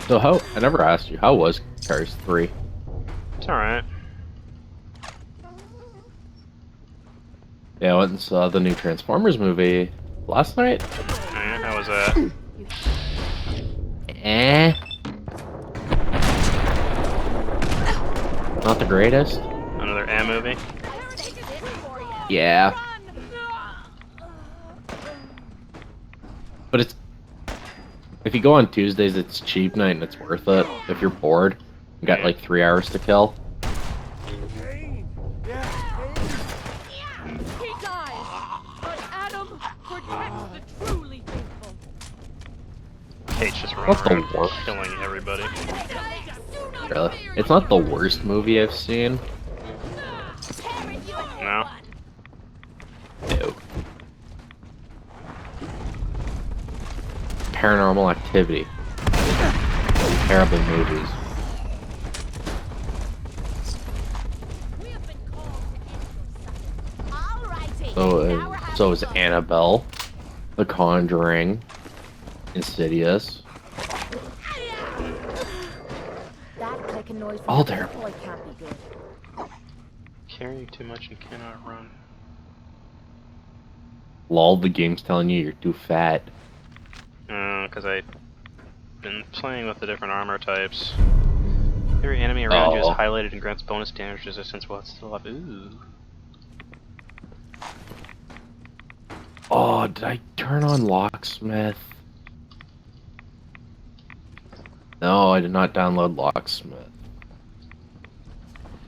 So how? I never asked you. How was Cars 3? It's alright. Yeah, I went and saw the new Transformers movie last night. How was that? Eh. Not the greatest. Another A movie? Yeah. But it's... If you go on Tuesdays, it's cheap night and it's worth it. If you're bored, you got like 3 hours to kill. He dies, but Adam protects the truly faithful. Kate's just Not the running around worst. killing everybody. Really. It's not the worst movie I've seen. No? No. Paranormal Activity. Terrible movies. So is Annabelle, The Conjuring, Insidious. That clicking noise from All the terrible. boy can't be good. Carrying too much and cannot run. Lol, the game's telling you you're too fat. Because I've been playing with the different armor types. Every enemy around you is highlighted and grants bonus damage resistance while it's still up. Ooh. Oh, did I turn on Locksmith? No, I did not download Locksmith.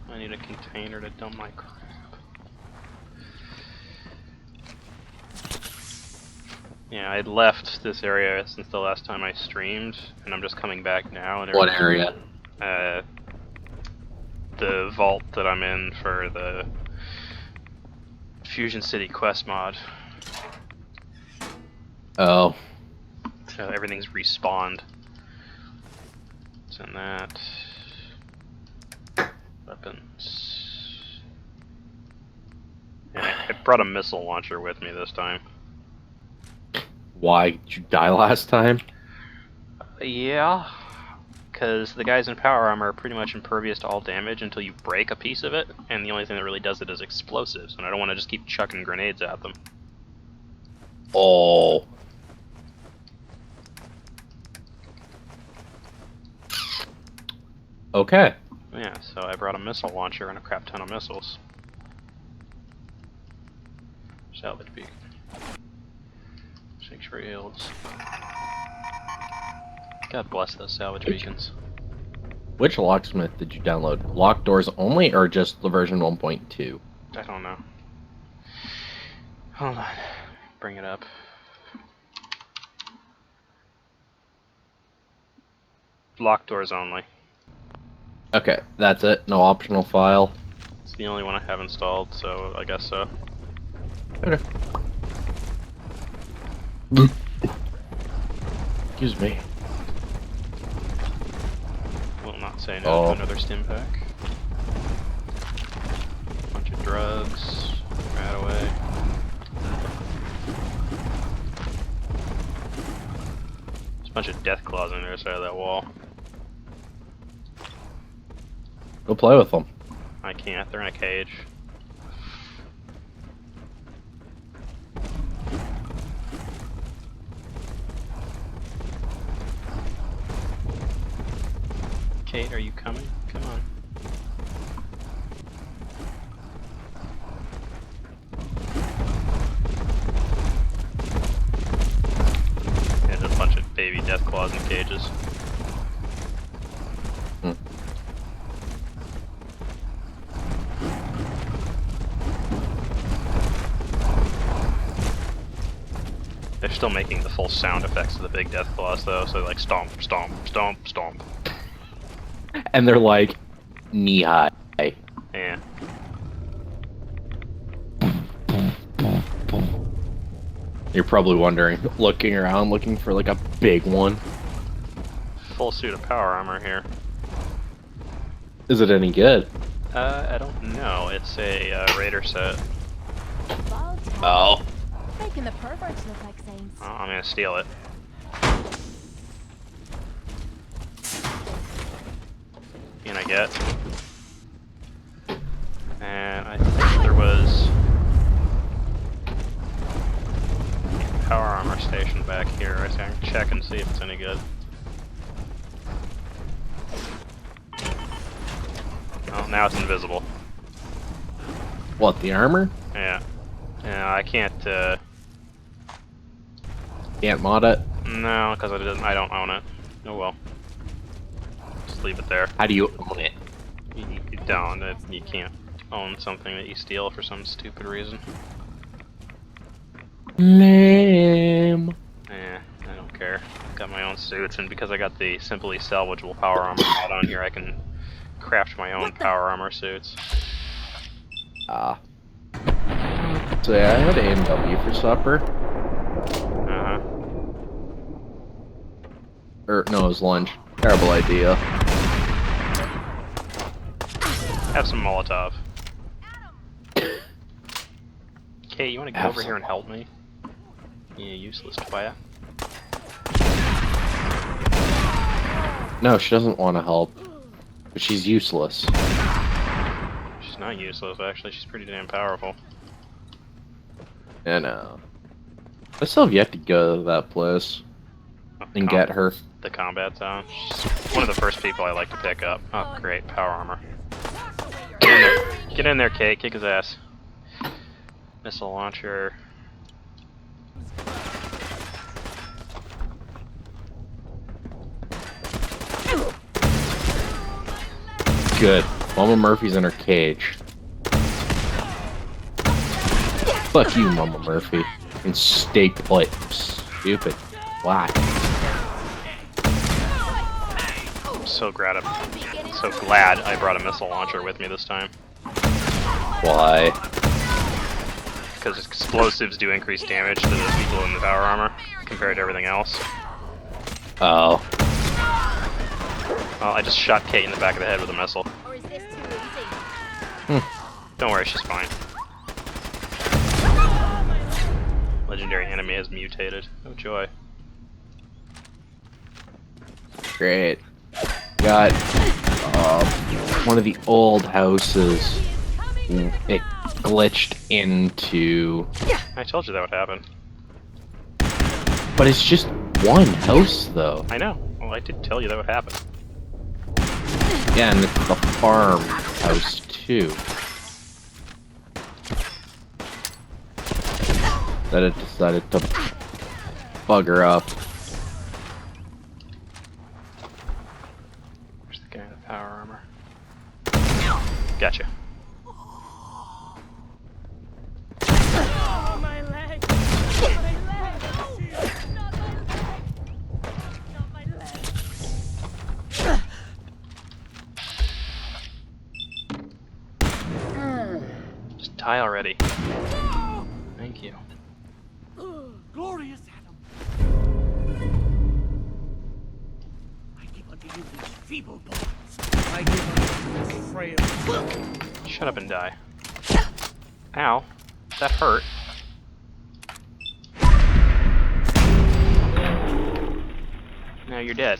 I need a container to dump my crap. Yeah, I'd left this area since the last time I streamed, and I'm just coming back now. And What area? The vault that I'm in for the Fusion City quest mod. Oh. So everything's respawned. What's in that? Weapons. Yeah, I brought a missile launcher with me this time. Why? Did you die last time? Yeah, because the guys in power armor are pretty much impervious to all damage until you break a piece of it, and the only thing that really does it is explosives, and I don't want to just keep chucking grenades at them. Oh. Okay. Yeah, so I brought a missile launcher and a crap ton of missiles. Salvage beacon. Sanctuary Hills. God bless those salvage beacons. Which Locksmith did you download? Locked doors only, or just the version 1.2? I don't know. Hold on. Bring it up. Locked doors only. Okay, that's it. No optional file. It's the only one I have installed, so I guess so. Okay. Excuse me. Will not say no to another stim pack. Bunch of drugs. Right away. There's a bunch of death claws on the other side of that wall. Go play with them. I can't, they're in a cage. Kate, are you coming? Come on. There's a bunch of baby death claws in cages. They're still making the full sound effects of the big death claws though, so like stomp, stomp, stomp, stomp. And they're like knee high. Yeah. You're probably wondering, looking around, looking for like a big one. Full suit of power armor here. Is it any good? I don't know. It's a Raider set. Oh. Making the perverts look like saints. Oh, I'm gonna steal it. can I get? And I think there was a power armor station back here. I can check and see if it's any good. Oh, now it's invisible. What, the armor? Yeah. Yeah, I can't, Can't mod it? no, because I don't own it. Oh well. Just leave it there. How do you own it? You don't. You can't own something that you steal for some stupid reason. Lame. I don't care. Got my own suits, and because I got the simply salvageable power armor mod on here, I can craft my own power armor suits. Ah. So yeah, I had A&W for supper. Uh-huh. Or, no, it was lunch. Terrible idea. Have some Molotov. Kate, you want to get over here and help me? You useless twat. No, she doesn't want to help. But she's useless. She's not useless, actually. She's pretty damn powerful. I know. I still have yet to go to that place and get her. The combat zone. She's one of the first people I like to pick up. Oh, great. Power armor. Get in there. Get in there, Kate. Kick his ass. Missile launcher. Good. Mama Murphy's in her cage. Fuck you, Mama Murphy. And steak plate. Stupid. Why? I'm so glad I brought a missile launcher with me this time. Why? Because explosives do increase damage to the people in the power armor compared to everything else. Oh. Well, I just shot Kate in the back of the head with a missile. Or is this too easy? Don't worry, she's fine. Legendary enemy has mutated. Oh joy. Great. Got one of the old houses. It glitched into. I told you that would happen. But it's just one house, though. I know. Well, I did tell you that would happen. Yeah, and it's the farm house, too. That it decided to bugger up. Where's the guy in the power armor? Gotcha. Oh, my leg! My leg! Not my leg! Not my leg! Just die already. Thank you. Glorious Adam! I give unto you these feeble bones. I give unto you this frail. Shut up and die. Ow. That hurt. Now you're dead.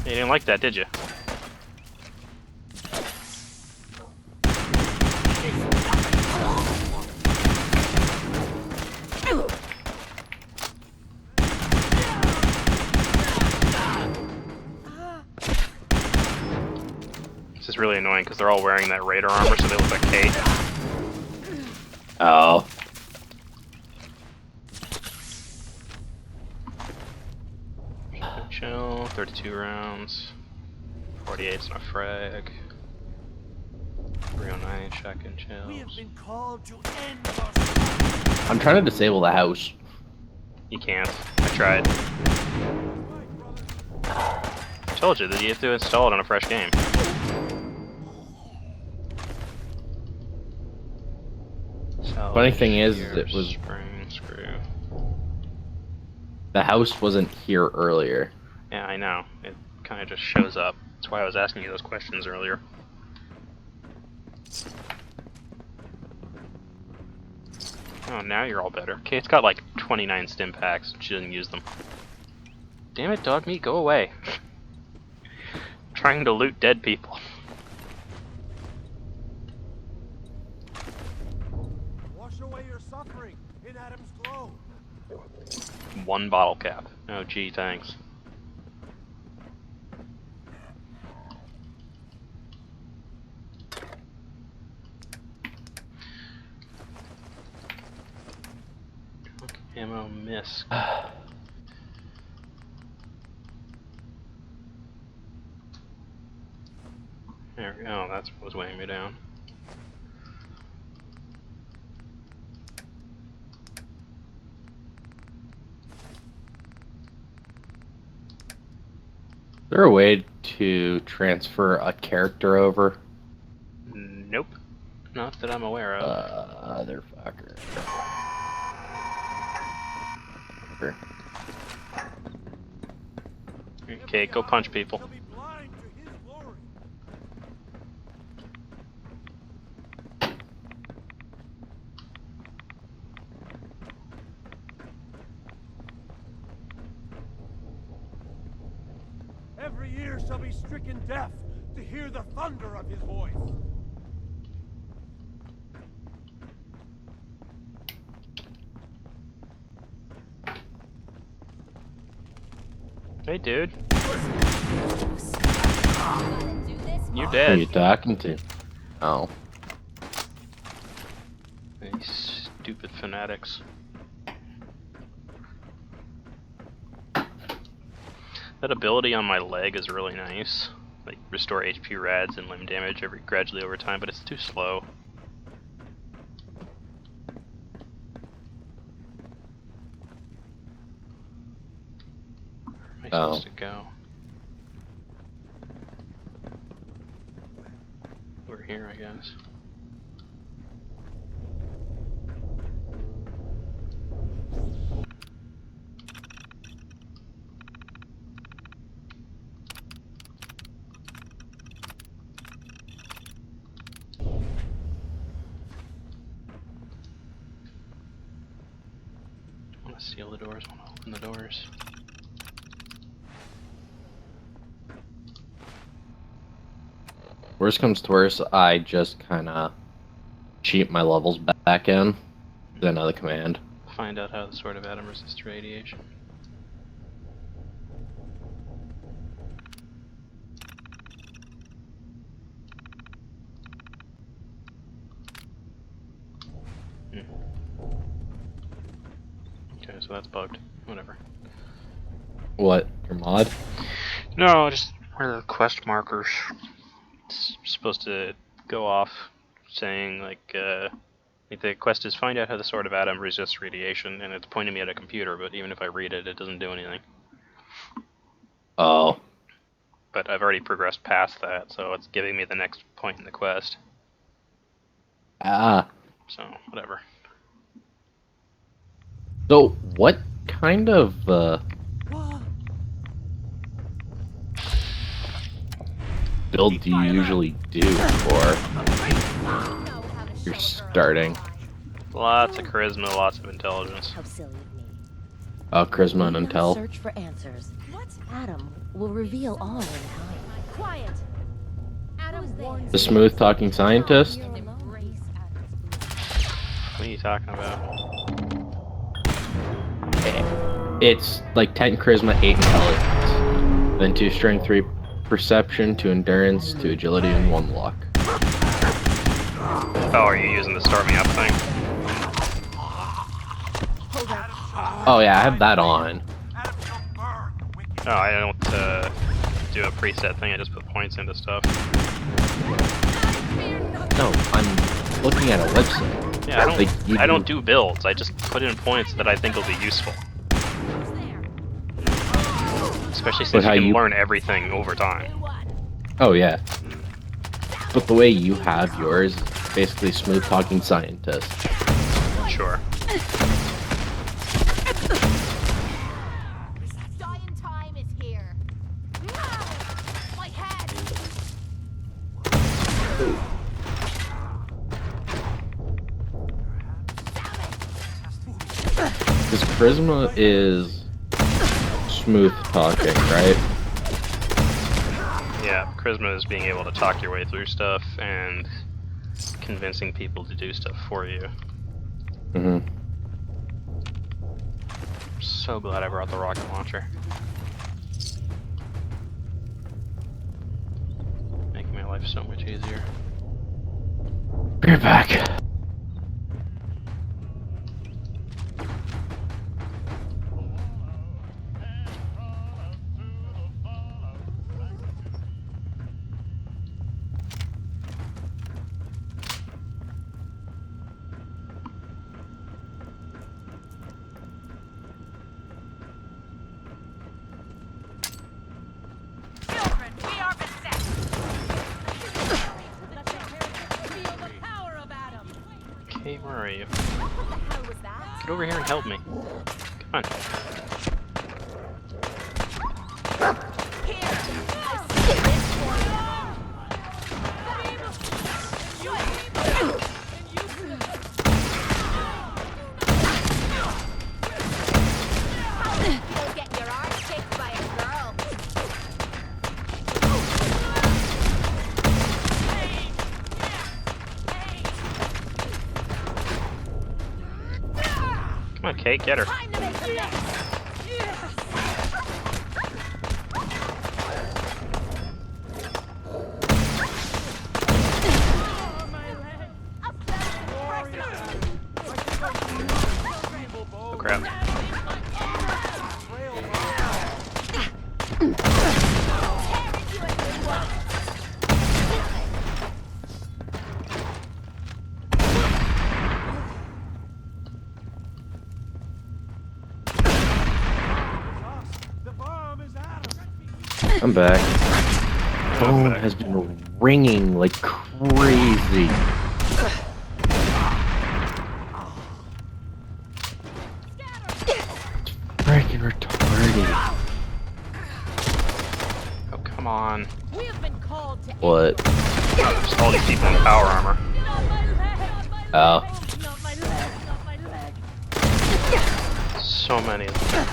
You didn't like that, did you? This is really annoying because they're all wearing that Raider armor, so they look like Kate. Oh. Shell, 32 rounds. 48's not a frag. 309 shotgun We have shells. been called to end our. I'm trying to disable the house. You can't. I tried. I told you that you have to install it on a fresh game. Funny thing is, Gear, it was spring, screw. the house wasn't here earlier. Yeah, I know. It kind of just shows up. That's why I was asking you those questions earlier. Oh, now you're all better. Okay, it's got like 29 stim packs. She doesn't use them. Damn it, dog meat, go away. I'm trying to loot dead people. Wash away your suffering in Adam's glow. One bottle cap. Oh gee, thanks. Ammo miss. There we go, that's what was weighing me down. Is there a way to transfer a character over? Nope. Not that I'm aware of. Motherfucker. Okay, go punch people. Shall be blind to his glory. Every ear shall be stricken deaf to hear the thunder of his voice. Hey dude, Do this. you're Who are you dead. talking to? Oh. These stupid fanatics. That ability on my leg is really nice. Like, restore HP rads and limb damage gradually over time, but it's too slow. Where am I supposed to go? We're here, I guess. I want to seal the doors, I want to open the doors. Worst comes to worst, I just kind of cheat my levels back in. Then another command. Find out how the Sword of Adam resists radiation. Okay, so that's bugged. Whatever. What? Your mod? No, just where are the quest markers? It's supposed to go off saying like the quest is find out how the Sword of Adam resists radiation, and it's pointing me at a computer, but even if I read it, it doesn't do anything. Oh. But I've already progressed past that, so it's giving me the next point in the quest. Ah. So, whatever. So, what kind of, build do you usually do for your starting? Lots of charisma, lots of intelligence. How silly of me. Charisma and We must intel? Search for answers. What? Adam will reveal all in time. Quiet. Adam warns The smooth talking scientist? you. Embrace Adam's What are you talking about? It's like 10 charisma, 8 intelligence. Then 2 strength, 3 perception, 2 endurance, 2 agility, and 1 luck. Oh, are you using the start me up thing? Oh yeah, I have that on. Adam shall burn the wicked. No, I don't do a preset thing, I just put points into stuff. No, I'm looking at a website. Yeah, Like, you I don't do builds, I just put in points that I think will be useful. Especially since how you can you- learn everything over time. Oh yeah. But the way you have yours is basically smooth talking scientist. Sure. Dying time is here. My head. Because charisma is smooth talking, right? Yeah, charisma is being able to talk your way through stuff and convincing people to do stuff for you. Mm-hmm. So glad I brought the rocket launcher. Making my life so much easier. Be right back. Children, we are beset. Feel the power of Adam. Okay, where are you? What the hell was that? Get over here and help me. Come on. Here, I see this for you. You'll get your arse kicked by a girl. Come on, Kate, get her. Time to make a mess. Oh crap. The bomb is Adam. I'm back. I'm Phone back. has been ringing like crazy. Freaking retarded. Oh, come on. We have been called to What? There's all these people in power armor. Not my leg. Oh. Not my leg. Not my leg. So many of them.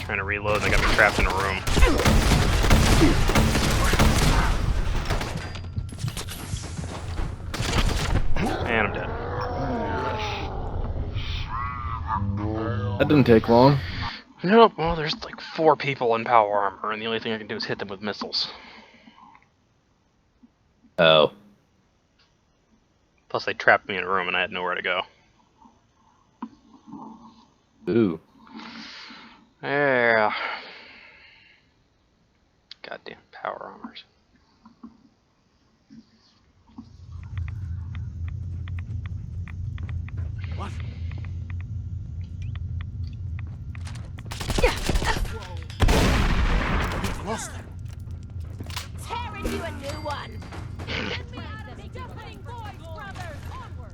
Trying to reload and they got me trapped in a room. And I'm dead. That didn't take long. Nope, well there's like 4 people in power armor and the only thing I can do is hit them with missiles. Oh. Plus they trapped me in a room and I had nowhere to go. Ooh. Yeah. Goddamn power armors. What? We've lost them. Tearing you a new one.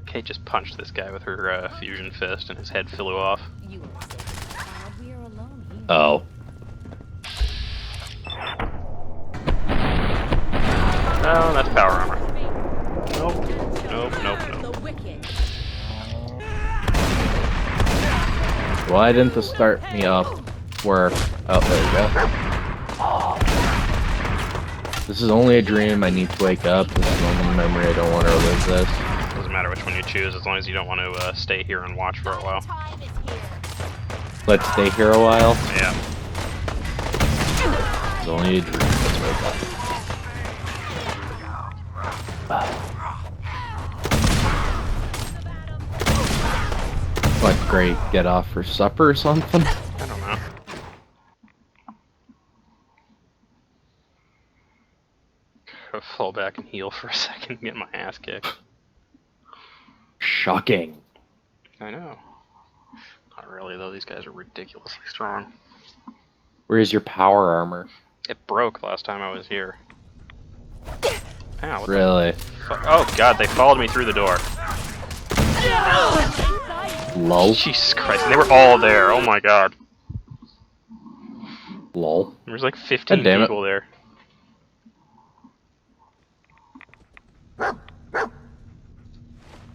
Kate just punched this guy with her fusion fist and his head flew off. You were safe. Glad we are alone here. Oh. Oh, that's power armor. Nope. Nope, nope, nope. The wicked. Why didn't this start me up where... Oh, there we go. This is only a dream. I need to wake up. This is only a memory. I don't want to relive this. Doesn't matter which one you choose as long as you don't want to stay here and watch for a while. Time is here. Let's stay here a while. Yeah. It's only a dream. Let's wake up. What, great, get off for supper or something? I don't know. I'll fall back and heal for a second and get my ass kicked. Shocking. I know. Not really though, these guys are ridiculously strong. Where's your power armor? It broke last time I was here. Ow, what the Really? fuck? Oh god, they followed me through the door. Lol. Jesus Christ, and they were all there, oh my god. Lol. There was like 15 God damn it. people there.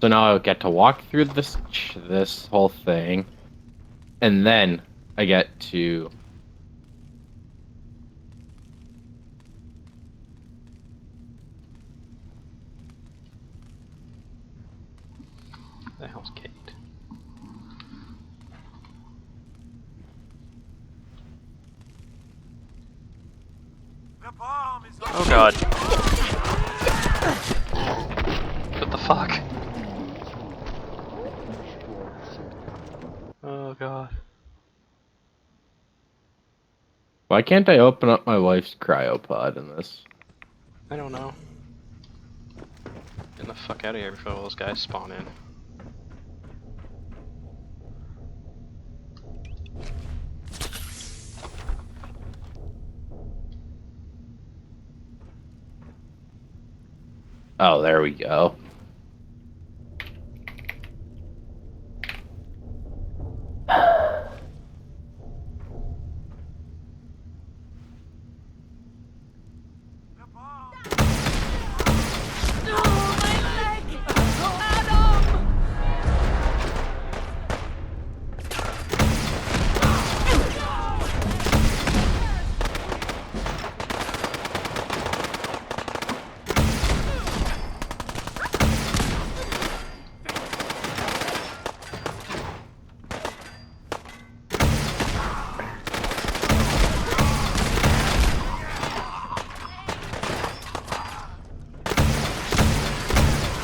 So now I get to walk through this whole thing, and then I get to... The hell's Kate? The bomb is Oh god. What the fuck? Oh god. Why can't I open up my wife's cryopod in this? I don't know. Get the fuck out of here before all those guys spawn in. Oh, there we go. the bomb. Oh, my leg! Adam!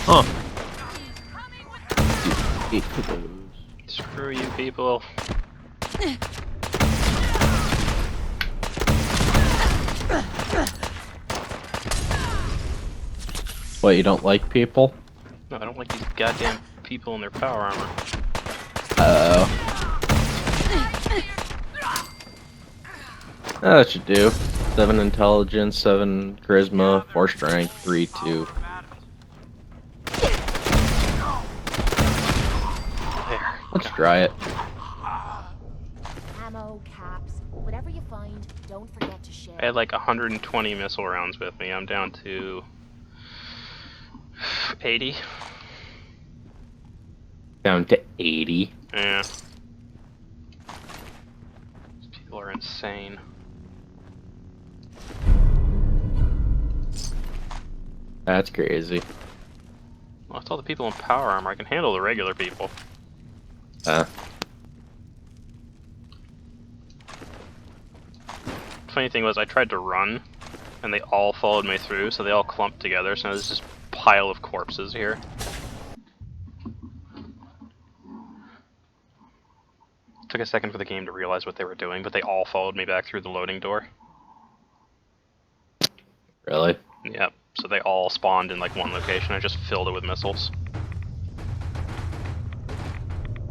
Huh. Coming with Eat those. Screw you people. What, you don't like people? No, I don't like these goddamn people in their power armor. Oh. That should do. 7 intelligence, 7 charisma, 4 strength, 3, 2. There. Let's try it. Ammo, caps, whatever you find, don't forget to share. I had like 120 missile rounds with me. I'm down to 80. Down to 80. Yeah. These people are insane. That's crazy. Well, it's all the people in power armor. I can handle the regular people. Funny thing was, I tried to run, and they all followed me through, so they all clumped together, so there's this pile of corpses here. Took a second for the game to realize what they were doing, but they all followed me back through the loading door. Really? Yep, so they all spawned in like one location. I just filled it with missiles.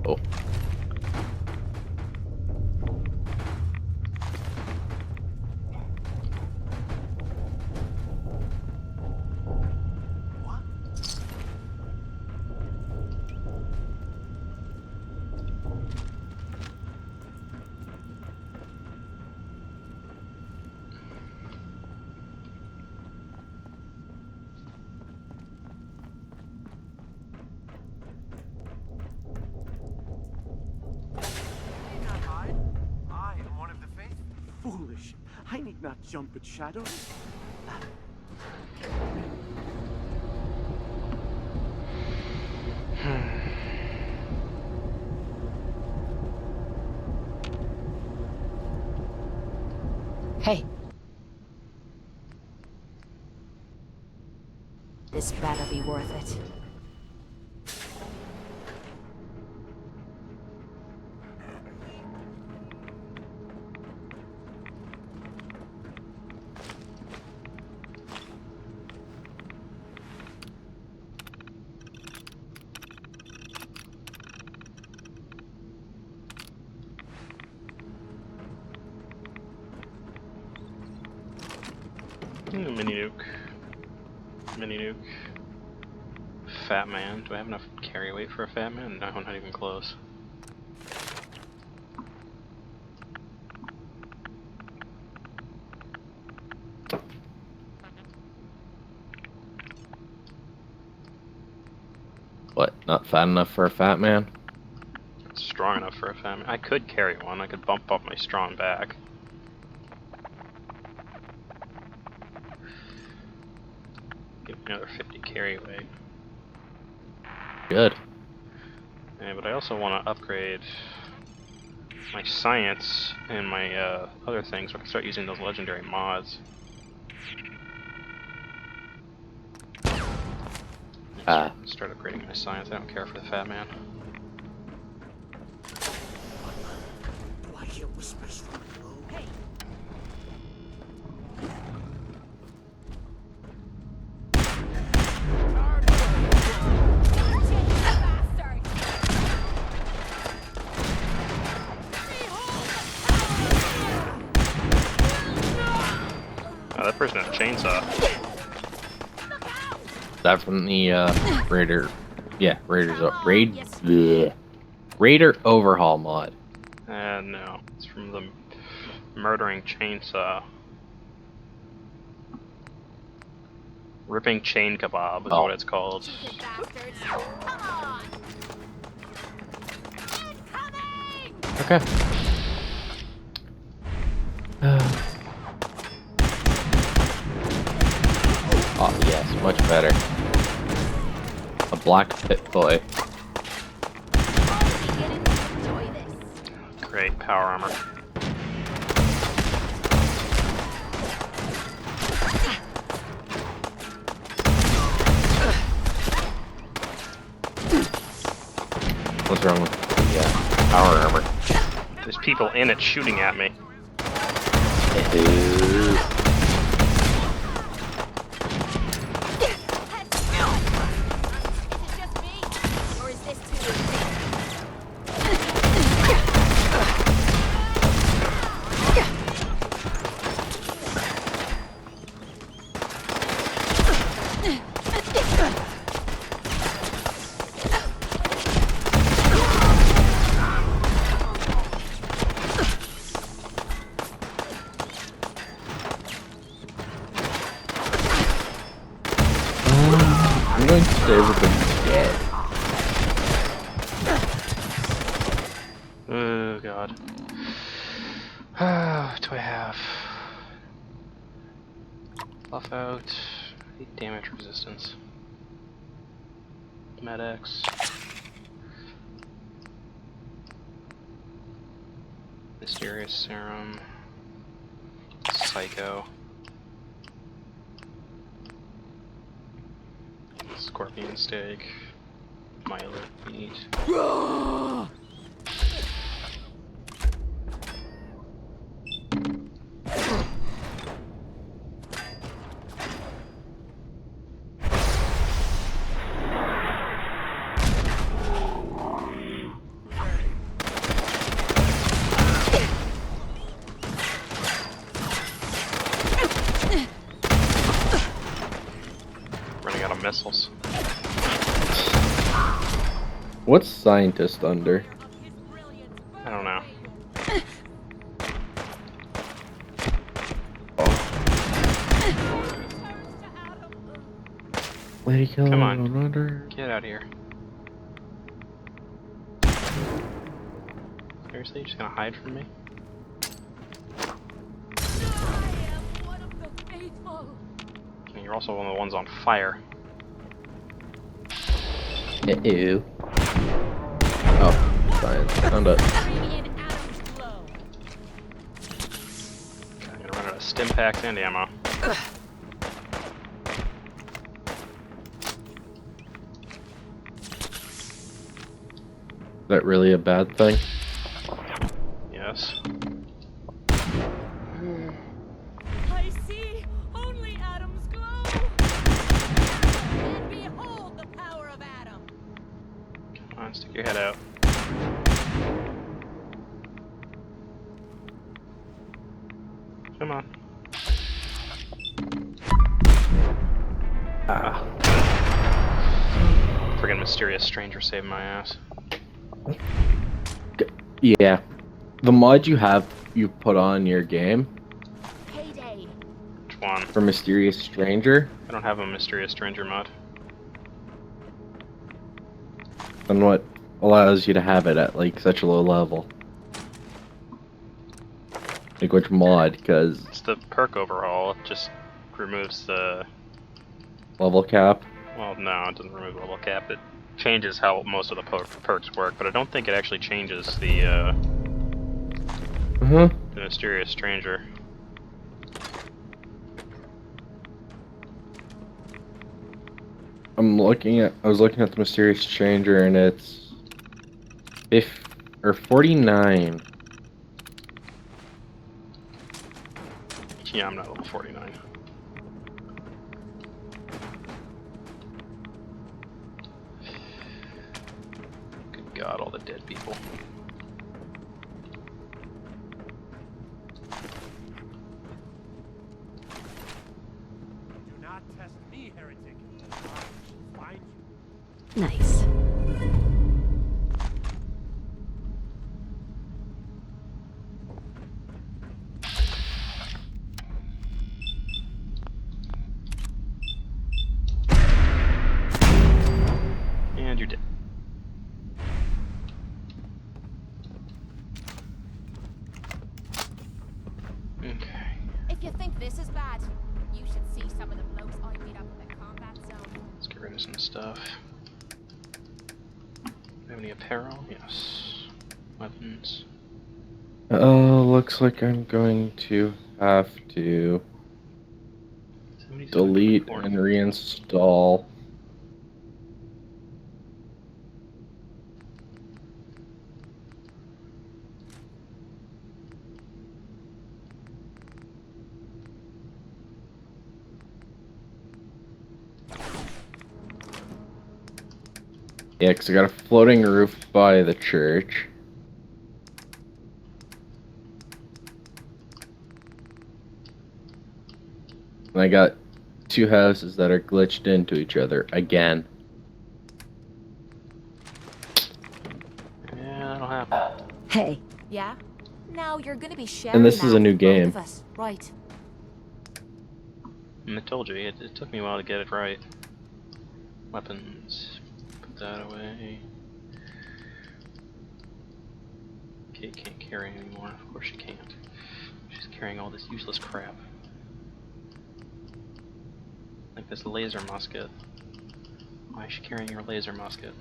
Oh. I am one of the faithful. Foolish. I need not jump at shadows. Hey. This better be worth it. Mini nuke. Mini nuke. Fat man. Do I have enough carry weight for a fat man? No, not even close. What, not fat enough for a fat man? It's strong enough for a fat man. I could carry one. I could bump up my strong back. Give me another 50 carry weight. Good. Yeah, but I also want to upgrade my science and my other things so I can start using those legendary mods. Start upgrading my science. I don't care for the fat man. Do I hear whispers from below? Hey, bastard! Oh, that person has a chainsaw. That from the Raider. Yeah, Raider's Yes. bleh. Raider overhaul mod. No. It's from the murdering chainsaw. Ripping chain kebab is Oh. what it's called. Stupid bastards. Come on! Incoming! Okay. Oh yes, much better. A black pit boy. I'm beginning to enjoy this. Great power armor. What's wrong with the power armor? There's people in it shooting at me. Is it just me? Or is this too intense? I'm going to say everybody's dead. Oh god. What do I have? Buff out. 8 damage resistance. Med-X. Mysterious Serum. Psycho. Scorpion Steak. Milo Meat. Running out of missiles. What's scientist under? I don't know. Lady kill Come on. under. Get out of here. Seriously, you're just gonna hide from me? I am one of the faithful. And you're also one of the ones on fire. Ew. Oh, science. Found it. Radiant Adam's glow. I'm gonna run out of stim packs and ammo. Is that really a bad thing? Yes. I see only Adam's glow. And behold the power of Adam. Come on, stick your head out. Come on. Ah. Friggin' mysterious stranger saved my ass. Yeah. The mod you put on your game Payday. Which one? for Mysterious Stranger, I don't have a mysterious stranger mod. then what allows you to have it at like such a low level? Like which mod? Because It's the perk overhaul. It just removes the. level cap. Well, no, it doesn't remove level cap. It changes how most of the perks work, but I don't think it actually changes the mysterious stranger. I was looking at the mysterious stranger, and it's 49. Yeah, I'm not level 49. Good God, all the dead people. Do not test me, heretic. I shall find you. Nice. And you're dead. Okay. If you think this is bad, you should see some of the blokes I beat up in the combat zone. Let's get rid of some stuff. Do we have any apparel? Yes. Weapons. Oh, looks like I'm going to have to 77, delete 40. and reinstall. Yeah, because I got a floating roof by the church. And I got 2 houses that are glitched into each other again. Yeah, that'll happen. Hey, Yeah? Now you're gonna be sharing And this is that a new with both game. of us, right? I told you, it took me a while to get it right. Weapons. Put that away. Kate can't carry anymore. Of course she can't. She's carrying all this useless crap. Like this laser musket. Why is she carrying her laser musket?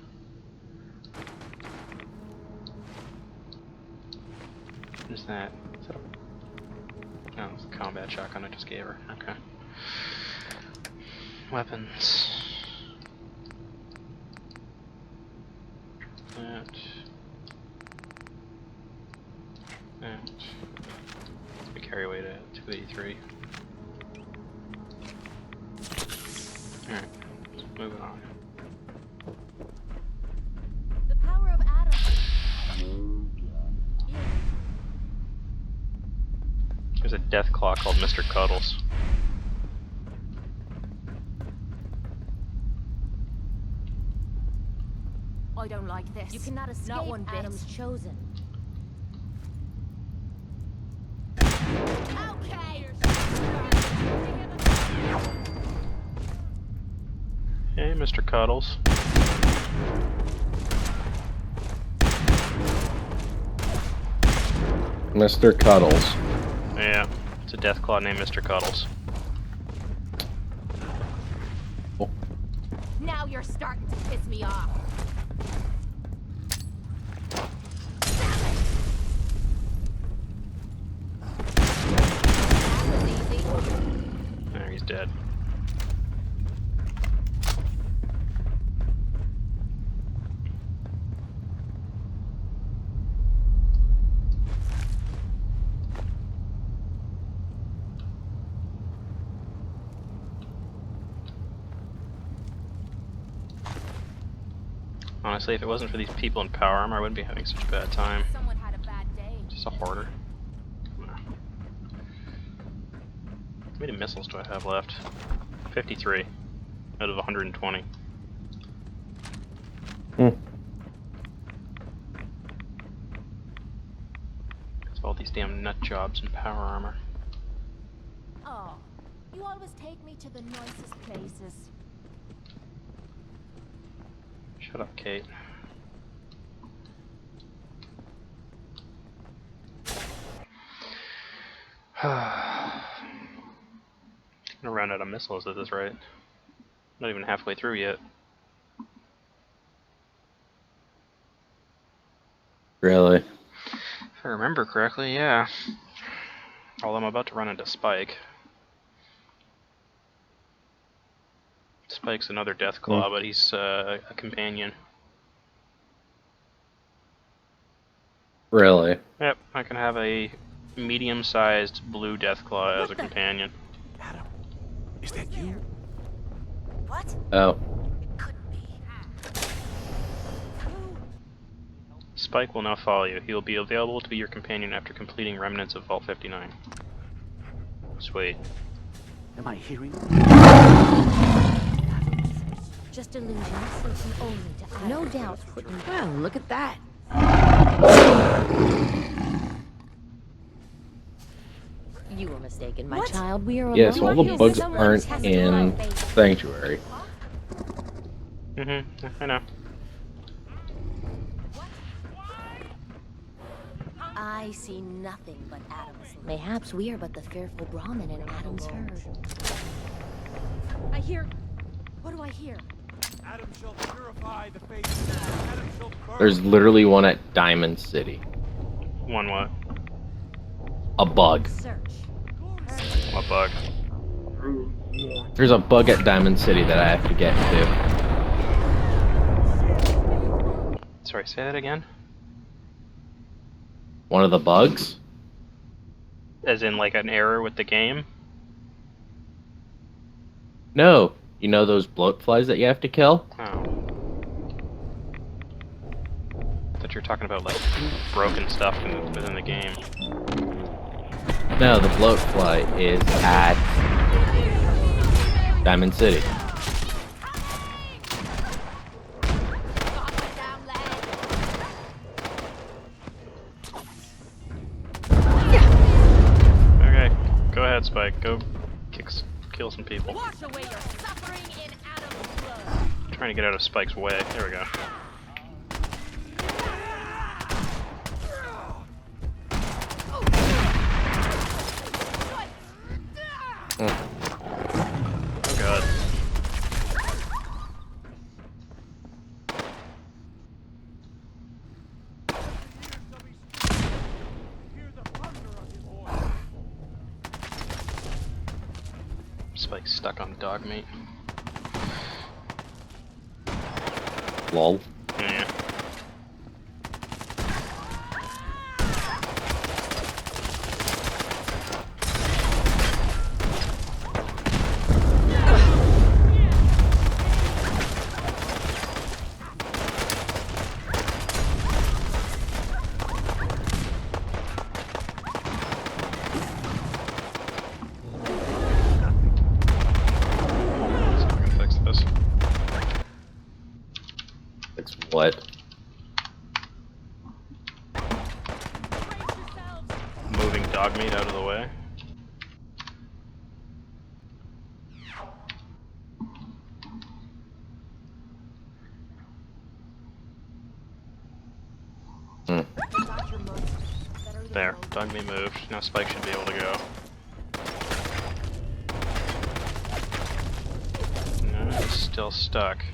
What is that? Is that a... Oh, it's a combat shotgun I just gave her. Okay. Weapons. That. That. We carry weight at 283. Alright, moving on. The power of Adam. There's a death claw called Mr. Cuddles. I don't like this. You cannot escape not one bit. Adam's chosen. Okay. Hey, Mr. Cuddles. Mr. Cuddles. Yeah, it's a death claw named Mr. Cuddles. Now you're starting to piss me off. That was easy. There, he's dead. Honestly, if it wasn't for these people in power armor, I wouldn't be having such a bad time. Someone had a bad day. Just a hoarder. How many missiles do I have left? 53 out of 120. It's all these damn nut jobs in power armor. Oh, you always take me to the nicest places. Shut up, Kate. I'm gonna run out of missiles at this rate. Not even halfway through yet. Really? If I remember correctly, yeah. Although I'm about to run into Spike. Spike's another Deathclaw, but he's a companion. Really? Yep, I can have a medium-sized blue Deathclaw as a companion. Adam, is that you? What? Oh. It couldn't be. Spike will now follow you. He will be available to be your companion after completing remnants of Vault 59. Sweet. Am I hearing? Just illusions, certain only to Adam. No doubt put me. Well, look at that. You were mistaken, my child. We are Yes, alone. all the bugs Someone aren't has to in love, baby. Sanctuary. I know. I see nothing but Adam's. Mayhaps we are but the fearful Brahmin in Adam's herd. I hear. What do I hear? Adam shall purify the faith. Adam shall burn. There's literally one at Diamond City. One what? A bug. Search. What bug? There's a bug at Diamond City that I have to get to. Sorry, say that again? One of the bugs? As in, like, an error with the game? No. You know those bloat flies that you have to kill? Oh. I thought you were talking about, like, broken stuff within the game. No, the bloat fly is at Diamond City. Okay, go ahead, Spike. Go kill some people. Wash away your suffering in Adam's blood. Trying to get out of Spike's way. There we go. Oh god. Hear the thunder of his voice. Spike's stuck on dog meat. Lol. Yeah. So I'm gonna fix this. It's what? Moving dog meat out of the way. There, dog meat moved. Now Spike should be able to go. No, he's still stuck.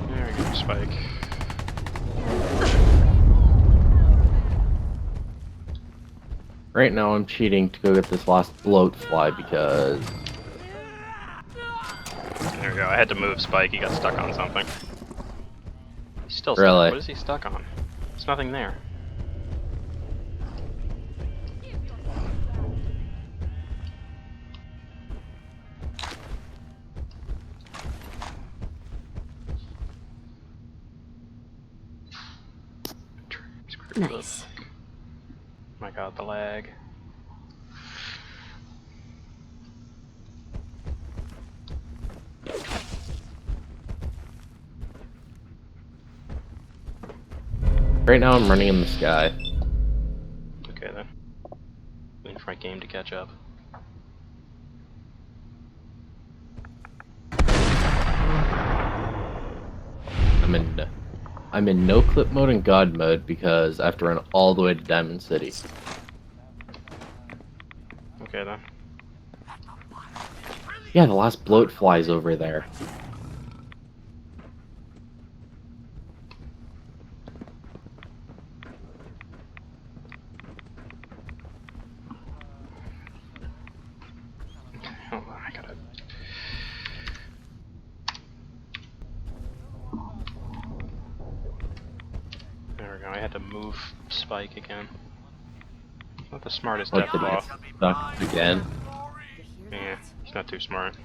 There we go, Spike. Right now I'm cheating to go get this last bloat fly because... There we go. I had to move Spike. He got stuck on something. He's still stuck. Really? What is he stuck on? There's nothing there. Nice. My god, the lag. Right now I'm running in the sky. Okay then. Waiting for my game to catch up. I'm in no clip mode and god mode because I have to run all the way to Diamond City. Okay then. Yeah, the last bloat flies over there. Hold on, I gotta. There we go. I had to move Spike again. Not the smartest What, death did he ball. get stuck again? Yeah, he's not too smart.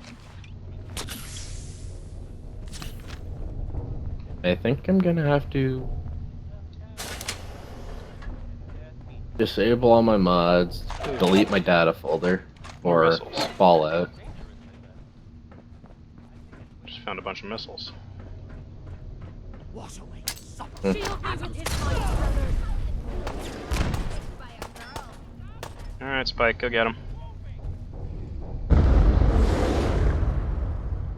I think I'm gonna have to disable all my mods, delete my data folder, More or missiles. Fallout. Just found a bunch of missiles. Wash away. Suffer. Hmm. Shield me with his might, brother. Alright, Spike, go get him.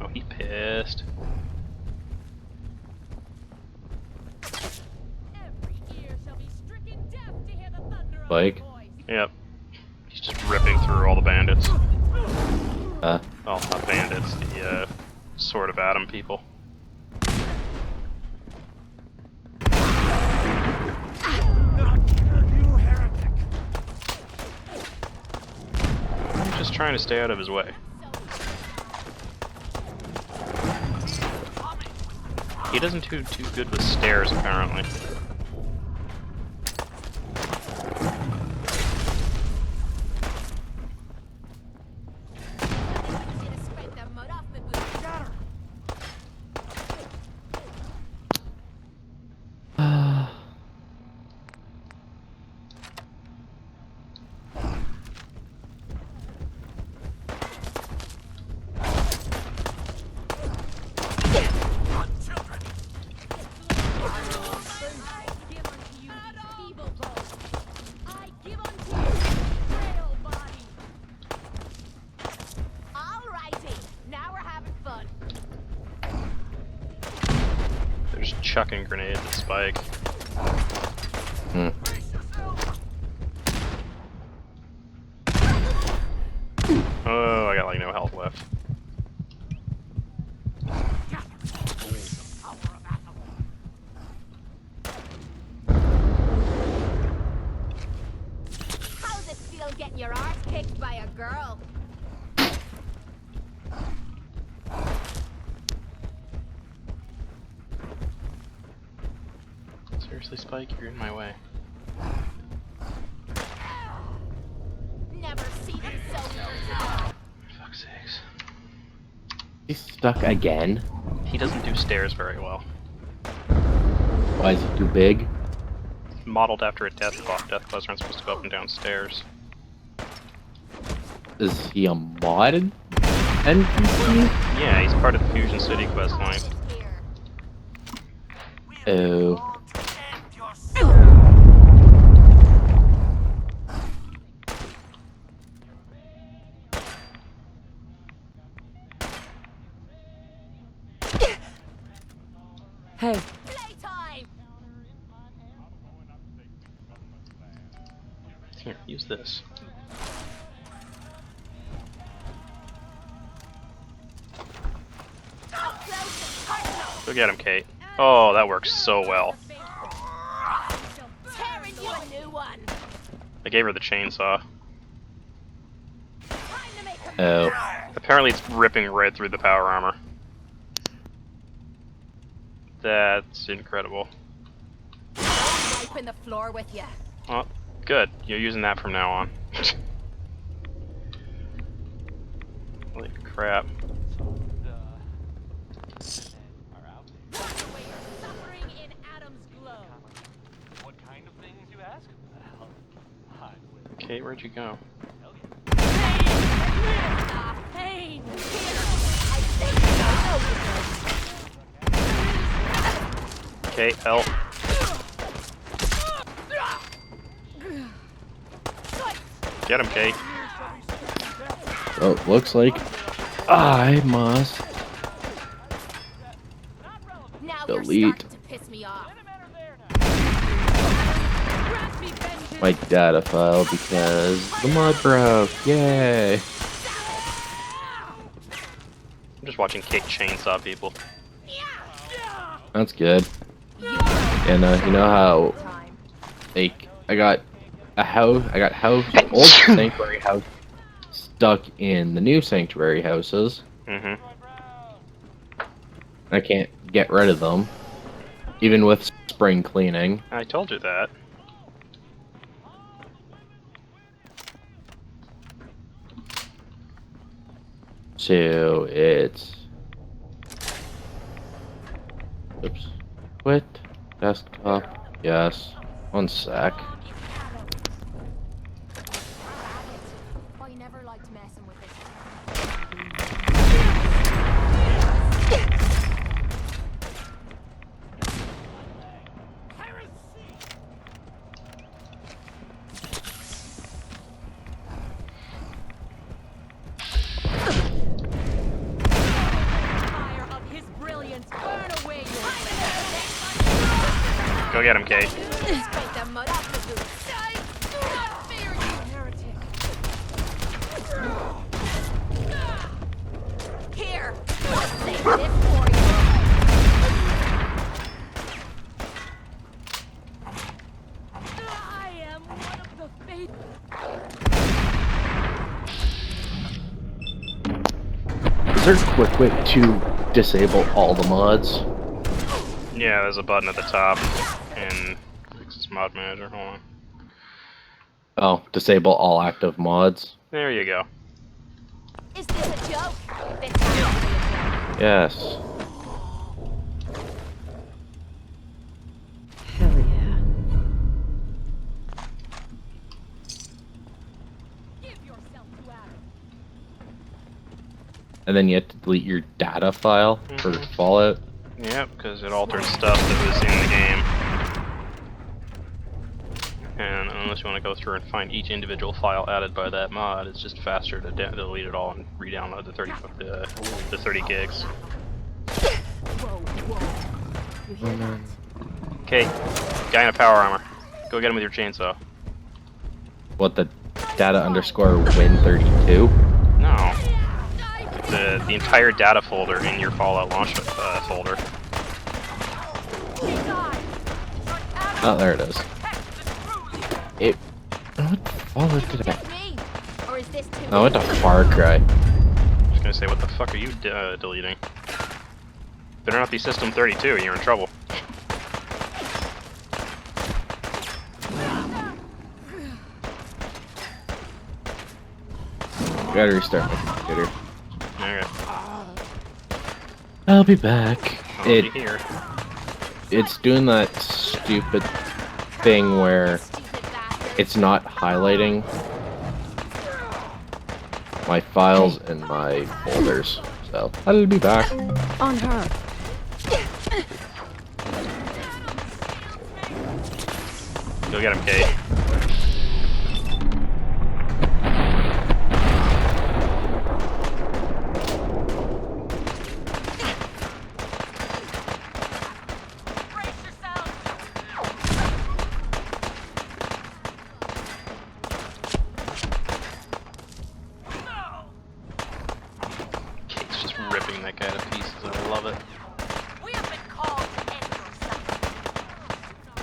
Oh, he pissed. Every ear shall be stricken deaf to hear the thunder of Spike? his voice. Yep. He's just ripping through all the bandits. Uh, Well, not bandits, the Sword of Adam people. You heretic. I'm just trying to stay out of his way. He doesn't do too good with stairs, apparently. Scrape the mud off my boots. I give unto you these feeble bones. I give unto you this frail body. Alrighty, now we're having fun. They're just chucking grenades at Spike. hmm. Oh, I got like no health left. How's it feel getting your arse kicked by a girl? Seriously, Spike, you're in my way. Never seen it so Fuck's sakes. He's stuck again? He doesn't do stairs very well. Why is he too big? Modeled after a death claw. Death claws aren't supposed to go up and down stairs. Is he a modded NPC? Yeah, he's part of the Fusion City questline. here. Oh. Hey. Playtime! Here, use this. Go get him, Kate. Oh, that works so well. Tearing you a new one. I gave her the chainsaw. Time to make a Oh. Apparently it's ripping right through the power armor. That's incredible. wiping the floor with you. Well, good. You're using that from now on. Holy crap. Away your suffering in Adam's glow. What kind of things, you ask? Well, I will Kate, where'd you go? tell you. Pain! Kate, help. Get him, Kate. Oh, looks like I must Now delete you're starting to piss me off. Grant me vengeance. my data file because the mod broke. Yay! I'm just watching Kate chainsaw people. That's good. You And you know how time. like I got old sanctuary house stuck in the new sanctuary houses. Mm-hmm. I can't get rid of them, even with spring cleaning. I told you that. So it's oops. Quit desktop. Yes. One sec. I never liked messing with this. Fire of his brilliance, burn away your Go get him, Kate. Scrape the mud off the boots. I do not fear you, heretic. Here, I'll save this for you. I am one of the faithful. Is there a quick way to disable all the mods? Yeah, there's a button at the top in Fix's mod manager. Hold on. Oh, disable all active mods? There you go. Is this a joke? This has to be a joke. Yes. Hell yeah. Give yourself to Adam. And then you have to delete your data file for Mhm. Fallout. Yep, because it altered stuff that was in the game. And unless you want to go through and find each individual file added by that mod, it's just faster to delete it all and re-download the 30 gigs. Whoa, whoa. You hear that? Okay, guy in a power armor. Go get him with your chainsaw. What, the data underscore win32? No. The entire data folder in your Fallout launch folder. Oh, there it is. It. What the Fallout did I? Just me? Or is this too I went to Far Cry. I was gonna say, what the fuck are you deleting? Better not be System 32, you're in trouble. Gotta restart my computer. Okay. I'll be back. I'll be here. It's doing that stupid thing where stupid bastard? it's not highlighting my files and my folders. So I'll be back. On her. Go get him, Kate. Brace yourself. Kate's just ripping that guy to pieces, and I love it. We have been called to end your suffering.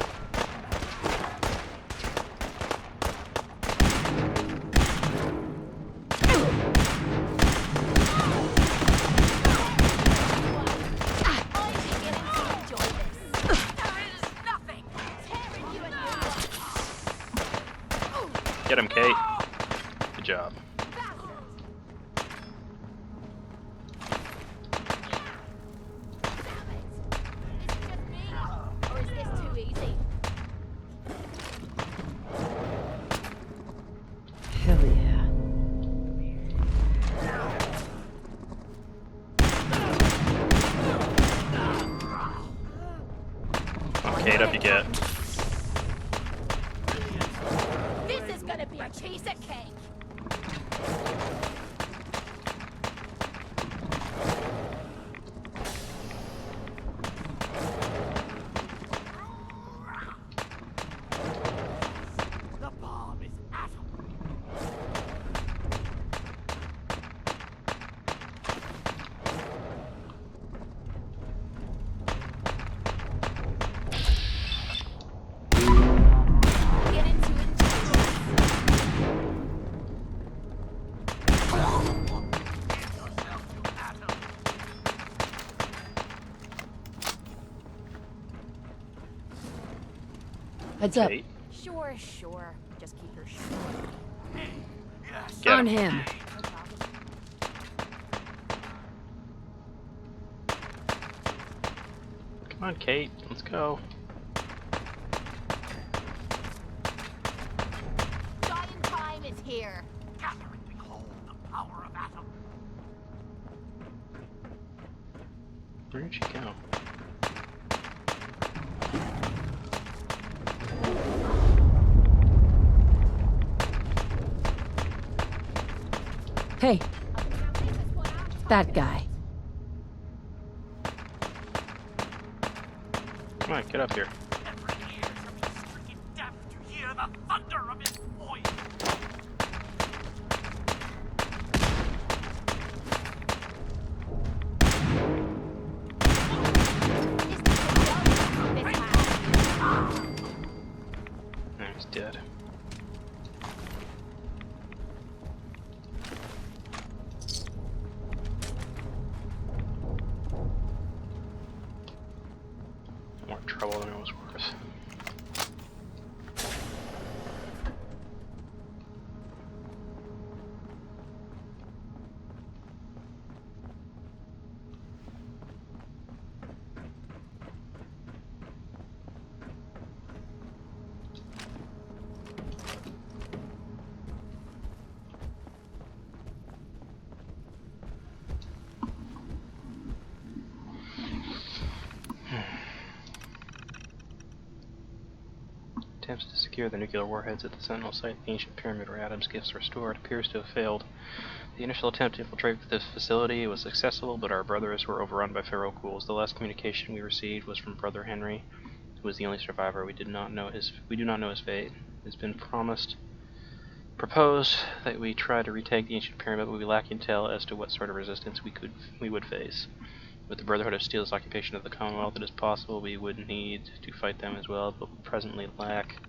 I'm beginning to enjoy this. There is nothing. Tearing you a new one. Get him, Kate. Good job. Is it just me? Or is this too easy? Hell yeah. Oh, Kate, up you get. This is gonna be a piece of cake. Heads up. Kate, Sure, sure. Just keep your shit. get On him. him. No problem. Come on, Kate. Let's go. Giant time is here. Gather and behold the power of Atom. Where did she go? Hey, that guy. Come on, get up here. Every ear shall be stricken deaf to hear the thunder of his voice. And he's dead. More trouble than it was worth. Attempts to secure the nuclear warheads at the Sentinel site, the ancient pyramid where Adam's gifts were stored, appears to have failed. The initial attempt to infiltrate this facility was successful, but our brothers were overrun by feral ghouls. The last communication we received was from Brother Henry, who was the only survivor. We do not know his fate. It's been proposed that we try to retake the ancient pyramid, but we lack intel as to what sort of resistance we would face. With the Brotherhood of Steel's occupation of the Commonwealth, it is possible we would need to fight them as well, but we presently lack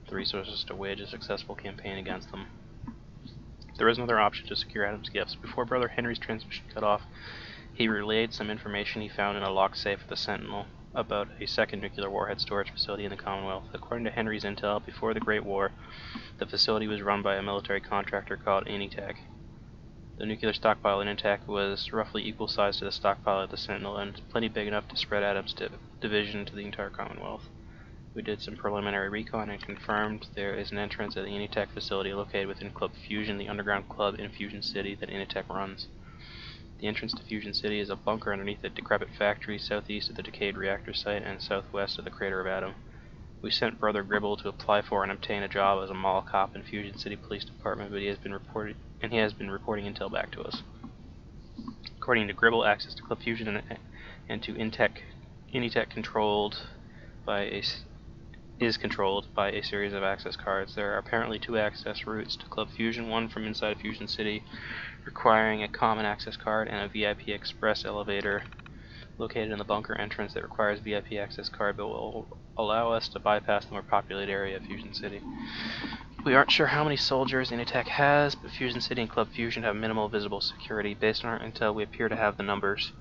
the resources to wage a successful campaign against them. There is another option to secure Adam's gifts. Before Brother Henry's transmission cut off, he relayed some information he found in a locked safe at the Sentinel about a second nuclear warhead storage facility in the Commonwealth. According to Henry's intel, before the Great War, the facility was run by a military contractor called Enitech. The nuclear stockpile in Enitech was roughly equal size to the stockpile at the Sentinel, and plenty big enough to spread Adam's division to the entire Commonwealth. We did some preliminary recon and confirmed there is an entrance at the Enitech facility located within Club Fusion, the underground club in Fusion City that Enitech runs. The entrance to Fusion City is a bunker underneath a decrepit factory southeast of the decayed reactor site and southwest of the crater of Adam. We sent Brother Gribble to apply for and obtain a job as a mall cop in Fusion City Police Department, but he has been reporting intel back to us. According to Gribble, access to Club Fusion and to Enitech is controlled by a series of access cards. There are apparently two access routes to Club Fusion, one from inside Fusion City, requiring a common access card, and a VIP express elevator located in the bunker entrance that requires VIP access card but will allow us to bypass the more populated area of Fusion City. We aren't sure how many soldiers Enitech has, but Fusion City and Club Fusion have minimal visible security. Based on our intel, we appear to have the numbers.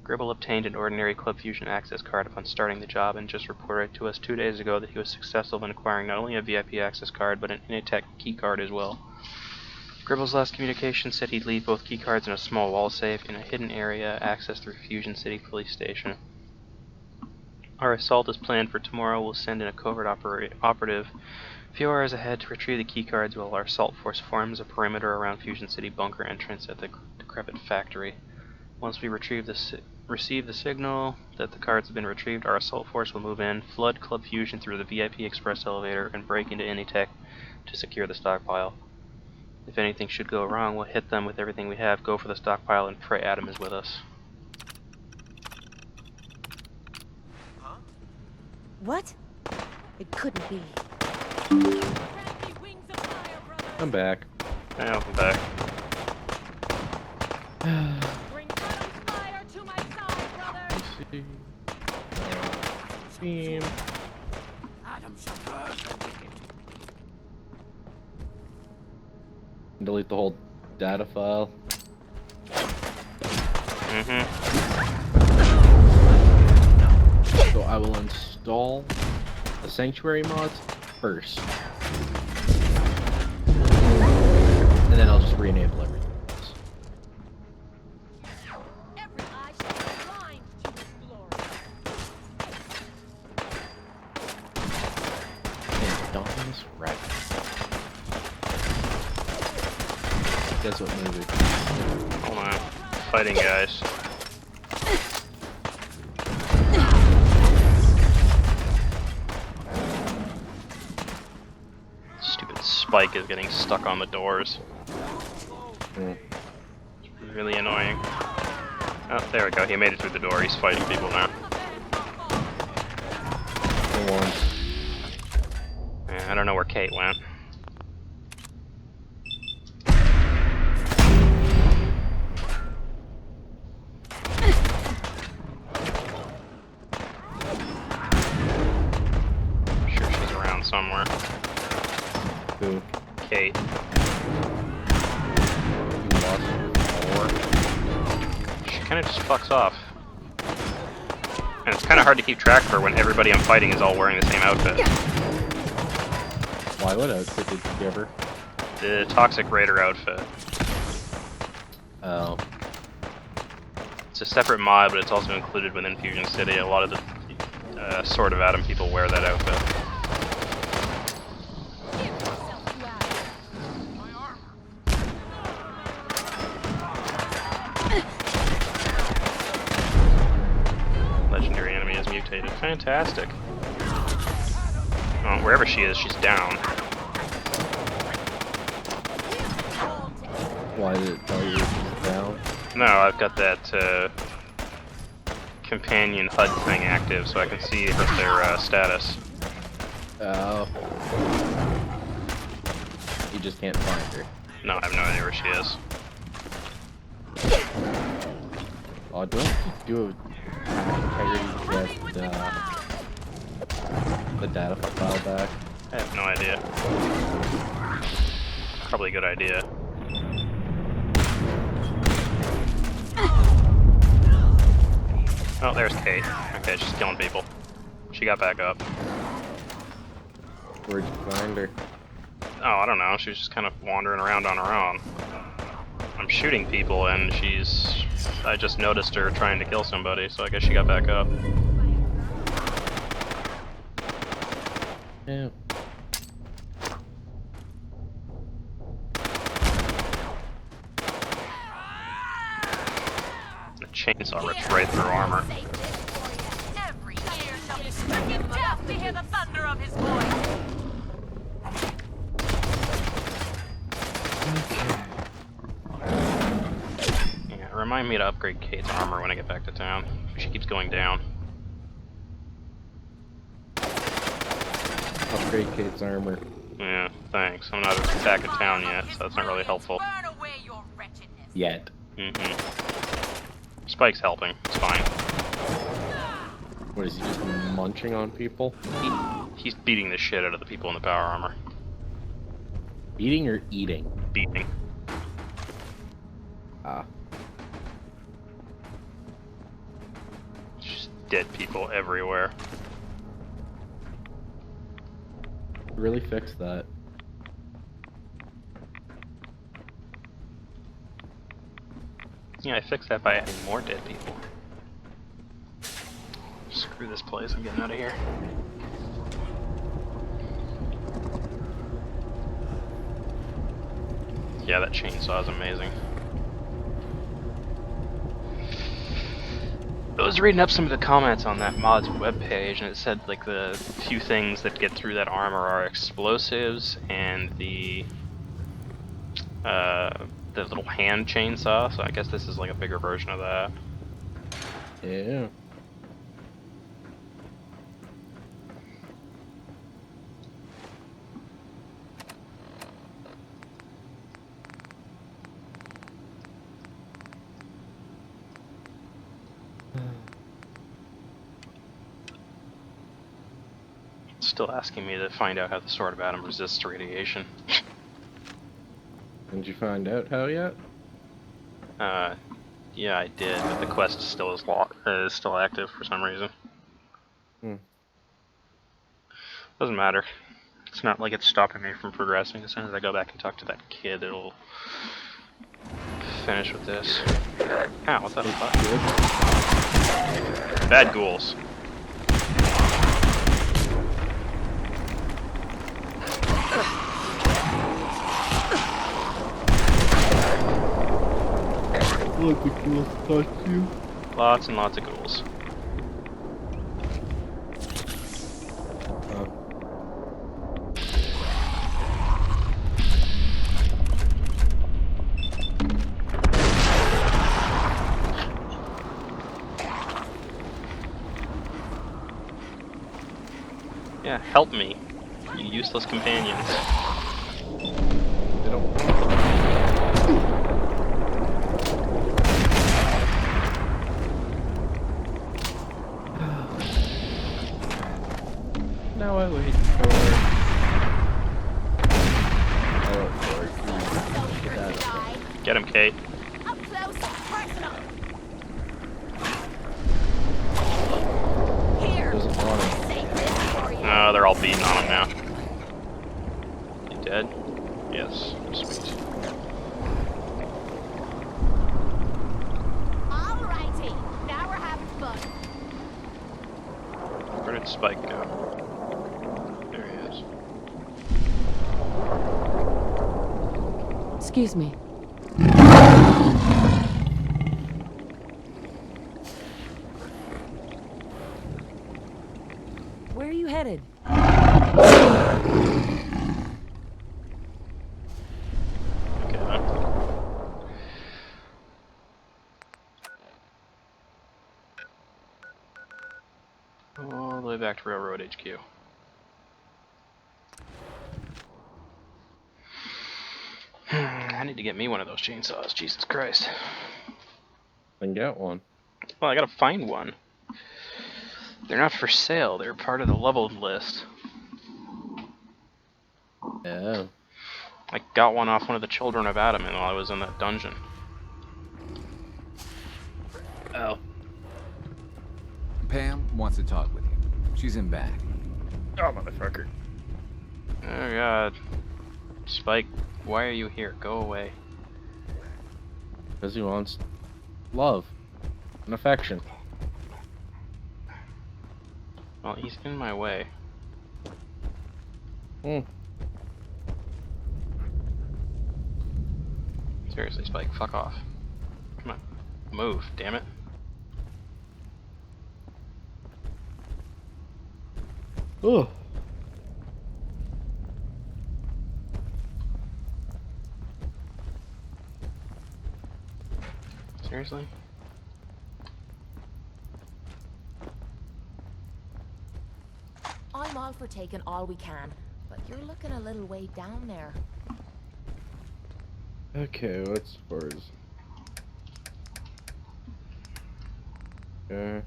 Gribble obtained an ordinary Club Fusion access card upon starting the job and just reported to us 2 days ago that he was successful in acquiring not only a VIP access card but an Enitech key card as well. Gribble's last communication said he'd leave both key cards in a small wall safe in a hidden area accessed through Fusion City Police Station. Our assault is planned for tomorrow. We'll send in a covert operative a few hours ahead to retrieve the key cards while our assault force forms a perimeter around Fusion City bunker entrance at the decrepit factory. Once we receive the signal that the cards have been retrieved, our assault force will move in, flood Club Fusion through the VIP express elevator, and break into Enitech to secure the stockpile. If anything should go wrong, we'll hit them with everything we have, go for the stockpile, and pray Adam is with us. What? It couldn't be. Friendly wings of fire, brothers. I'm back. Welcome back. Bring Adam's fire to my side, brothers. Team. Atom shall burn the wicked. Delete the whole data file. So I will install the sanctuary mods first. And then I'll just re-enable everything else. Every eye shall be blind to his glory. And Dawn's right. Guess what movie? Hold on. Fighting guys. Stupid spike is getting stuck on the doors. Mm. Really annoying. Oh, there we go. He made it through the door. He's fighting people now. Go on. Yeah, I don't know where Kate went. I'm sure she's around somewhere. Who? Kate. You lost your power. She kind of just fucks off. And it's kind of hard to keep track of her when everybody I'm fighting is all wearing the same outfit. Why would outfit did you give her? The Toxic Raider outfit. Oh. It's a separate mod, but it's also included within Fusion City. A lot of the Sword of Adam people wear that outfit. Give yourself to Adam. Legendary enemy is mutated. Fantastic. Oh, wherever she is, she's down. Why did it tell you she's down? No, I've got that companion HUD thing active, so I can see their status. Oh. You just can't find her. No, I have no idea where she is. Oh, do I have to do a integrity get the data file back? I have no idea. Probably a good idea. Oh, there's Kate. Okay, she's killing people. She got back up. Where'd you find her? Oh, I don't know. She was just kind of wandering around on her own. I'm shooting people, and I just noticed her trying to kill somebody, so I guess she got back up. Yeah. The chainsaw rips right through armor. Every ear shall be stricken deaf to hear the thunder of his voice. Yeah, remind me to upgrade Kate's armor when I get back to town. She keeps going down. Upgrade Kate's armor. Yeah, thanks. I'm not back in town yet, so that's not really helpful. Burn away your wretchedness. Yet. Spike's helping. It's fine. What is he just munching on people? He's beating the shit out of the people in the power armor. Eating or eating? Beating. Ah. Just dead people everywhere. Really fix that. Yeah, I fixed that by adding more dead people. Screw this place, I'm getting out of here. Yeah, that chainsaw is amazing. I was reading up some of the comments on that mod's webpage, and it said like the few things that get through that armor are explosives and the little hand chainsaw. So I guess this is like a bigger version of that. Yeah. Still asking me to find out how the Sword of Adam resists radiation. Did you find out how yet? Yeah, I did, but the quest still is still active for some reason. Hmm. Doesn't matter. It's not like it's stopping me from progressing. As soon as I go back and talk to that kid, it'll finish with this. Ow, what the fuck? Bad ghouls. Look, the ghouls touch you. Lots and lots of ghouls. Yeah, help me, you useless companions. They don't want Now I wait for... Get him, Kate. Up close and personal. Here. Doesn't want it. Save this for you. Oh, they're all beating on him now. You dead? Yes. Sweet. Alrighty. Now we're having fun. Where did Spike go? There he is. Excuse me. Where are you headed? Okay. All the way back to Railroad HQ. I need to get me one of those chainsaws, Jesus Christ. Then get one. Well, I gotta find one. They're not for sale, they're part of the leveled list. Yeah. I got one off one of the children of Adam while I was in that dungeon. Oh. Pam wants to talk with you. She's in back. Oh, motherfucker. Oh god. Spike, why are you here? Go away. Because he wants love and affection. Well, he's in my way. Seriously, Spike, fuck off. Come on. Move, damn it. Oh. Seriously? I'm all for taking all we can, but you're looking a little way down there. Okay, what's yours? Okay.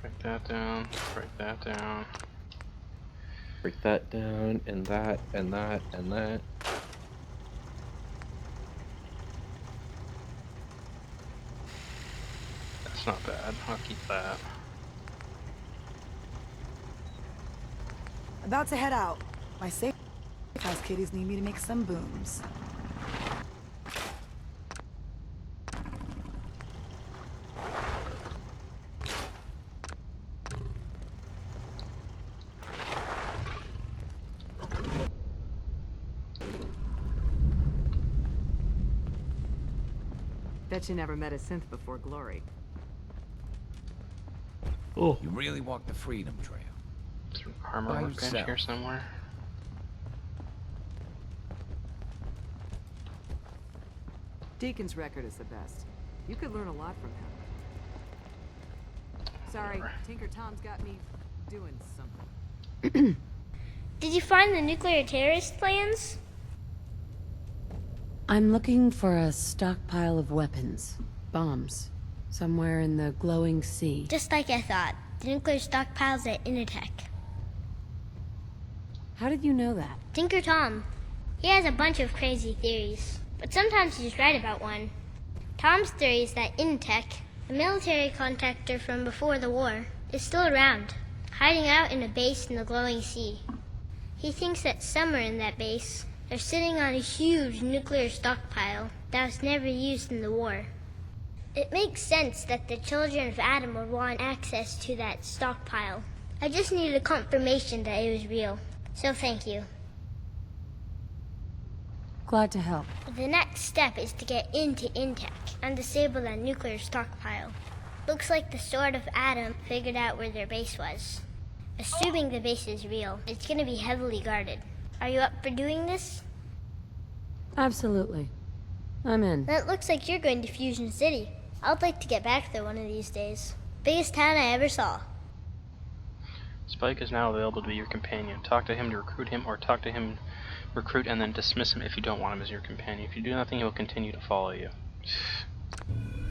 Break that down, break that down. Break that down, and that, and that, and that. That's not bad, I'll keep that. About to head out. My safe house kitties need me to make some booms. Bet you never met a synth before Glory. Oh. You really walked the Freedom Trail. Is there armor By workbench yourself. here somewhere? Deacon's record is the best. You could learn a lot from him. Sorry, Whatever. Tinker Tom's got me doing something. Did you find the nuclear terrorist plans? I'm looking for a stockpile of weapons. Bombs. Somewhere in the glowing sea. Just like I thought. The nuclear stockpiles at Initech. How did you know that? Tinker Tom. He has a bunch of crazy theories, but sometimes he's right about one. Tom's theory is that Initech A military contactor from before the war is still around, hiding out in a base in the glowing sea. He thinks that somewhere in that base, they're sitting on a huge nuclear stockpile that was never used in the war. It makes sense that the children of Adam would want access to that stockpile. I just needed a confirmation that it was real, so thank you. Glad to help. The next step is to get into Intech and disable that nuclear stockpile. Looks like the Sword of Adam figured out where their base was. Assuming the base is real, it's gonna be heavily guarded. Are you up for doing this? Absolutely. I'm in. That looks like you're going to Fusion City. I'd like to get back there one of these days. Biggest town I ever saw. Spike is now available to be your companion. Talk to him to recruit him, or talk to him, recruit, and then dismiss him if you don't want him as your companion. If you do nothing, he will continue to follow you.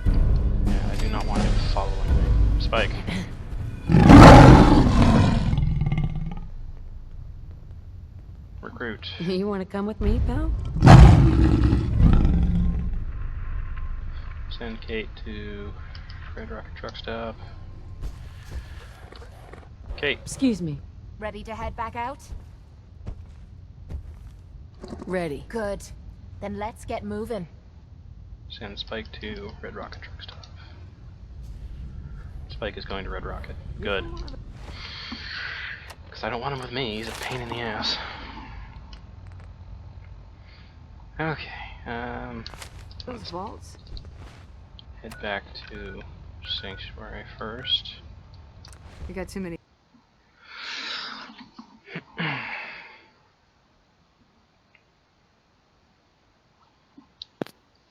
Yeah, I do not want him following me. Spike. Recruit. You want to come with me, pal? Send Kate to Red Rocket Truck Stop. Kate. Excuse me. Ready to head back out? Ready. Good. Then let's get moving. Send Spike to Red Rocket Truck Stop. Spike is going to Red Rocket. Good. Because I don't want him with me. He's a pain in the ass. Okay. Those vaults. Head back to Sanctuary first. We got too many.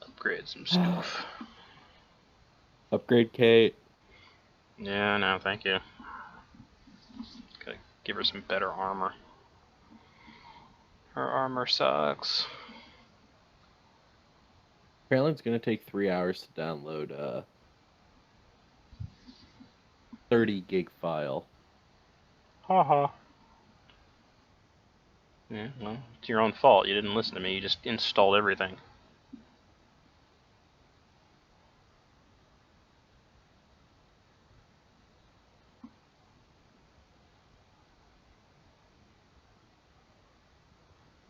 Upgrade some stuff. Upgrade Kate. Yeah, no, thank you. Gotta give her some better armor. Her armor sucks. Apparently it's gonna take 3 hours to download 30 gig file. Haha. Yeah, well, it's your own fault. You didn't listen to me. You just installed everything.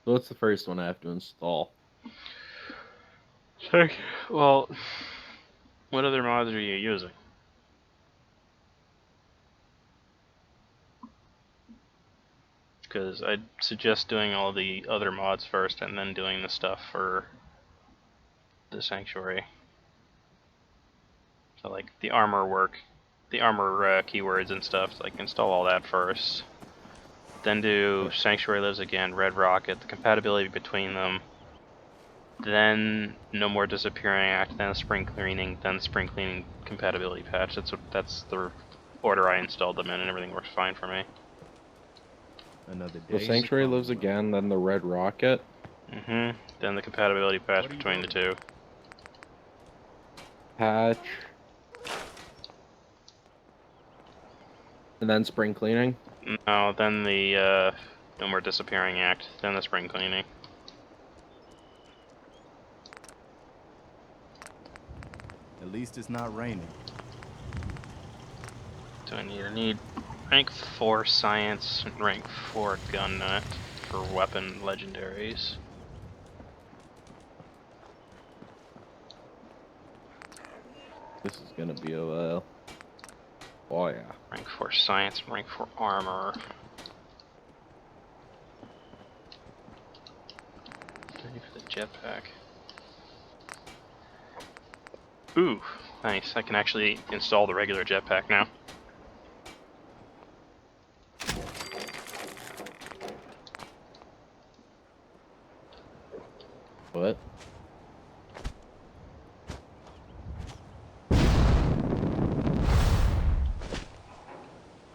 So what's the first one I have to install? Well, what other mods are you using? Because I'd suggest doing all the other mods first and then doing the stuff for the Sanctuary. So like the armor work, the armor keywords and stuff, like install all that first. Then do Sanctuary Lives Again, Red Rocket, the compatibility between them. Then No More Disappearing Act, then Spring Cleaning, then Spring Cleaning compatibility patch. That's the order I installed them in, and everything works fine for me. Another The day. Sanctuary Lives Again, then the Red Rocket. Mm-hmm. Then the compatibility patch between the two. Patch. And then Spring Cleaning. No, then the No More Disappearing Act, then the Spring Cleaning. At least it's not raining. Do I need rank 4 science and rank 4 gun nut for weapon legendaries. This is gonna be a while. Oh yeah. Rank 4 science and rank 4 armor. Do I need for the jetpack? Ooh, nice. I can actually install the regular jetpack now. What?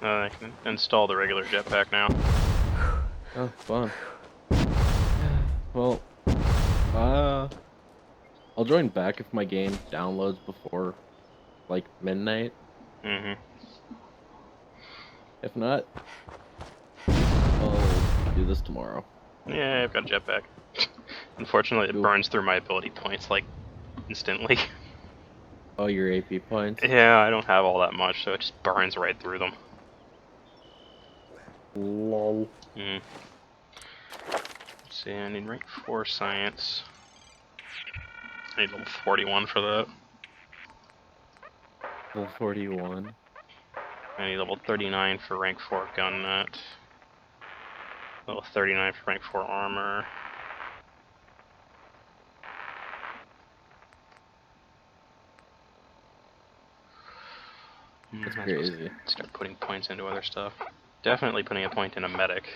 I can install the regular jetpack now. Oh, fun. Well, I'll join back if my game downloads before, like, midnight. Mm-hmm. If not, I'll do this tomorrow. Yeah, I've got a jetpack. Unfortunately, it burns through my ability points, like, instantly. Oh, your AP points? Yeah, I don't have all that much, so it just burns right through them. Lol. Let's see, I need rank 4 science. I need level 41 for that. Level 41. I need level 39 for rank 4 gun nut. Level 39 for rank 4 armor. That's I'm crazy. supposed to start putting points into other stuff. Definitely putting a point in a medic.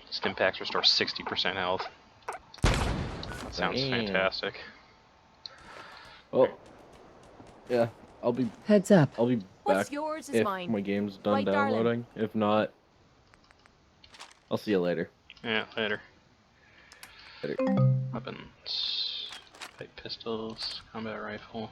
Stim packs restore 60% health. That sounds Damn. fantastic. Oh. Yeah, I'll be Heads up. I'll be What's back yours is if mine. my game's done Right, darling? downloading. If not, I'll see you later. Yeah, later. Later. Weapons. Pipe pistols. Combat rifle.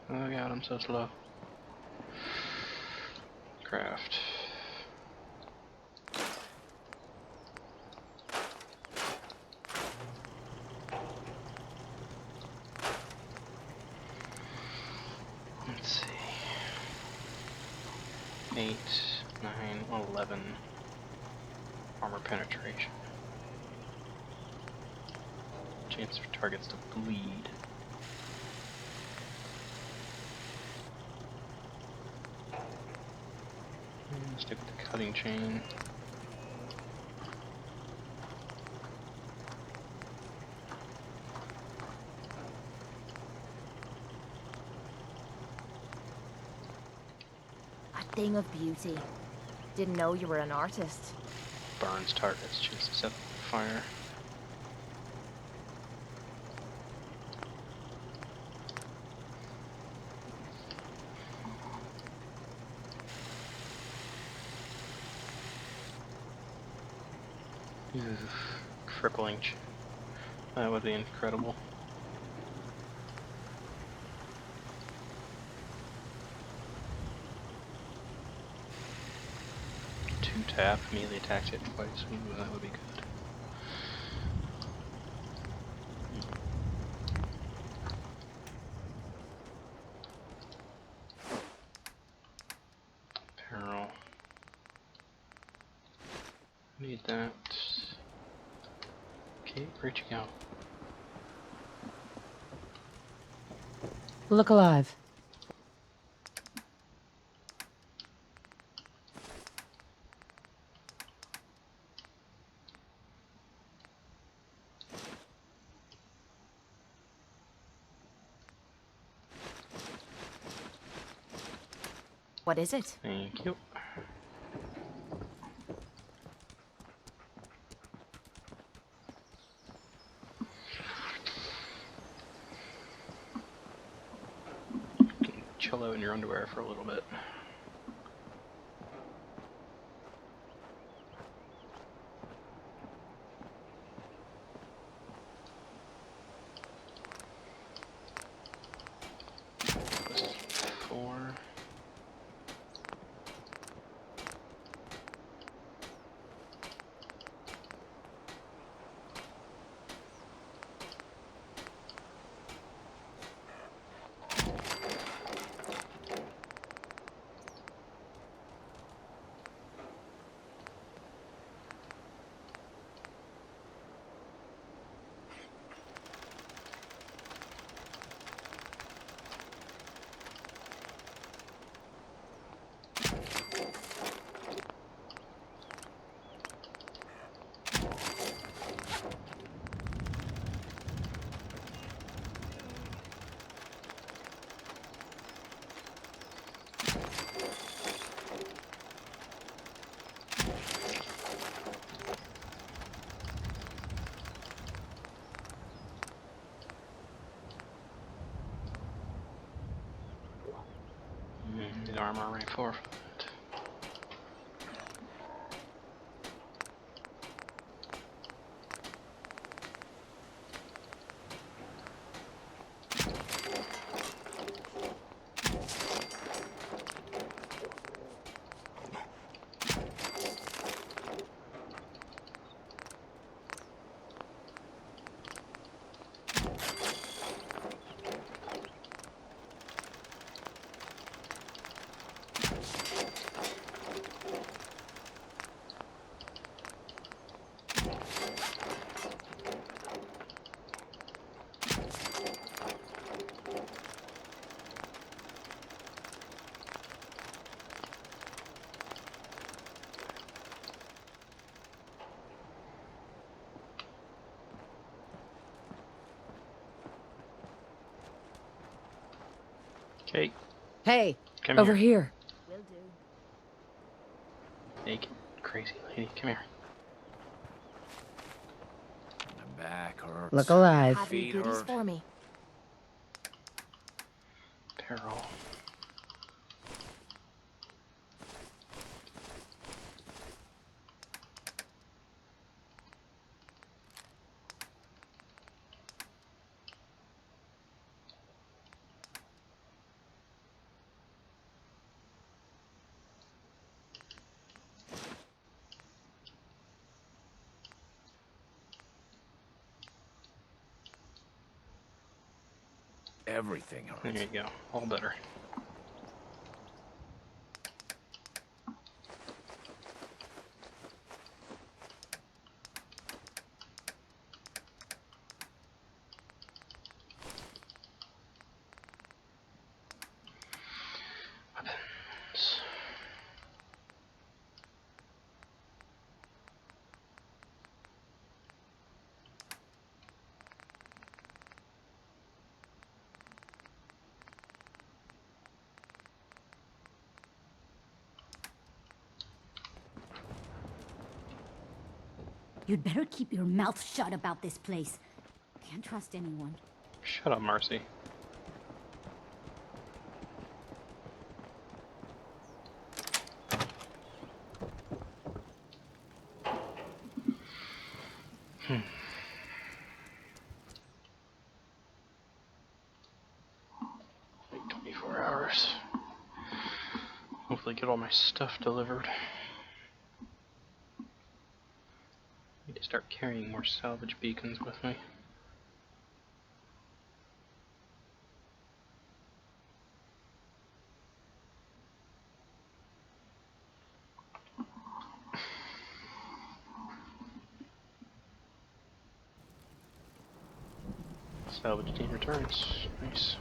Oh god, I'm so slow. Craft. Let's see. 8, 9, 11. Armor penetration. Chance for targets to bleed. Stick with the cutting chain. A thing of beauty. Didn't know you were an artist. Burns targets. Chance to set fire. Crippling. That would be incredible. Two tap, melee attacks hit twice. Ooh, that would be good. Apparel. Need that. Okay, where'd you go? Look alive. What is it? Thank you. Chill out in your underwear for a little bit. Four. Need armor rank 4 for that. Okay, Hey, come over here. here. Will do. Naked, crazy lady, come here. My back hurts. Look alive. Have any Feet goodies hurt. for me? Peril. Everything There hurts. you go, all better. Weapons. You'd better keep your mouth shut about this place. Can't trust anyone. Shut up, Marcy. Like 24 hours. Hopefully get all my stuff delivered. Need to start carrying more salvage beacons with me. Salvage team returns. Nice.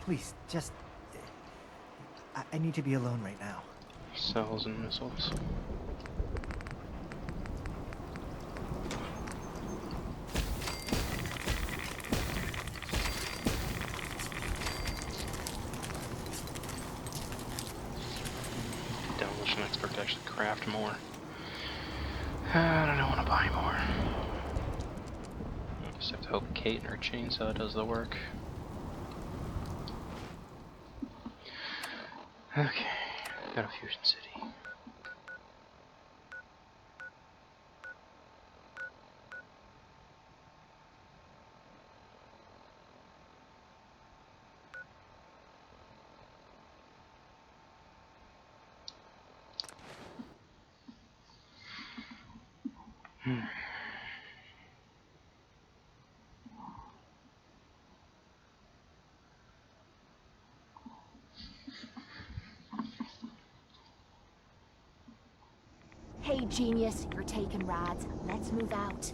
Please, just... I need to be alone right now. Cells and missiles. Demolition expert to actually craft more. I don't want to buy more. I just have to hope Kate and her chainsaw does the work. Okay, got a Fusion City. Hey, genius, you're taking rides. Let's move out.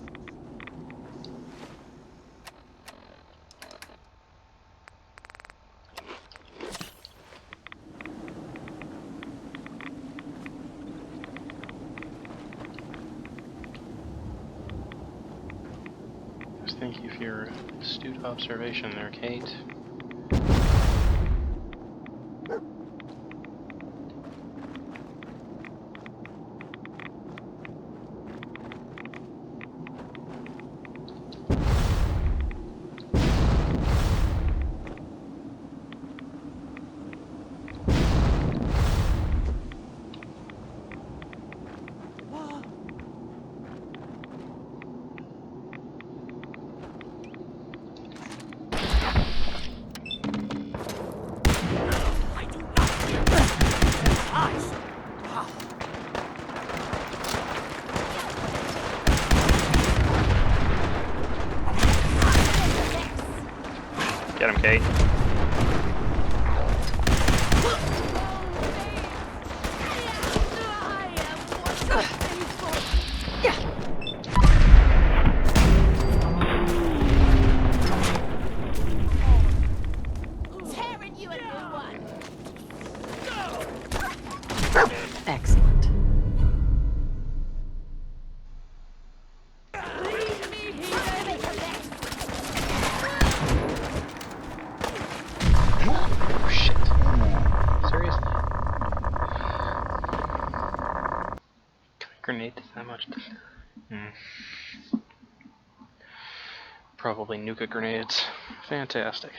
Thank you for your astute observation there, Kate. Get him, Kate. Tearing you a new one. Excellent. Leave me here. Oh shit. Seriously? Grenade that much? Probably Nuka grenades. Fantastic.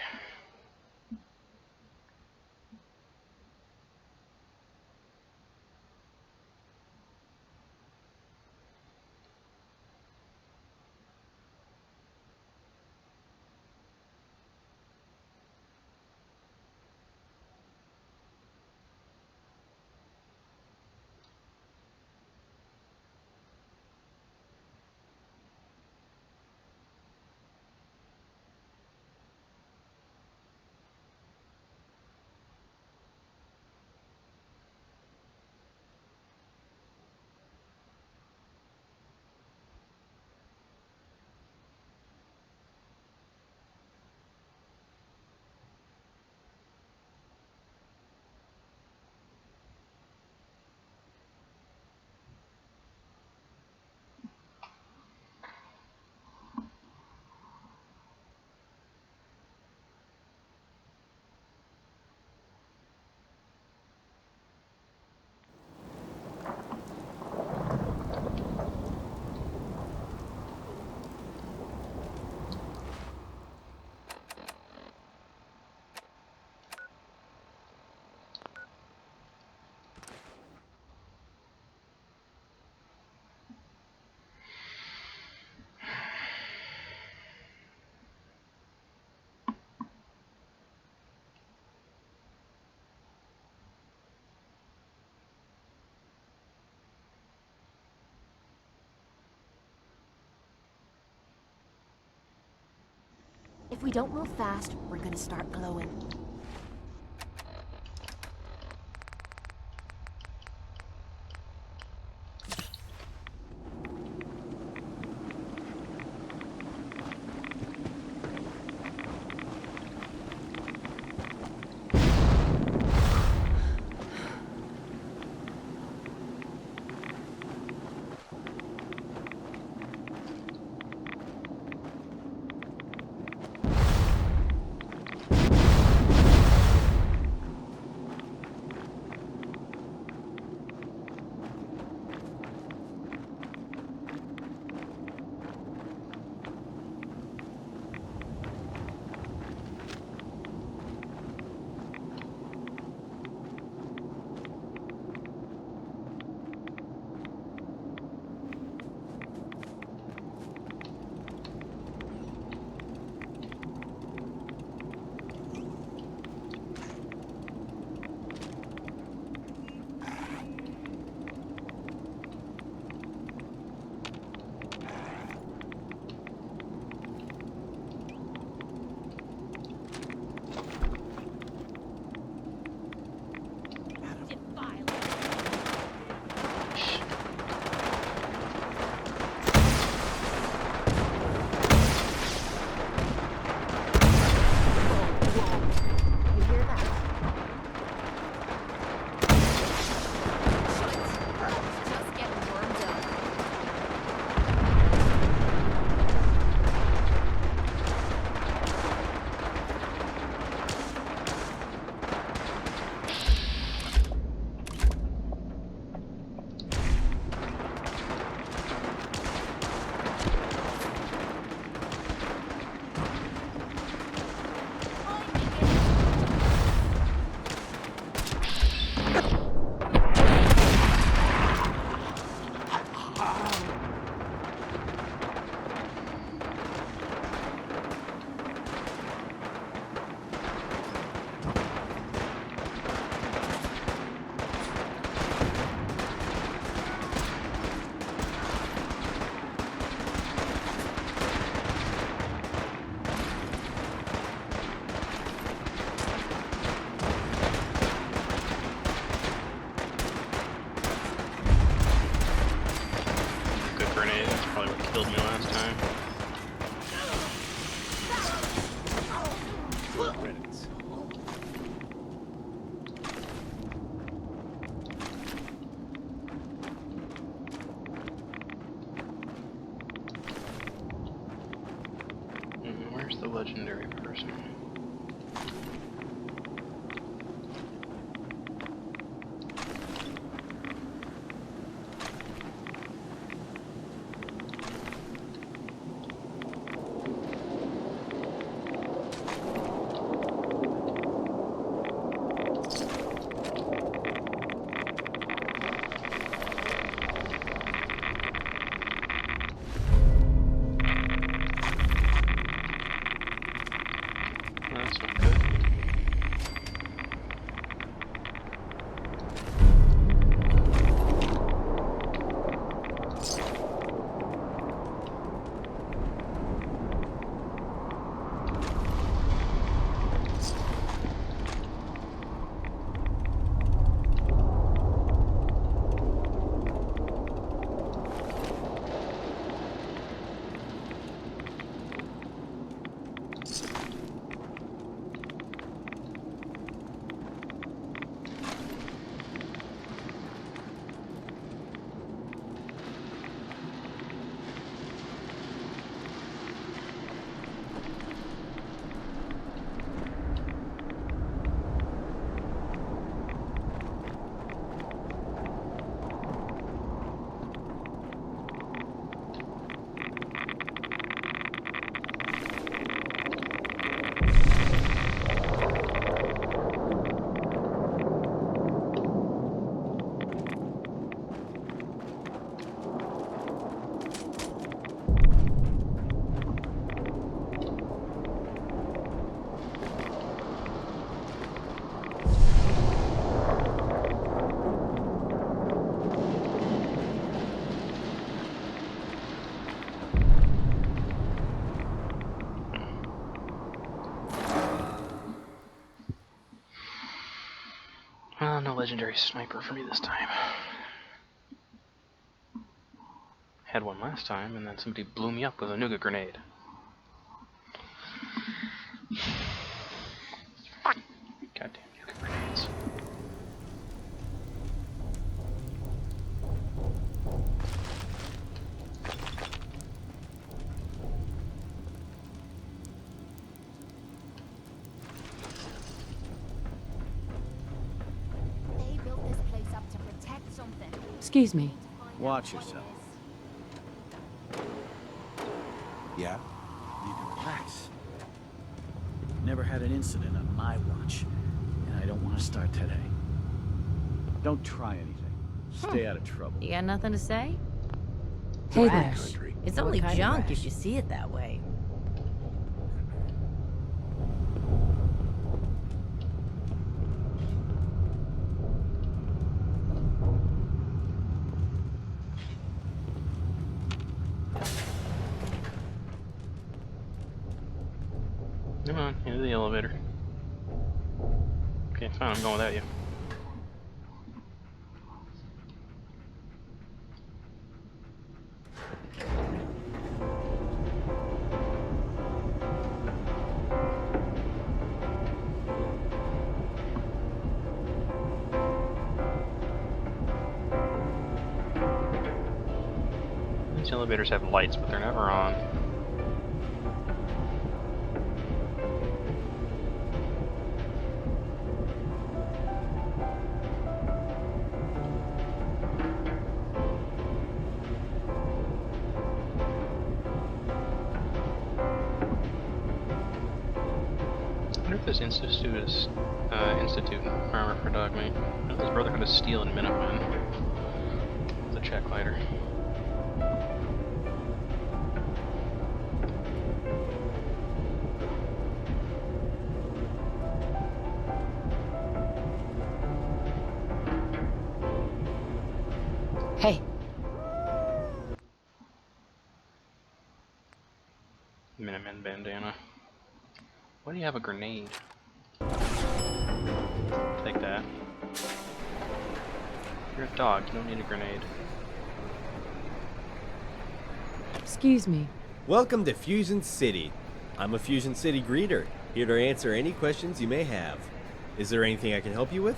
If we don't move fast, we're gonna start glowing. killed me last time. Credits. Where's the legendary person? That's not good. No legendary sniper for me this time. Had one last time, and then somebody blew me up with a nougat grenade. Goddamn nougat grenades. They built this place up to protect something. Excuse me. Watch yourself. Yeah? You can relax. Never had an incident on my watch, and I don't want to start today. Don't try anything. Stay out of trouble. You got nothing to say? Hey there. It's only junk if you see it that way. Come on, into the elevator. Okay, fine, I'm going without you. These elevators have lights, but they're never on. I wonder if this institute armor for Dogmeat. I know this Brotherhood of Steel and Minutemen. Let's check later. Hey, Minutemen bandana. Why do you have a grenade? Take that. You're a dog, you don't need a grenade. Excuse me. Welcome to Fusion City. I'm a Fusion City greeter, here to answer any questions you may have. Is there anything I can help you with?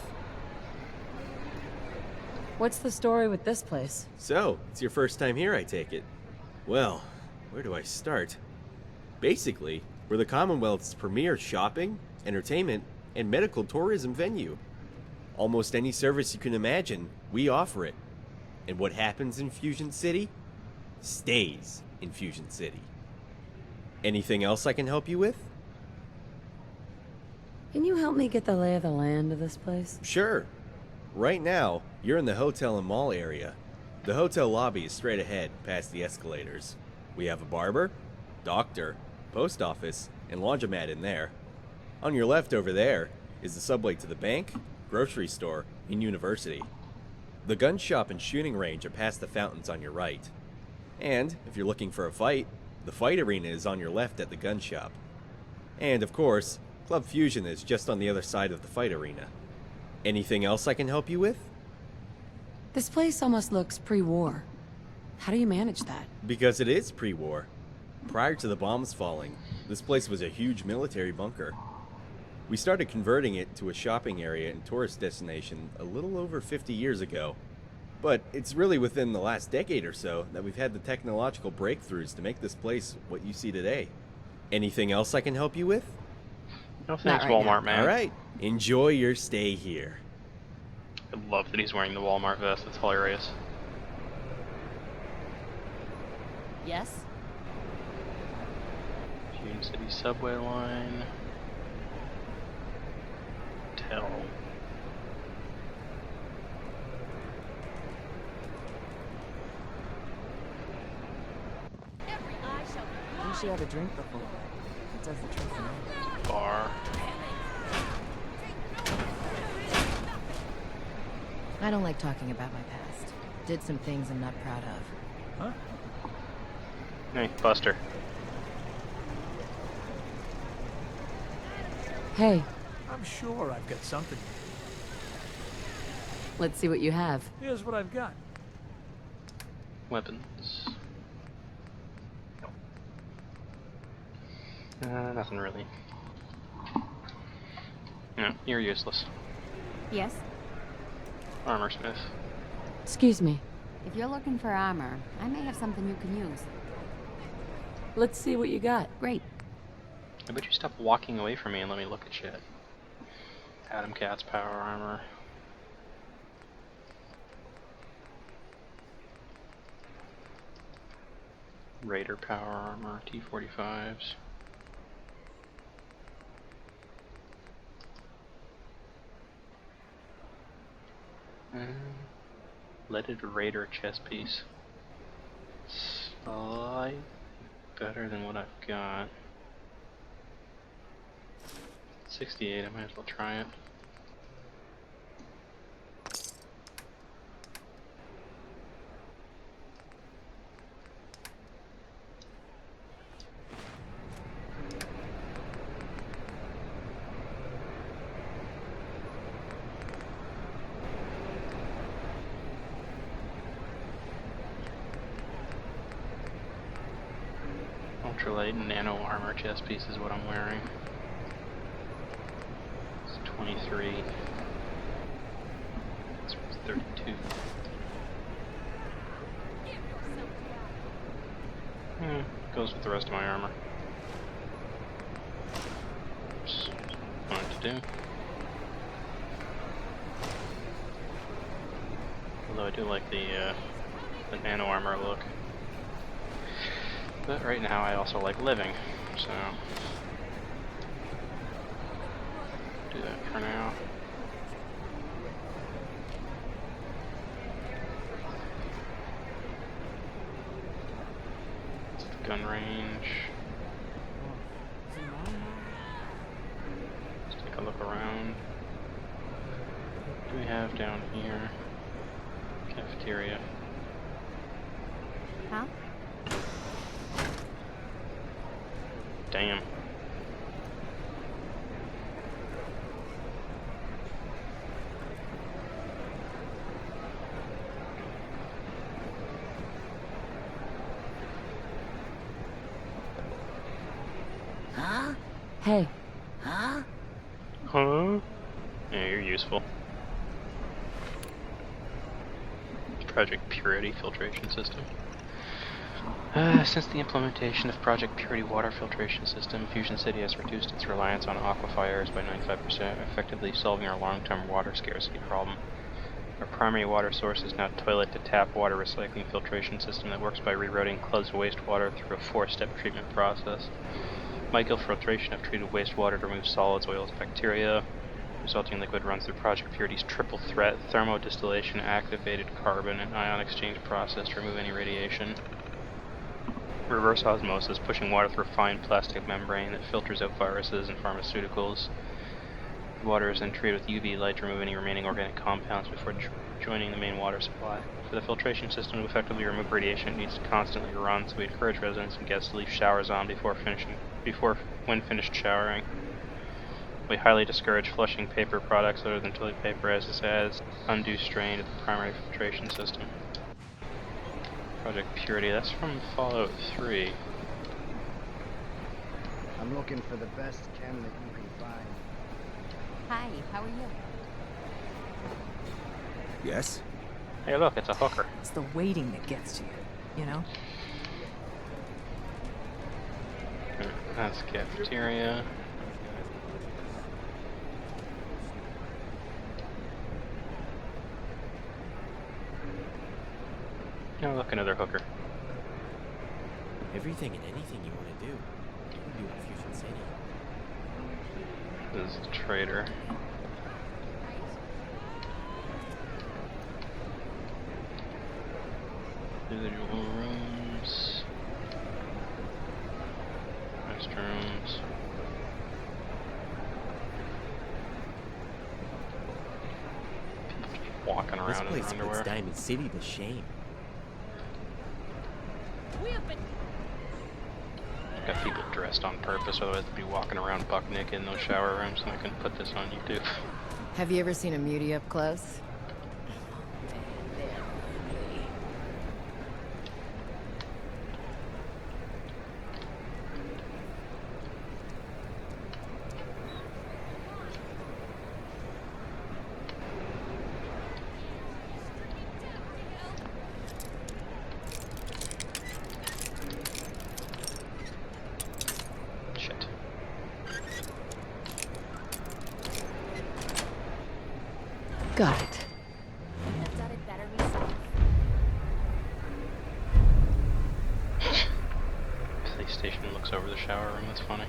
What's the story with this place? So, it's your first time here, I take it. Well, where do I start? Basically, we're the Commonwealth's premier shopping, entertainment, and medical tourism venue. Almost any service you can imagine, we offer it. And what happens in Fusion City stays in Fusion City. Anything else I can help you with? Can you help me get the lay of the land of this place? Sure. Right now, you're in the hotel and mall area. The hotel lobby is straight ahead, past the escalators. We have a barber, doctor, post office, and laundromat in there. On your left over there is the subway to the bank, grocery store, and university. The gun shop and shooting range are past the fountains on your right. And, if you're looking for a fight, the fight arena is on your left at the gun shop. And, of course, Club Fusion is just on the other side of the fight arena. Anything else I can help you with? This place almost looks pre-war. How do you manage that? Because it is pre-war. Prior to the bombs falling, this place was a huge military bunker. We started converting it to a shopping area and tourist destination a little over 50 years ago. But it's really within the last decade or so that we've had the technological breakthroughs to make this place what you see today. Anything else I can help you with? No thanks, right Walmart, now. man. Alright, enjoy your stay here. I love that he's wearing the Walmart vest. That's hilarious. Yes? Fusion City subway line. Hotel. Every eye shall be You should have a drink before. It does the trick for me. Bar. I don't like talking about my past. Did some things I'm not proud of. Huh? Hey, Buster. Hey, I'm sure I've got something. let's see what you have. Here's what I've got. Weapons. Nothing really. No, you're useless. Yes? Armor smith. Excuse me. If you're looking for armor, I may have something you can use. Let's see what you got. Great. I bet you stop walking away from me and let me look at shit. Adam Cat's power armor. Raider power armor, T-45s. Leaded Raider chest piece. Slightly better than what I've got. 68, I might as well try it. Ultralight nano armor chest piece is what I'm wearing. It's 23. It's 32. Goes with the rest of my armor. Just wanted to do. Although I do like the nano armor look. But right now I also like living, so do that for now. Gun range. Let's take a look around. What do we have down here? Cafeteria. Huh? Damn. Hey. Huh? Huh? Yeah, you're useful. Project Purity filtration system. Since the implementation of Project Purity water filtration system, Fusion City has reduced its reliance on aquifers by 95%, effectively solving our long-term water scarcity problem. Our primary water source is now a toilet-to-tap water recycling filtration system that works by rerouting closed wastewater through a 4-step treatment process. Microfiltration of treated wastewater to remove solids, oils, bacteria. Resulting liquid runs through Project Purity's triple threat thermodistillation, activated carbon, and ion exchange process to remove any radiation. Reverse osmosis, pushing water through a fine plastic membrane that filters out viruses and pharmaceuticals. The water is then treated with UV light to remove any remaining organic compounds before joining the main water supply. For the filtration system to effectively remove radiation, it needs to constantly run, so we encourage residents and guests to leave showers on when finished showering. We highly discourage flushing paper products other than toilet paper, as this adds undue strain to the primary filtration system. Project Purity, that's from Fallout 3. I'm looking for the best chem that you can find. Hi, how are you? Yes? Hey look, it's a hooker. It's the waiting that gets to you, you know? That's cafeteria. Oh, look, another hooker. Everything and anything you want to do, you can do in Fusion City. This is a trader. Individual rooms. Restrooms. Walking around in their This place underwear. puts Diamond City to shame. We have been Got people dressed on purpose, otherwise they'd be walking around buck naked in those shower rooms, and I couldn't put this on YouTube. Have you ever seen a mutie up close? Shit. Got it. Couldn't have done it better myself. PlayStation looks over the shower room, that's funny.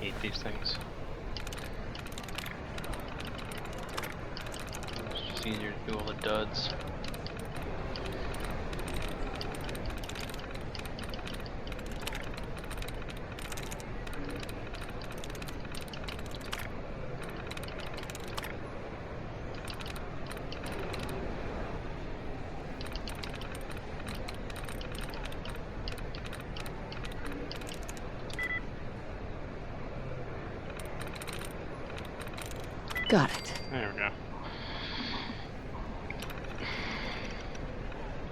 Hate these things. It's just easier to do all the duds. Got it. There we go.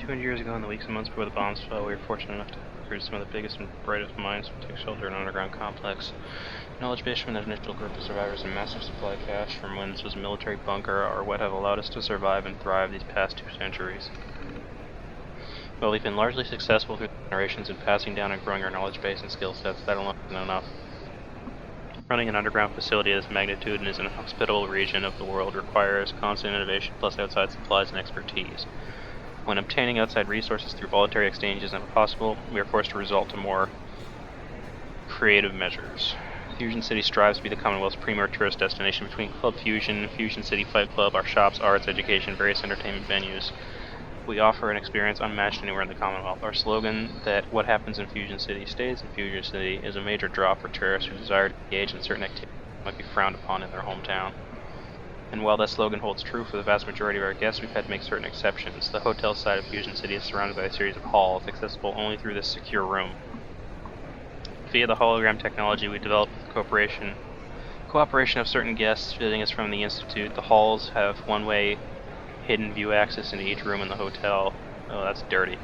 200 years ago, in the weeks and months before the bombs fell, we were fortunate enough to recruit some of the biggest and brightest minds to take shelter in an underground complex. Knowledge base from that initial group of survivors and massive supply cache from when this was a military bunker are what have allowed us to survive and thrive these past 2 centuries. While we've been largely successful through generations in passing down and growing our knowledge base and skill sets, that alone isn't enough. Running an underground facility of this magnitude in an inhospitable region of the world requires constant innovation plus outside supplies and expertise. When obtaining outside resources through voluntary exchange is impossible, we are forced to resort to more creative measures. Fusion City strives to be the Commonwealth's premier tourist destination between Club Fusion, Fusion City Fight Club, our shops, arts, education, various entertainment venues. We offer an experience unmatched anywhere in the Commonwealth. Our slogan that what happens in Fusion City stays in Fusion City is a major draw for tourists who desire to engage in certain activities that might be frowned upon in their hometown. And while that slogan holds true for the vast majority of our guests, we've had to make certain exceptions. The hotel side of Fusion City is surrounded by a series of halls, accessible only through this secure room. Via the hologram technology we developed with the cooperation of certain guests visiting us from the Institute, the halls have one-way hidden view access into each room in the hotel. Oh, that's dirty.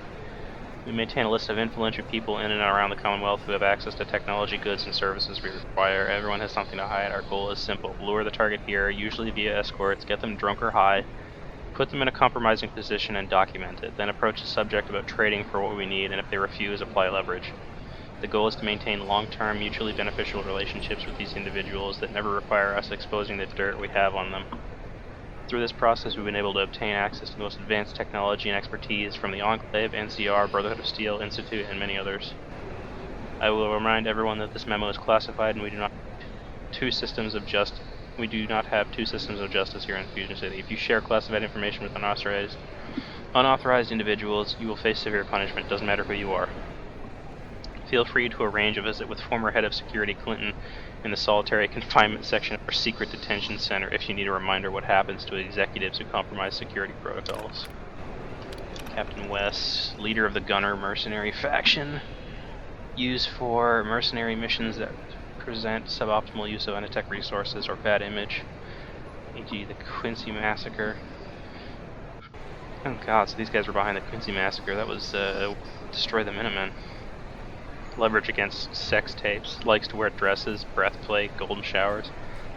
We maintain a list of influential people in and around the Commonwealth who have access to technology, goods, and services we require. Everyone has something to hide. Our goal is simple. Lure the target here, usually via escorts, get them drunk or high, put them in a compromising position, and document it. Then approach the subject about trading for what we need, and if they refuse, apply leverage. The goal is to maintain long-term, mutually beneficial relationships with these individuals that never require us exposing the dirt we have on them. Through this process, we've been able to obtain access to the most advanced technology and expertise from the Enclave, NCR, Brotherhood of Steel, Institute, and many others. I will remind everyone that this memo is classified and we do not have 2 systems of justice here in Fusion City. If you share classified information with unauthorized individuals, you will face severe punishment. Doesn't matter who you are. Feel free to arrange a visit with former head of security Clinton in the solitary confinement section of our secret detention center if you need a reminder what happens to executives who compromise security protocols. Captain West, leader of the Gunner mercenary faction, used for mercenary missions that present suboptimal use of Anatech resources or bad image, e.g. the Quincy Massacre. Oh god, so these guys were behind the Quincy Massacre. That was Destroy the Minutemen. Leverage against sex tapes, likes to wear dresses, breath play, golden showers.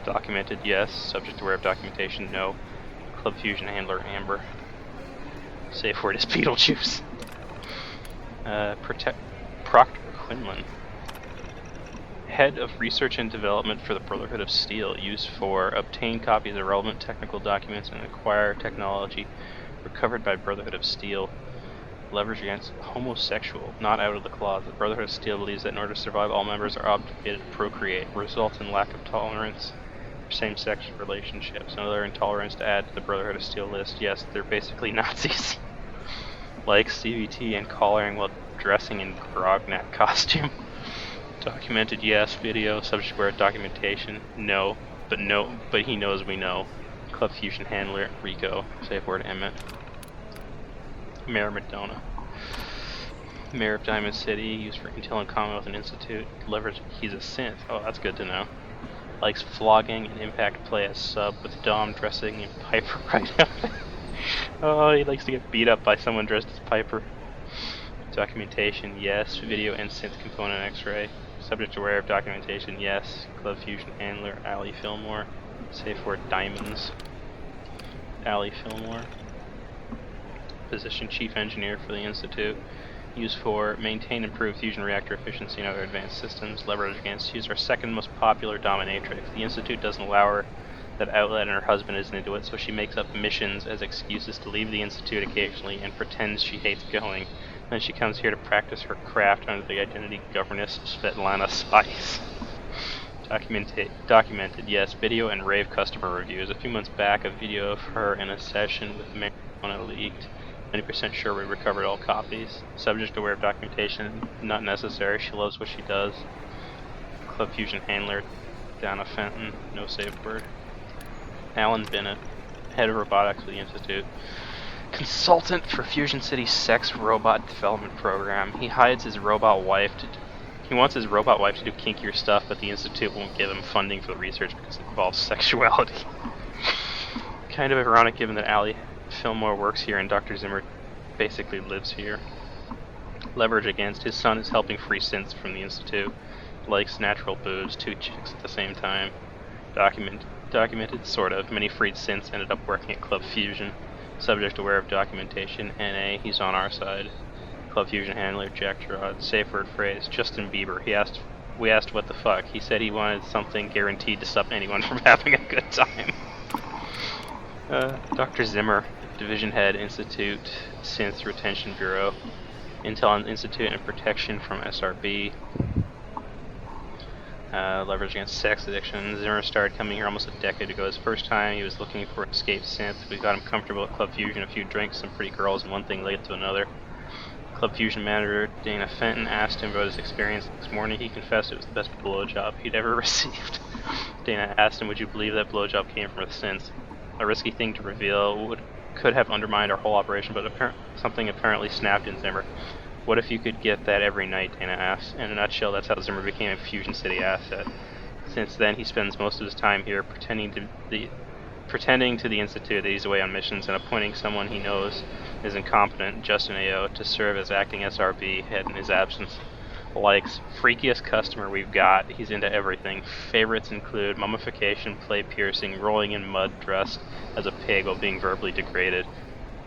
Documented, yes. Subject to aware of documentation, no. Club Fusion handler, Amber. Safe word is Beetlejuice. Proctor Quinlan. Head of Research and Development for the Brotherhood of Steel, used for obtain copies of relevant technical documents and acquire technology recovered by Brotherhood of Steel. Leverage against homosexual, not out of the closet. Brotherhood of Steel believes that in order to survive, all members are obligated to procreate. Results in lack of tolerance for same-sex relationships. Another intolerance to add to the Brotherhood of Steel list. Yes, they're basically Nazis. Like CVT and collaring while dressing in Grognak costume. Documented, yes. Video, subject where documentation, no. But he knows we know. Club Fusion handler, Rico. Safe word, Emmett. Mayor Madonna. Mayor of Diamond City, used for Intel and Commonwealth and Institute. Leverage, he's a synth. Oh, that's good to know. Likes flogging and impact play as sub with Dom dressing in Piper right outfit. Oh, he likes to get beat up by someone dressed as Piper. Documentation, yes. Video and synth component X-ray. Subject aware of documentation, yes. Club Fusion handler, Allie Fillmore. Safe word, diamonds. Allie Fillmore. Position Chief Engineer for the Institute, used for maintain improved fusion reactor efficiency and other advanced systems. Leverage against, she's our second most popular dominatrix. The Institute doesn't allow her that outlet and her husband isn't into it, so she makes up missions as excuses to leave the Institute occasionally and pretends she hates going. Then she comes here to practice her craft under the identity governess Svetlana Spice. Documented, yes. Video and rave customer reviews. A few months back, a video of her in a session with Marijuana leaked. 90% sure we recovered all copies. Subject aware of documentation, not necessary. She loves what she does. Club Fusion handler, Donna Fenton, no safe word. Alan Bennett, head of robotics for the Institute. Consultant for Fusion City's sex robot development program. He wants his robot wife to do kinkier stuff, but the Institute won't give him funding for the research because it involves sexuality. Kind of ironic given that Allie Fillmore works here and Dr. Zimmer basically lives here. Leverage against, his son is helping free synths from the Institute. Likes natural boobs, 2 chicks at the same time. Documented, sort of. Many freed synths ended up working at Club Fusion. Subject aware of documentation, NA, he's on our side. Club Fusion handler, Jack Gerard. Safe word phrase, Justin Bieber. We asked what the fuck. He said he wanted something guaranteed to stop anyone from having a good time. Dr. Zimmer, Division Head, Institute, Synth Retention Bureau. Intel on Institute and protection from SRB. Leverage against sex addiction. Zimmer started coming here almost a decade ago. His first time, he was looking for an escape synth. We got him comfortable at Club Fusion, a few drinks, some pretty girls, and one thing led to another. Club Fusion manager Dana Fenton asked him about his experience. Next morning, he confessed it was the best blowjob he'd ever received. Dana asked him, would you believe that blowjob came from a synth? A risky thing to reveal, could have undermined our whole operation, but something apparently snapped in Zimmer. What if you could get that every night, Dana asked. In a nutshell, that's how Zimmer became a Fusion City asset. Since then, he spends most of his time here pretending to the Institute that he's away on missions and appointing someone he knows is incompetent, Justin A.O., to serve as acting SRB head in his absence. Likes, freakiest customer we've got. He's into everything. Favorites include mummification, play piercing, rolling in mud dressed as a pig while being verbally degraded.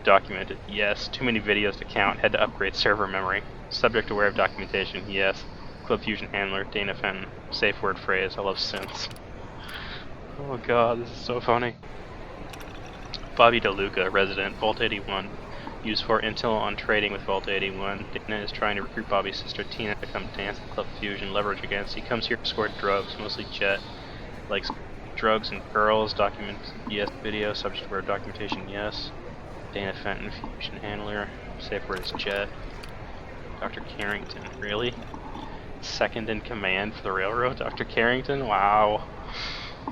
Documented, yes. Too many videos to count. Had to upgrade server memory. Subject aware of documentation, yes. Club Fusion handler, Dana Fenton. Safe word phrase, I love synths. Oh god, this is so funny. Bobby DeLuca, resident, Vault 81. Used for intel on trading with Vault 81. Dana is trying to recruit Bobby's sister Tina to come dance at Club Fusion. Leverage against. He comes here to score drugs, mostly jet. Likes drugs and girls. Document, yes. Video, subject aware of documentation, yes. Dana Fenton, Fusion handler. Safe word is jet. Dr. Carrington, really? Second in command for the railroad, Dr. Carrington? Wow.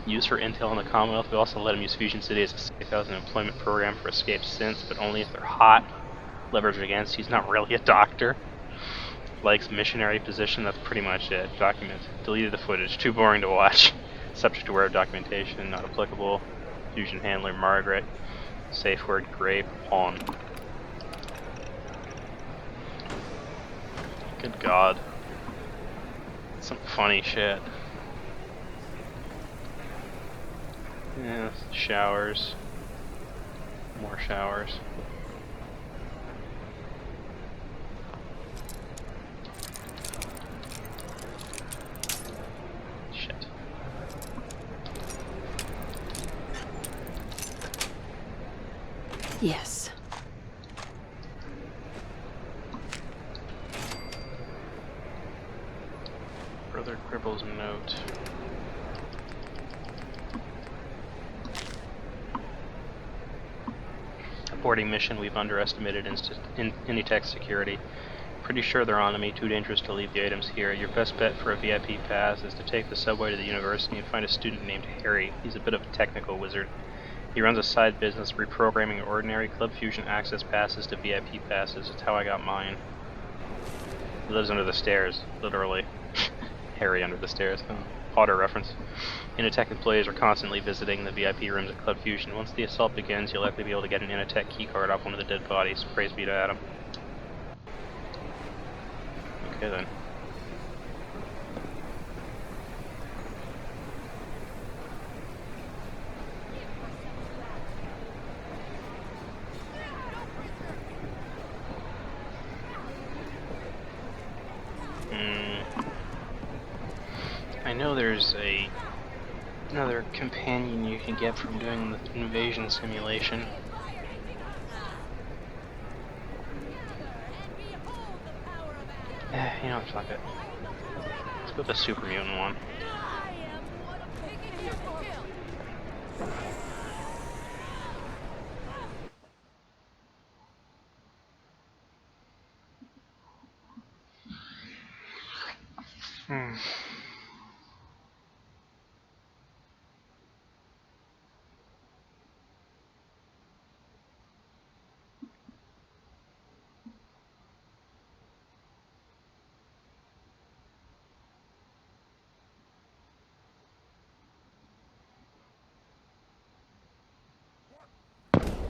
Used for intel in the Commonwealth. We also let him use Fusion City as a safe housing employment program for escaped synths, but only if they're hot. Leverage against, he's not really a doctor. Likes missionary position, that's pretty much it. Document. Deleted the footage, too boring to watch. Subject aware of documentation, not applicable. Fusion handler, Margaret. Safe word, grape, pawn. Good god. Some funny shit. Yeah, showers. More showers. Shit. Yes. Brother Cribble's note. Boarding mission, we've underestimated Inditech security. Pretty sure they're on me, too dangerous to leave the items here. Your best bet for a VIP pass is to take the subway to the university and find a student named Harry. He's a bit of a technical wizard. He runs a side business reprogramming ordinary Club Fusion access passes to VIP passes. It's how I got mine. He lives under the stairs, literally. Harry under the stairs. Potter reference. Initech employees are constantly visiting the VIP rooms at Club Fusion. Once the assault begins, you'll likely be able to get an Initech keycard off one of the dead bodies. Praise be to Adam. Okay then. I know there's another companion you can get from doing the invasion simulation. You know, fuck it. Let's go with the super mutant one.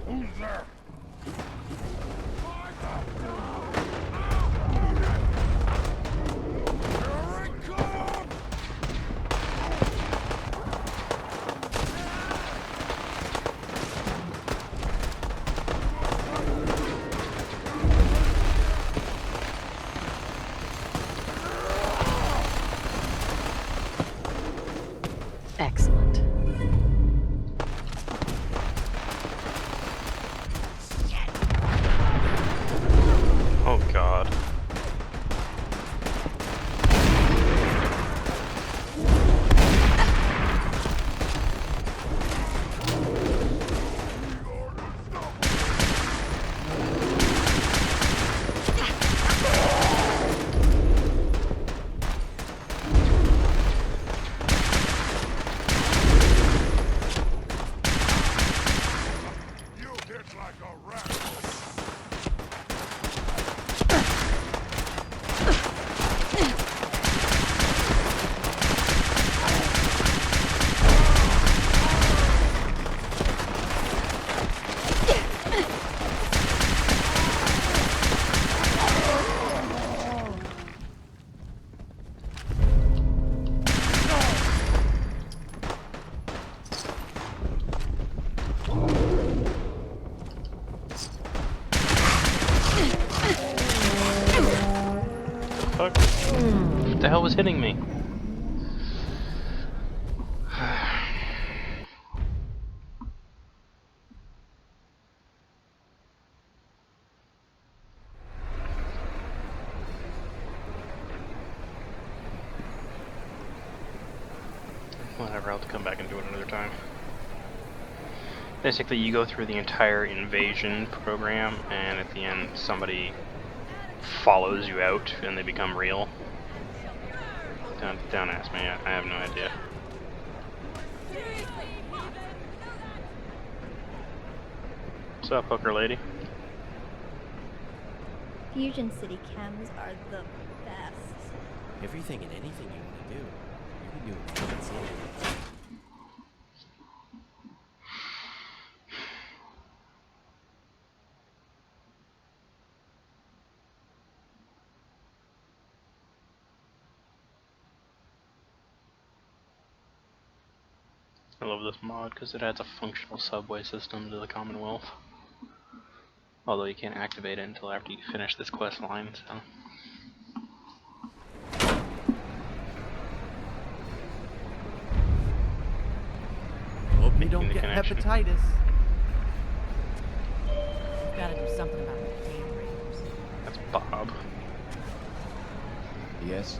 Who's there? Excellent. Oh god. Fuck. What the hell was hitting me? Whatever, I'll have to come back and do it another time. Basically, you go through the entire invasion program, and at the end, somebody follows you out, and they become real. Don't ask me, I have no idea. What's up, hooker lady? Fusion City chems are the best. Everything and anything you want to do, you can do in Fusion City. I love this mod because it adds a functional subway system to the Commonwealth. Although you can't activate it until after you finish this quest line, so. Hope you don't get hepatitis. We've got to do something about the Cave Raiders. That's Bob. Yes?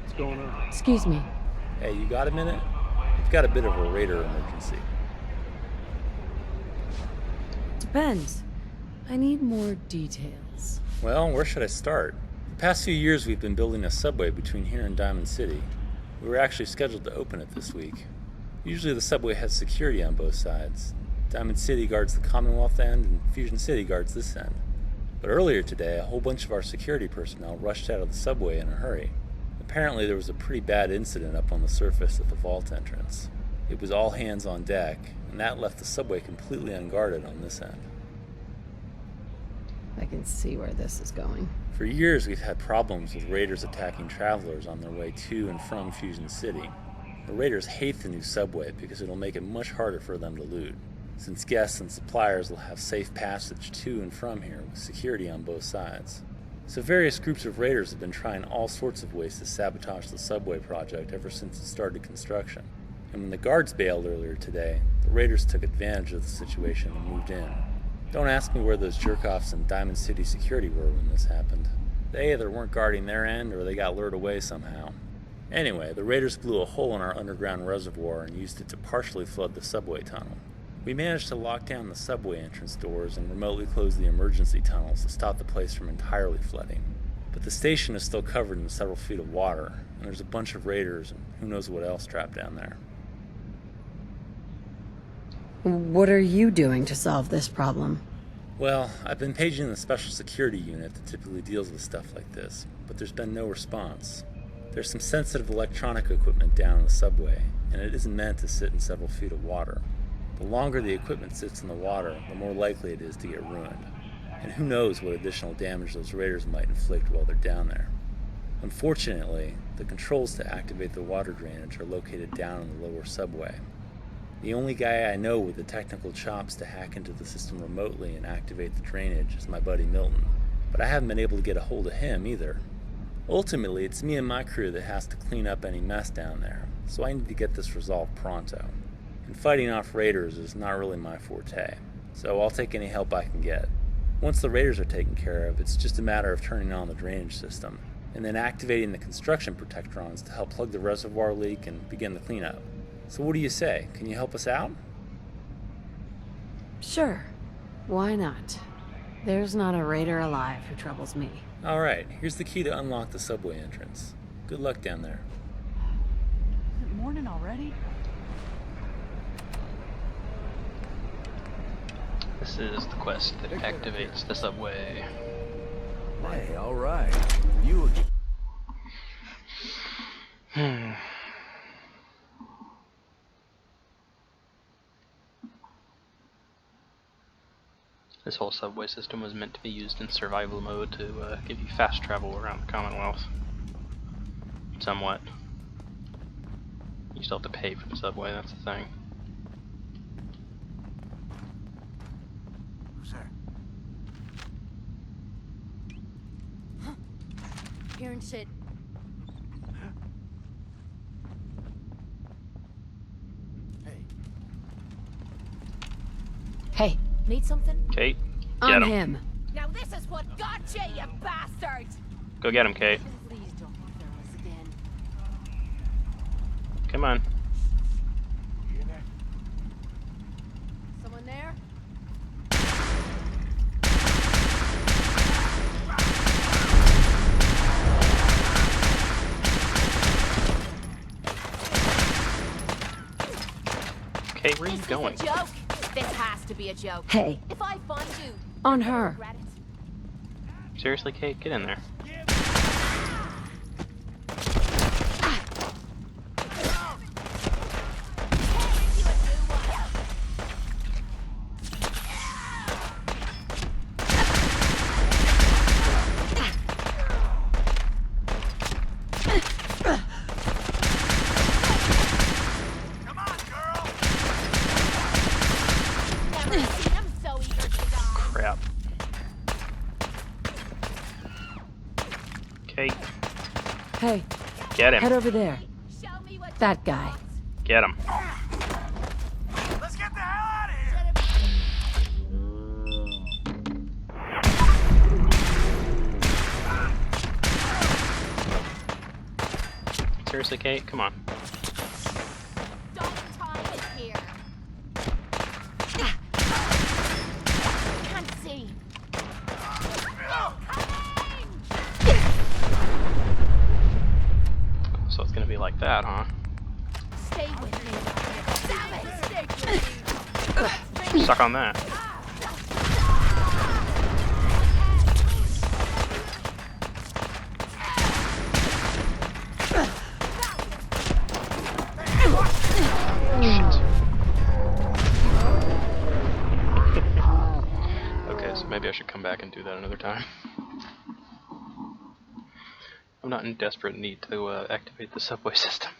What's going on? Excuse me. Hey, you got a minute? We've got a bit of a raider emergency. Depends. I need more details. Well, where should I start? The past few years we've been building a subway between here and Diamond City. We were actually scheduled to open it this week. Usually the subway has security on both sides. Diamond City guards the Commonwealth end and Fusion City guards this end. But earlier today, a whole bunch of our security personnel rushed out of the subway in a hurry. Apparently there was a pretty bad incident up on the surface at the vault entrance. It was all hands on deck, and that left the subway completely unguarded on this end. I can see where this is going. For years we've had problems with raiders attacking travelers on their way to and from Fusion City. The raiders hate the new subway because it'll make it much harder for them to loot, since guests and suppliers will have safe passage to and from here with security on both sides. So various groups of raiders have been trying all sorts of ways to sabotage the subway project ever since it started construction. And when the guards bailed earlier today, the raiders took advantage of the situation and moved in. Don't ask me where those jerk-offs in Diamond City security were when this happened. They either weren't guarding their end or they got lured away somehow. Anyway, the raiders blew a hole in our underground reservoir and used it to partially flood the subway tunnel. We managed to lock down the subway entrance doors and remotely close the emergency tunnels to stop the place from entirely flooding. But the station is still covered in several feet of water, and there's a bunch of raiders and who knows what else trapped down there. What are you doing to solve this problem? Well, I've been paging the special security unit that typically deals with stuff like this, but there's been no response. There's some sensitive electronic equipment down in the subway, and it isn't meant to sit in several feet of water. The longer the equipment sits in the water, the more likely it is to get ruined. And who knows what additional damage those raiders might inflict while they're down there. Unfortunately, the controls to activate the water drainage are located down in the lower subway. The only guy I know with the technical chops to hack into the system remotely and activate the drainage is my buddy Milton, but I haven't been able to get a hold of him either. Ultimately, it's me and my crew that has to clean up any mess down there, so I need to get this resolved pronto. And fighting off raiders is not really my forte, so I'll take any help I can get. Once the raiders are taken care of, it's just a matter of turning on the drainage system, and then activating the construction protectrons to help plug the reservoir leak and begin the cleanup. So what do you say? Can you help us out? Sure. Why not? There's not a raider alive who troubles me. Alright, here's the key to unlock the subway entrance. Good luck down there. Is it morning already? This is the quest that activates the subway. Hey, all right. You again. This whole subway system was meant to be used in survival mode to give you fast travel around the Commonwealth. Somewhat. You still have to pay for the subway, that's the thing. Who's there? Hearing shit. Hey. Need something? Kate, On get him. him. Now this is what got you, you bastard! Go get him, Kate. Please don't bother us again. Come on. Someone there? Kate, where are you going? This is a joke. This has to be a joke. Hey. If I find you, On you'll her. regret it. Seriously, Kate, get in there. Crap. Kate, Hey. get him. Head over there. That guy. Get him. Let's get the hell out of here! Seriously, Kate, come on. Time is here. Can't see. So it's gonna be like that, huh? Stay with me. Damn it! Stick with me. Suck on that. Okay, so maybe I should come back and do that another time. I'm not in desperate need to activate the subway system.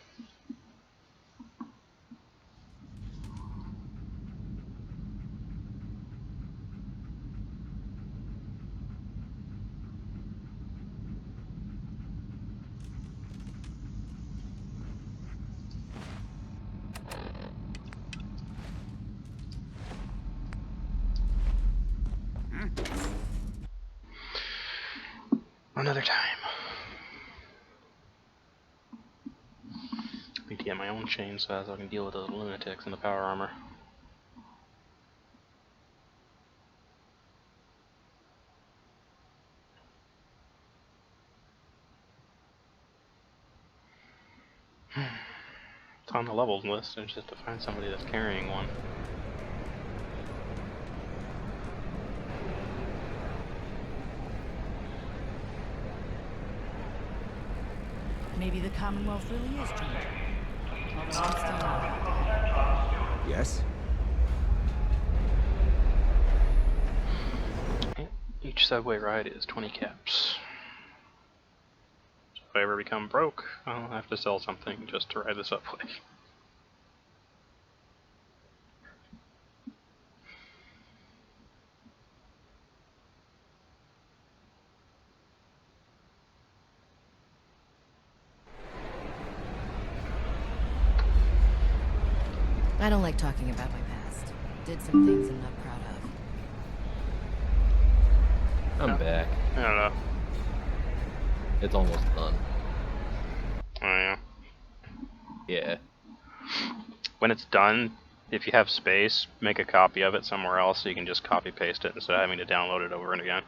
Another time. Need to get my own chainsaw so I can deal with those lunatics in the power armor. It's on the levels list, I just have to find somebody that's carrying one. Maybe the Commonwealth really is changing. Although I'm still not. Yes? Each subway ride is 20 caps. So if I ever become broke, I'll have to sell something just to ride the subway. I don't like talking about my past. Did some things I'm not proud of. I'm back. I don't know. It's almost done. Oh yeah. Yeah. When it's done, if you have space, make a copy of it somewhere else so you can just copy paste it instead of having to download it over and again.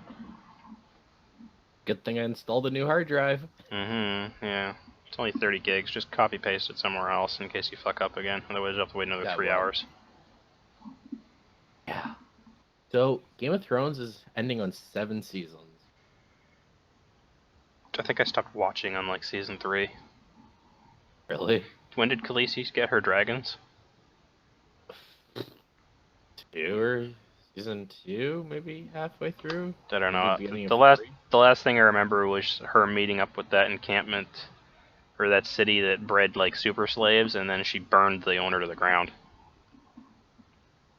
Good thing I installed a new hard drive. Yeah. It's only 30 gigs. Just copy paste it somewhere else in case you fuck up again. Otherwise, you'll have to wait another 3 hours. Yeah. So, Game of Thrones is ending on 7 seasons. I think I stopped watching on like season 3. Really? When did Khaleesi get her dragons? 2 or season 2, maybe halfway through. I don't Maybe know. beginning The of 3? last thing I remember was her meeting up with that encampment or that city that bred like super slaves, and then she burned the owner to the ground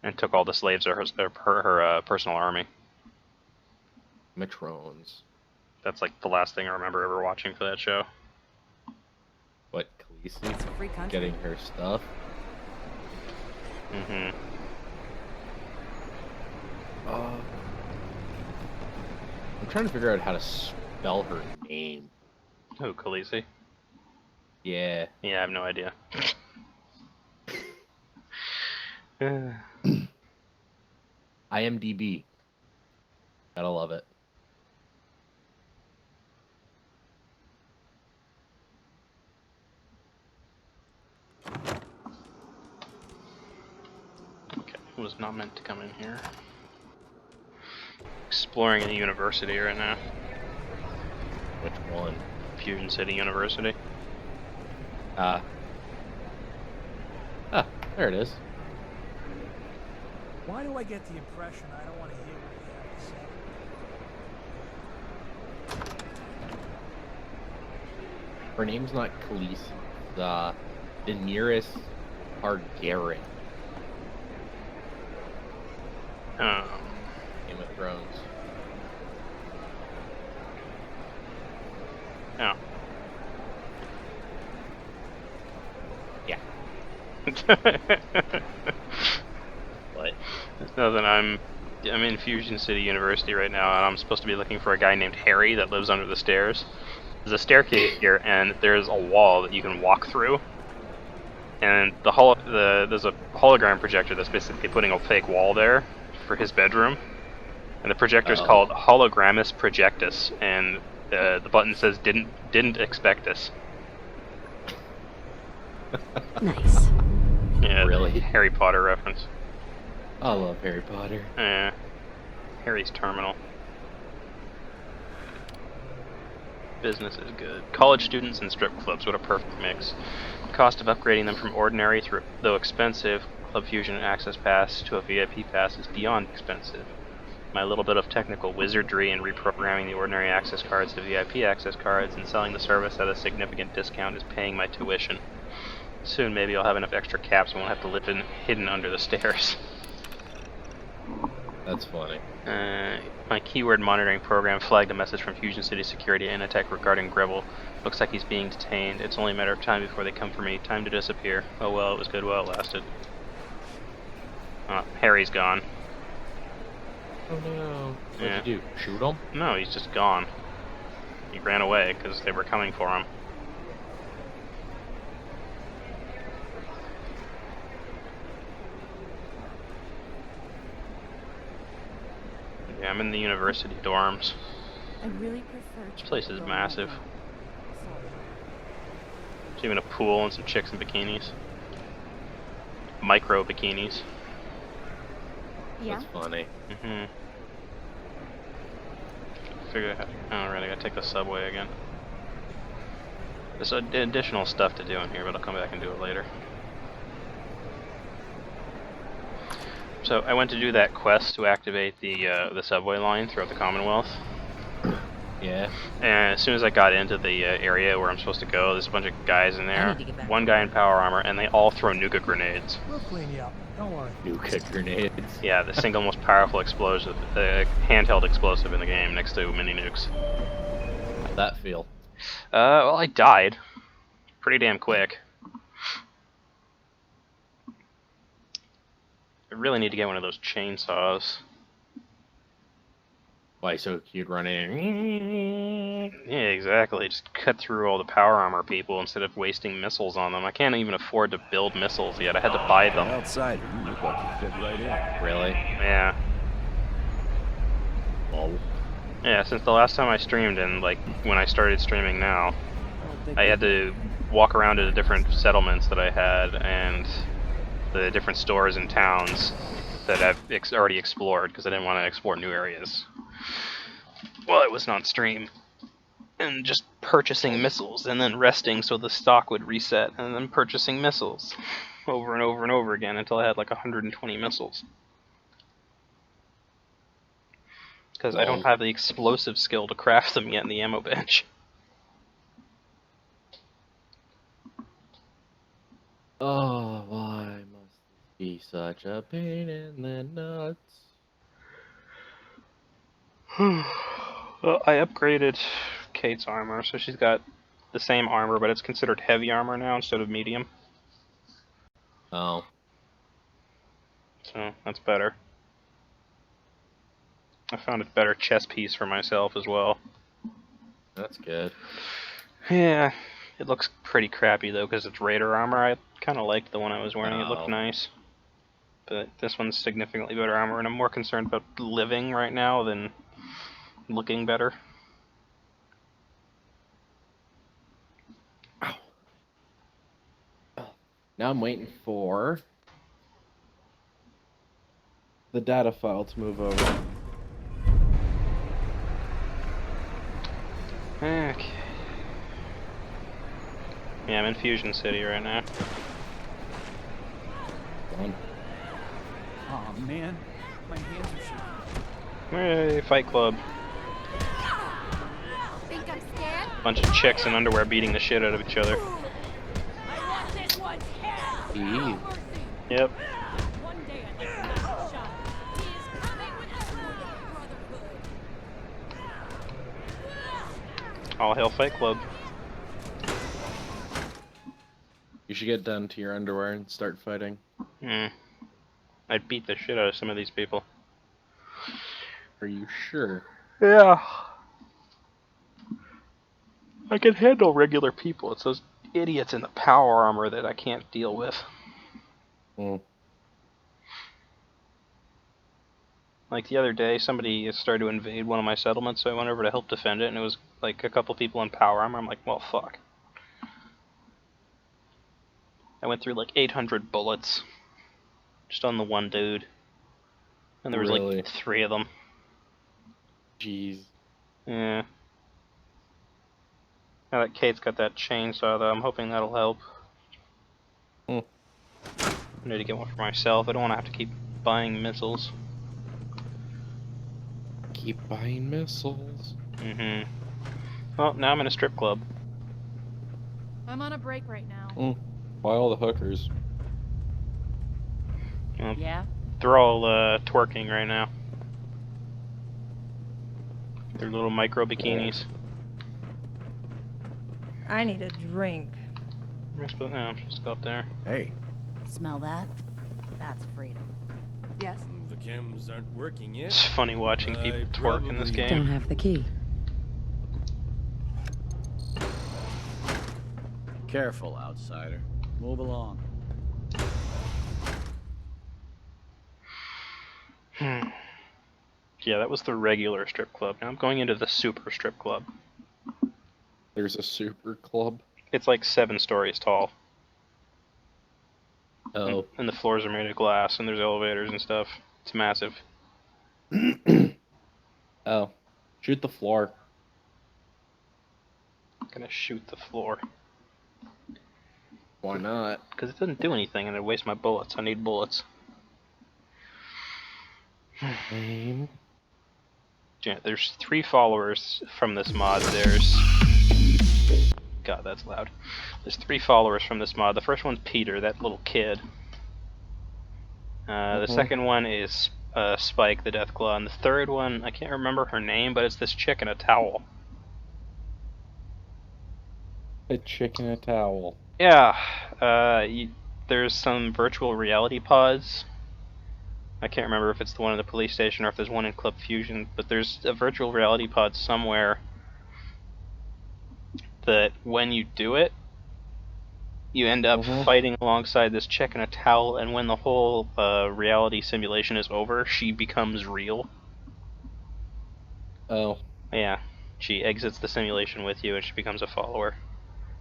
and took all the slaves of her personal army. Matrons. That's like the last thing I remember ever watching for that show. What, Khaleesi? It's a free country. Getting her stuff? Mm-hmm. I'm trying to figure out how to spell her name. Who, Khaleesi? Yeah. Yeah, I have no idea. IMDb. Gotta love it. Okay, was not meant to come in here. Exploring a university right now. Which one? Fusion City University. There it is. Why do I get the impression I don't want to hear what you have to say? Her name's not Khaleesi. It's Daenerys Targaryen. Game of Thrones. Oh. Yeah. What? Nothing. I'm in Fusion City University right now, and I'm supposed to be looking for a guy named Harry that lives under the stairs. There's a staircase here, and there's a wall that you can walk through. And there's a hologram projector that's basically putting a fake wall there for his bedroom. And the projector is called Hologrammus Projectus, and the button says "Didn't expect this." Nice. Yeah, Really? Harry Potter reference. I love Harry Potter. Yeah, Harry's terminal. Business is good. College students and strip clubs, what a perfect mix. The cost of upgrading them from ordinary, though expensive, Club Fusion Access Pass to a VIP Pass is beyond expensive. My little bit of technical wizardry in reprogramming the ordinary access cards to VIP access cards and selling the service at a significant discount is paying my tuition. Soon maybe I'll have enough extra caps and won't have to live hidden under the stairs. That's funny. My keyword monitoring program flagged a message from Fusion City Security Initech regarding Gribble. Looks like he's being detained. It's only a matter of time before they come for me. Time to disappear. Oh well, it was good while it lasted. Harry's gone. Oh no. What'd Yeah. you do? Shoot him? No, he's just gone. He ran away because they were coming for him. Yeah, I'm in the university dorms. I really prefer This place is going massive. alone. Sorry. There's even a pool and some chicks in bikinis. Micro bikinis. Yeah. That's funny. Mm-hmm. Figure out how to... Oh, right, I gotta take the subway again. There's additional stuff to do in here, but I'll come back and do it later. So, I went to do that quest to activate the subway line throughout the Commonwealth. Yeah. And as soon as I got into the area where I'm supposed to go, there's a bunch of guys in I there. need to get back. One guy in power armor, and they all throw nuka grenades. We'll clean you up. Don't worry. Nuka grenades. Yeah, the single most powerful explosive, handheld explosive in the game, next to mini nukes. How'd that feel? Well, I died. Pretty damn quick. I really need to get one of those chainsaws. Why, so you'd run in. Yeah, exactly. Just cut through all the power armor people instead of wasting missiles on them. I can't even afford to build missiles yet. I had to buy them. Outsider, you look like you fit right in. Really? Yeah. Lol. Yeah, since the last time I streamed and like when I started streaming now, I had to walk around to the different settlements that I had and the different stores and towns that I've already explored because I didn't want to explore new areas while it was on stream. And just purchasing missiles and then resting so the stock would reset and then purchasing missiles over and over and over again until I had like 120 missiles. Because I don't have the explosive skill to craft them yet in the ammo bench. Oh, why must this be such a pain in the nuts? Well, I upgraded Kate's armor, so she's got the same armor, but it's considered heavy armor now instead of medium. Oh. So, that's better. I found a better chest piece for myself as well. That's good. Yeah, it looks pretty crappy though because it's Raider armor. I kind of liked the one I was wearing, it looked nice. But this one's significantly better armor, and I'm more concerned about living right now than looking better. Now I'm waiting for the data file to move over. Okay. Yeah, I'm in Fusion City right now. Oh man, my hands are shaking. Hey, Fight Club. Think I'm scared? Bunch of chicks in underwear beating the shit out of each other. I want this one's head. Eee. Yep. One day I'd like to knock the shot. He is coming with the brotherhood. All hail Fight Club. You should get down to your underwear and start fighting. I'd beat the shit out of some of these people. Are you sure? Yeah. I can handle regular people. It's those idiots in the power armor that I can't deal with. Like the other day, somebody started to invade one of my settlements, so I went over to help defend it, and it was like a couple people in power armor. I'm like, well, fuck. I went through like 800 bullets just on the one dude. And there was like 3 of them. Jeez. Yeah. Now that Kate's got that chainsaw, though, I'm hoping that'll help. I need to get one for myself. I don't want to have to keep buying missiles. Keep buying missiles. Well, now I'm in a strip club. I'm on a break right now. Buy all the hookers. Well, Yeah? they're all twerking right now. They're little micro bikinis. I need a drink. I'm just go up there. Hey. Smell that? That's freedom. Yes? The cams aren't working yet. It's funny watching people twerk in this game. Don't have the key. Careful, outsider. Move along. Yeah, that was the regular strip club. Now I'm going into the super strip club. There's a super club? It's like 7 stories tall. Oh. And the floors are made of glass, and there's elevators and stuff. It's massive. Oh. Shoot the floor. I'm gonna shoot the floor. Why not? Because it doesn't do anything, and it wastes my bullets. I need bullets. Aim. Yeah, there's 3 followers from this mod. There's... God, that's loud. There's 3 followers from this mod. The first one's Peter, that little kid. The second one is Spike, the Deathclaw. And the third one, I can't remember her name, but it's this chick in a towel. A chick in a towel. Yeah, there's some virtual reality pods I can't remember if it's the one in the police station or if there's one in Club Fusion, but there's a virtual reality pod somewhere that when you do it, you end up fighting alongside this chick in a towel, and when the whole reality simulation is over, she becomes real. Oh. Yeah. She exits the simulation with you, and she becomes a follower.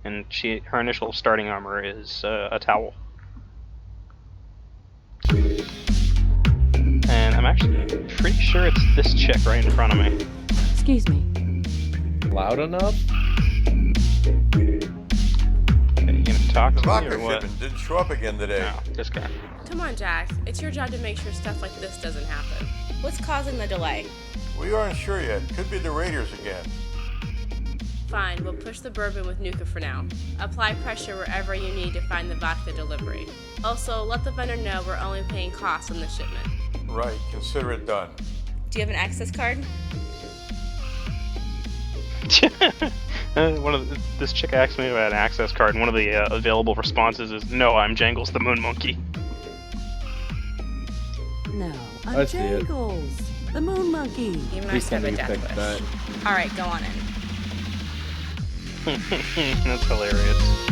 And her initial starting armor is a towel. And I'm actually pretty sure it's this chick right in front of me. Excuse me. Loud enough? Okay, you gonna talk The to me vodka or what? shipment didn't show up again today. No, this guy. Come on, Jack. It's your job to make sure stuff like this doesn't happen. What's causing the delay? We aren't sure yet. Could be the Raiders again. Fine, we'll push the bourbon with Nuka for now. Apply pressure wherever you need to find the vodka delivery. Also, let the vendor know we're only paying costs on the shipment. Right, consider it done. Do you have an access card? This chick asked me about an access card, and one of the available responses is, "No, I'm Jangles the Moon Monkey." No, I'm I see it. Jangles, the moon monkey. You must have a death wish. Alright, go on in. That's hilarious.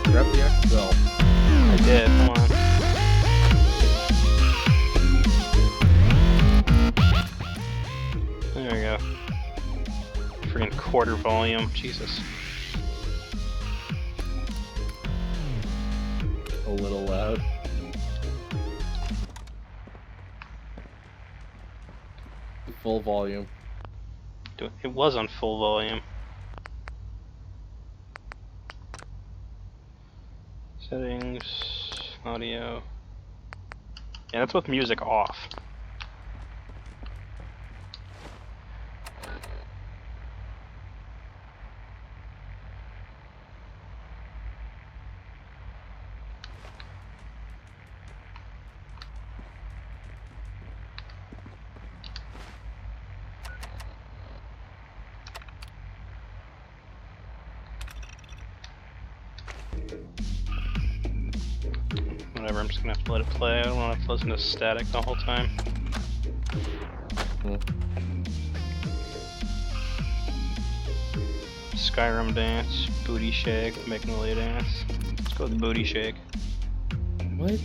Grab the XL. I did, come on. There we go. Freaking quarter volume, Jesus. A little loud. Full volume. It was on full volume. Settings, audio. Yeah, that's with music off. Whatever, I'm just gonna have to let it play. I don't want to have to listen to static the whole time. Skyrim dance, booty shake, Magnolia dance. Let's go with the booty shake. What?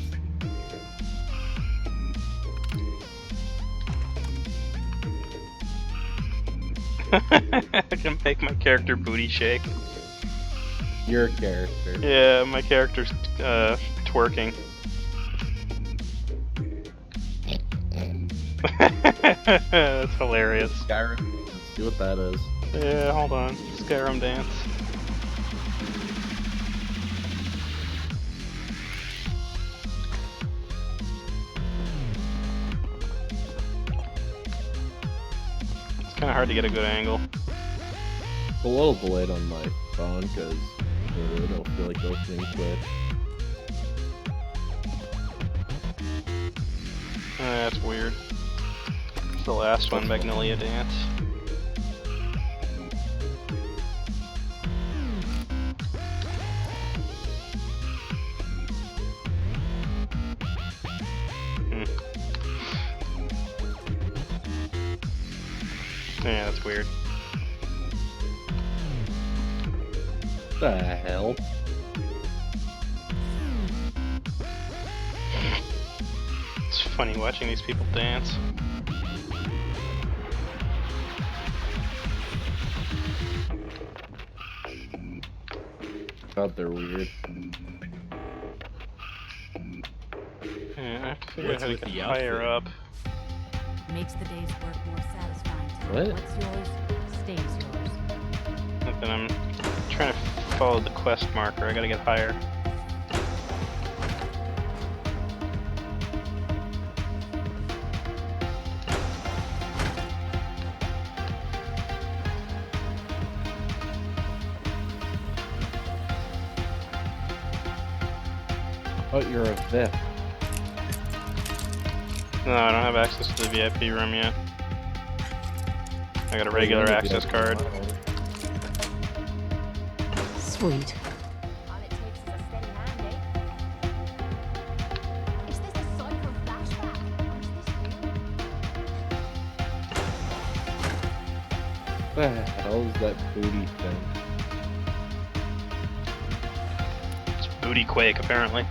I can make my character booty shake. Your character. Yeah, my character's twerking. That's hilarious. Skyrim. Let's see what that is. Yeah, hold on. Skyrim dance. It's kind of hard to get a good angle. A little delayed on my phone because I don't feel like opening Twitch. That's weird. It's the last one, Magnolia Dance. Yeah, that's weird. What the hell? It's funny watching these people dance. God, they're weird. Yeah, I have to figure out What's how to with get the higher up. Makes the day's work more satisfying too. What? What's yours stays yours. But then I'm trying to follow the quest marker. I gotta get higher. thought you were a VIP. No, I don't have access to the VIP room yet. I got a regular access card. Sweet. All it takes is a steady hand, eh? Is this a psycho flashback? Or is this real? What the hell is that booty thing? It's Booty Quake, apparently.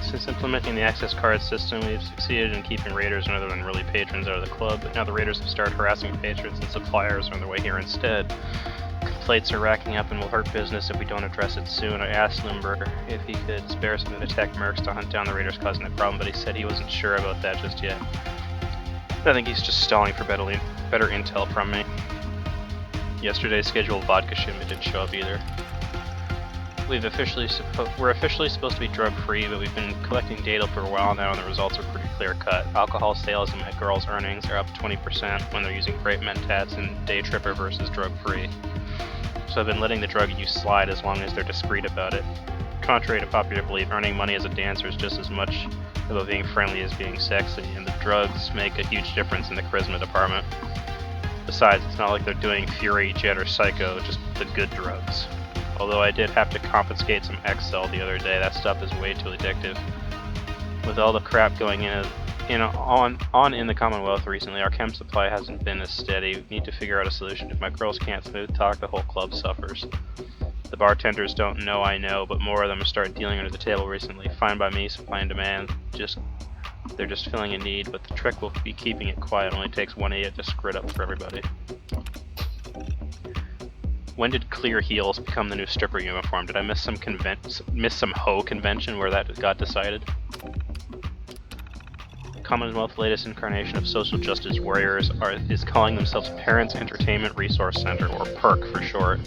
Since implementing the access card system, we've succeeded in keeping raiders and other unruly patrons out of the club, but now the raiders have started harassing patrons and suppliers on their way here instead. Complaints are racking up and will hurt business if we don't address it soon. I asked Limber if he could spare some of the tech mercs to hunt down the raiders causing the problem, but he said he wasn't sure about that just yet. I think he's just stalling for better intel from me. Yesterday's scheduled vodka shipment didn't show up either. We're officially supposed to be drug-free, but we've been collecting data for a while now, and the results are pretty clear-cut. Alcohol sales and Met Girls' earnings are up 20% when they're using grape mentats and day tripper versus drug-free. So I've been letting the drug use slide as long as they're discreet about it. Contrary to popular belief, earning money as a dancer is just as much about being friendly as being sexy, and the drugs make a huge difference in the charisma department. Besides, it's not like they're doing Fury, Jet, or Psycho, just the good drugs. Although I did have to confiscate some Excel the other day, that stuff is way too addictive. With all the crap going in the Commonwealth recently, our chem supply hasn't been as steady. We need to figure out a solution. If my girls can't smooth talk, the whole club suffers. The bartenders don't know I know, but more of them have started dealing under the table recently. Fine by me, supply and demand. They're just filling a need, but the trick will be keeping it quiet. It only takes one idiot to screw it up for everybody. When did clear heels become the new stripper uniform? Did I miss some hoe convention where that got decided? Commonwealth's latest incarnation of social justice warriors is calling themselves Parents Entertainment Resource Center, or PERC for short.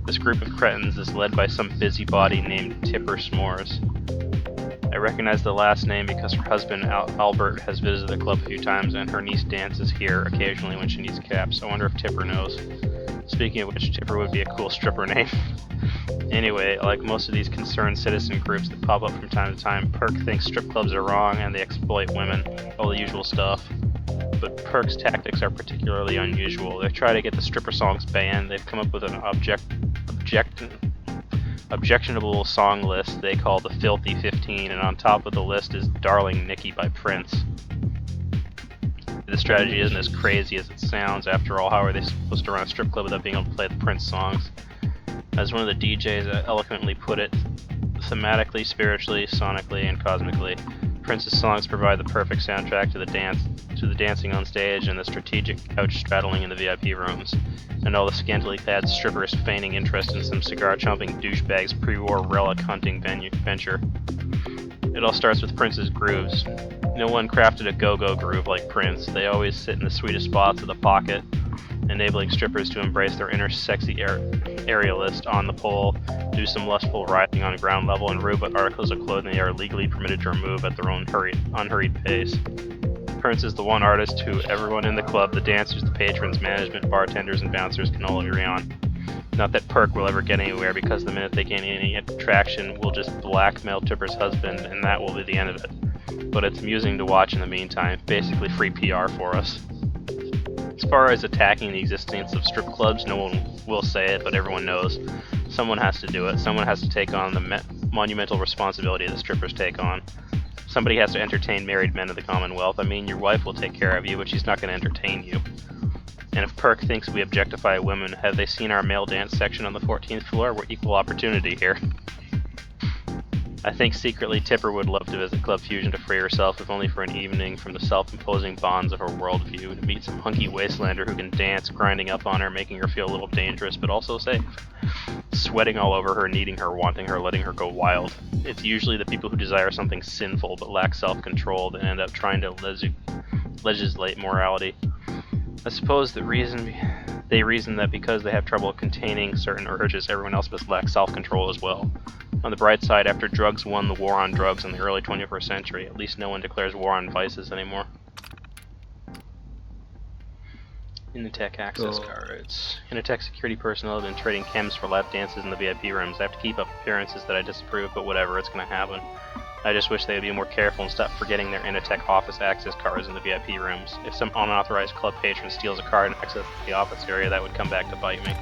This group of cretins is led by some busybody named Tipper S'mores. I recognize the last name because her husband Albert has visited the club a few times, and her niece dances here occasionally when she needs caps. I wonder if Tipper knows. Speaking of which, Tipper would be a cool stripper name. Anyway, like most of these concerned citizen groups that pop up from time to time, PERC thinks strip clubs are wrong and they exploit women, all the usual stuff. But PERC's tactics are particularly unusual. They try to get the stripper songs banned. They've come up with an objectionable song list they call the Filthy 15, and on top of the list is Darling Nikki by Prince. The strategy isn't as crazy as it sounds. After all, how are they supposed to run a strip club without being able to play the Prince songs? As one of the DJs eloquently put it, thematically, spiritually, sonically, and cosmically, Prince's songs provide the perfect soundtrack to the dancing on stage and the strategic couch straddling in the VIP rooms, and all the scantily clad strippers feigning interest in some cigar-chomping douchebags pre-war relic hunting venture. It all starts with Prince's grooves. No one crafted a go-go groove like Prince. They always sit in the sweetest spots of the pocket, enabling strippers to embrace their inner sexy aerialist on the pole, do some lustful riding on ground level, and rue what articles of clothing they are legally permitted to remove at their own unhurried pace. Prince is the one artist who everyone in the club, the dancers, the patrons, management, bartenders, and bouncers can all agree on. Not that PERC will ever get anywhere, because the minute they gain any traction, we'll just blackmail Tipper's husband, and that will be the end of it. But it's amusing to watch in the meantime, basically free PR for us. As far as attacking the existence of strip clubs, no one will say it, but everyone knows. Someone has to do it. Someone has to take on the monumental responsibility the strippers take on. Somebody has to entertain married men of the Commonwealth. I mean, your wife will take care of you, but she's not going to entertain you. And if PERC thinks we objectify women, have they seen our male dance section on the 14th floor? We're equal opportunity here. I think secretly Tipper would love to visit Club Fusion to free herself, if only for an evening, from the self-imposing bonds of her worldview, to meet some hunky wastelander who can dance, grinding up on her, making her feel a little dangerous, but also safe. Sweating all over her, needing her, wanting her, letting her go wild. It's usually the people who desire something sinful but lack self-control that end up trying to legislate morality. I suppose they reason that because they have trouble containing certain urges, everyone else must lack self-control as well. On the bright side, after drugs won the war on drugs in the early 21st century, at least no one declares war on vices anymore. Initech access cards. Initech security personnel have been trading chems for lap dances in the VIP rooms. I have to keep up appearances that I disapprove, but whatever, it's gonna happen. I just wish they would be more careful and stop forgetting their Initech office access cards in the VIP rooms. If some unauthorized club patron steals a card and accesses the office area, that would come back to bite me.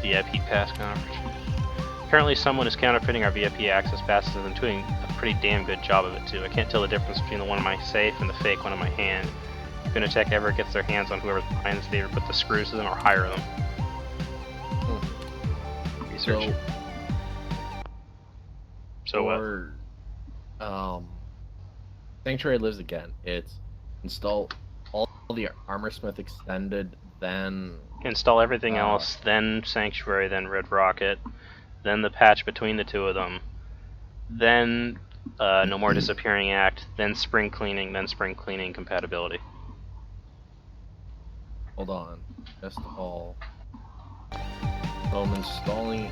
VIP pass conference. Apparently someone is counterfeiting our VIP access passes and doing a pretty damn good job of it too. I can't tell the difference between the one in my safe and the fake one in my hand. If Initech ever gets their hands on whoever's behind this, they either put the screws to them or hire them. Research. So what? Sanctuary Lives Again. It's install all the Armor Smith Extended, then Install everything else, then Sanctuary, then Red Rocket, then the patch between the two of them, then No More Disappearing Act, then Spring Cleaning compatibility. Hold on. Just all. So I'm installing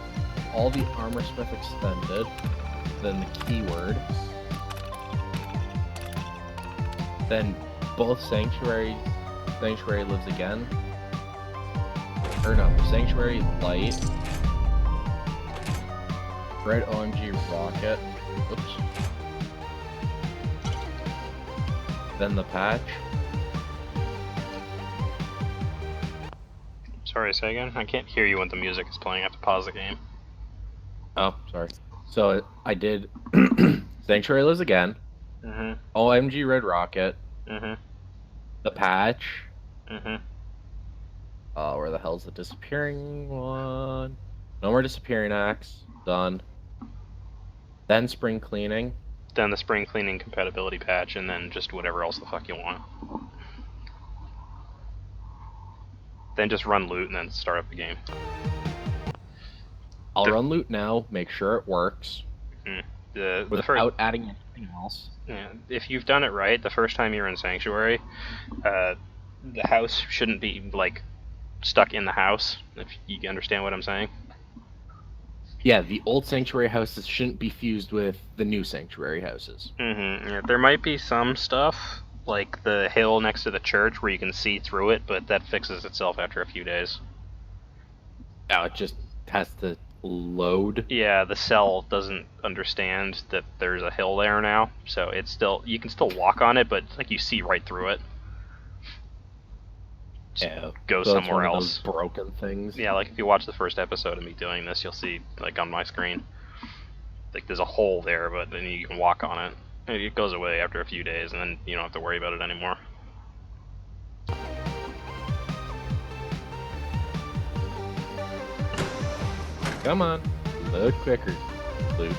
all the Armor Smith Extended, then the keyword, then both Sanctuary Lives Again, or no, Sanctuary Light, Red OMG Rocket, oops, then the patch. Sorry, say again? I can't hear you when the music is playing. I have to pause the game. Oh, sorry. So I did Sanctuary Lives Again, OMG Red Rocket, the patch, where the hell's the disappearing one? No More Disappearing Acts, done. Then Spring Cleaning. Then the Spring Cleaning compatibility patch, and then just whatever else the fuck you want. Then just run loot and then start up the game. I'll run loot now, make sure it works. Without adding anything else. Yeah, if you've done it right, the first time you're in Sanctuary, the house shouldn't be, like, stuck in the house, if you understand what I'm saying. Yeah, the old Sanctuary houses shouldn't be fused with the new Sanctuary houses. Yeah, there might be some stuff, like the hill next to the church, where you can see through it, but that fixes itself after a few days. Yeah, it just has to load. Yeah, the cell doesn't understand that there's a hill there now, so it's still, you can still walk on it, but like you see right through it. Yeah, go so somewhere it's one of else. those broken things. Yeah, like if you watch the first episode of me doing this, you'll see, like on my screen, like there's a hole there, but then you can walk on it. And it goes away after a few days, and then you don't have to worry about it anymore. Come on, load quicker, loot.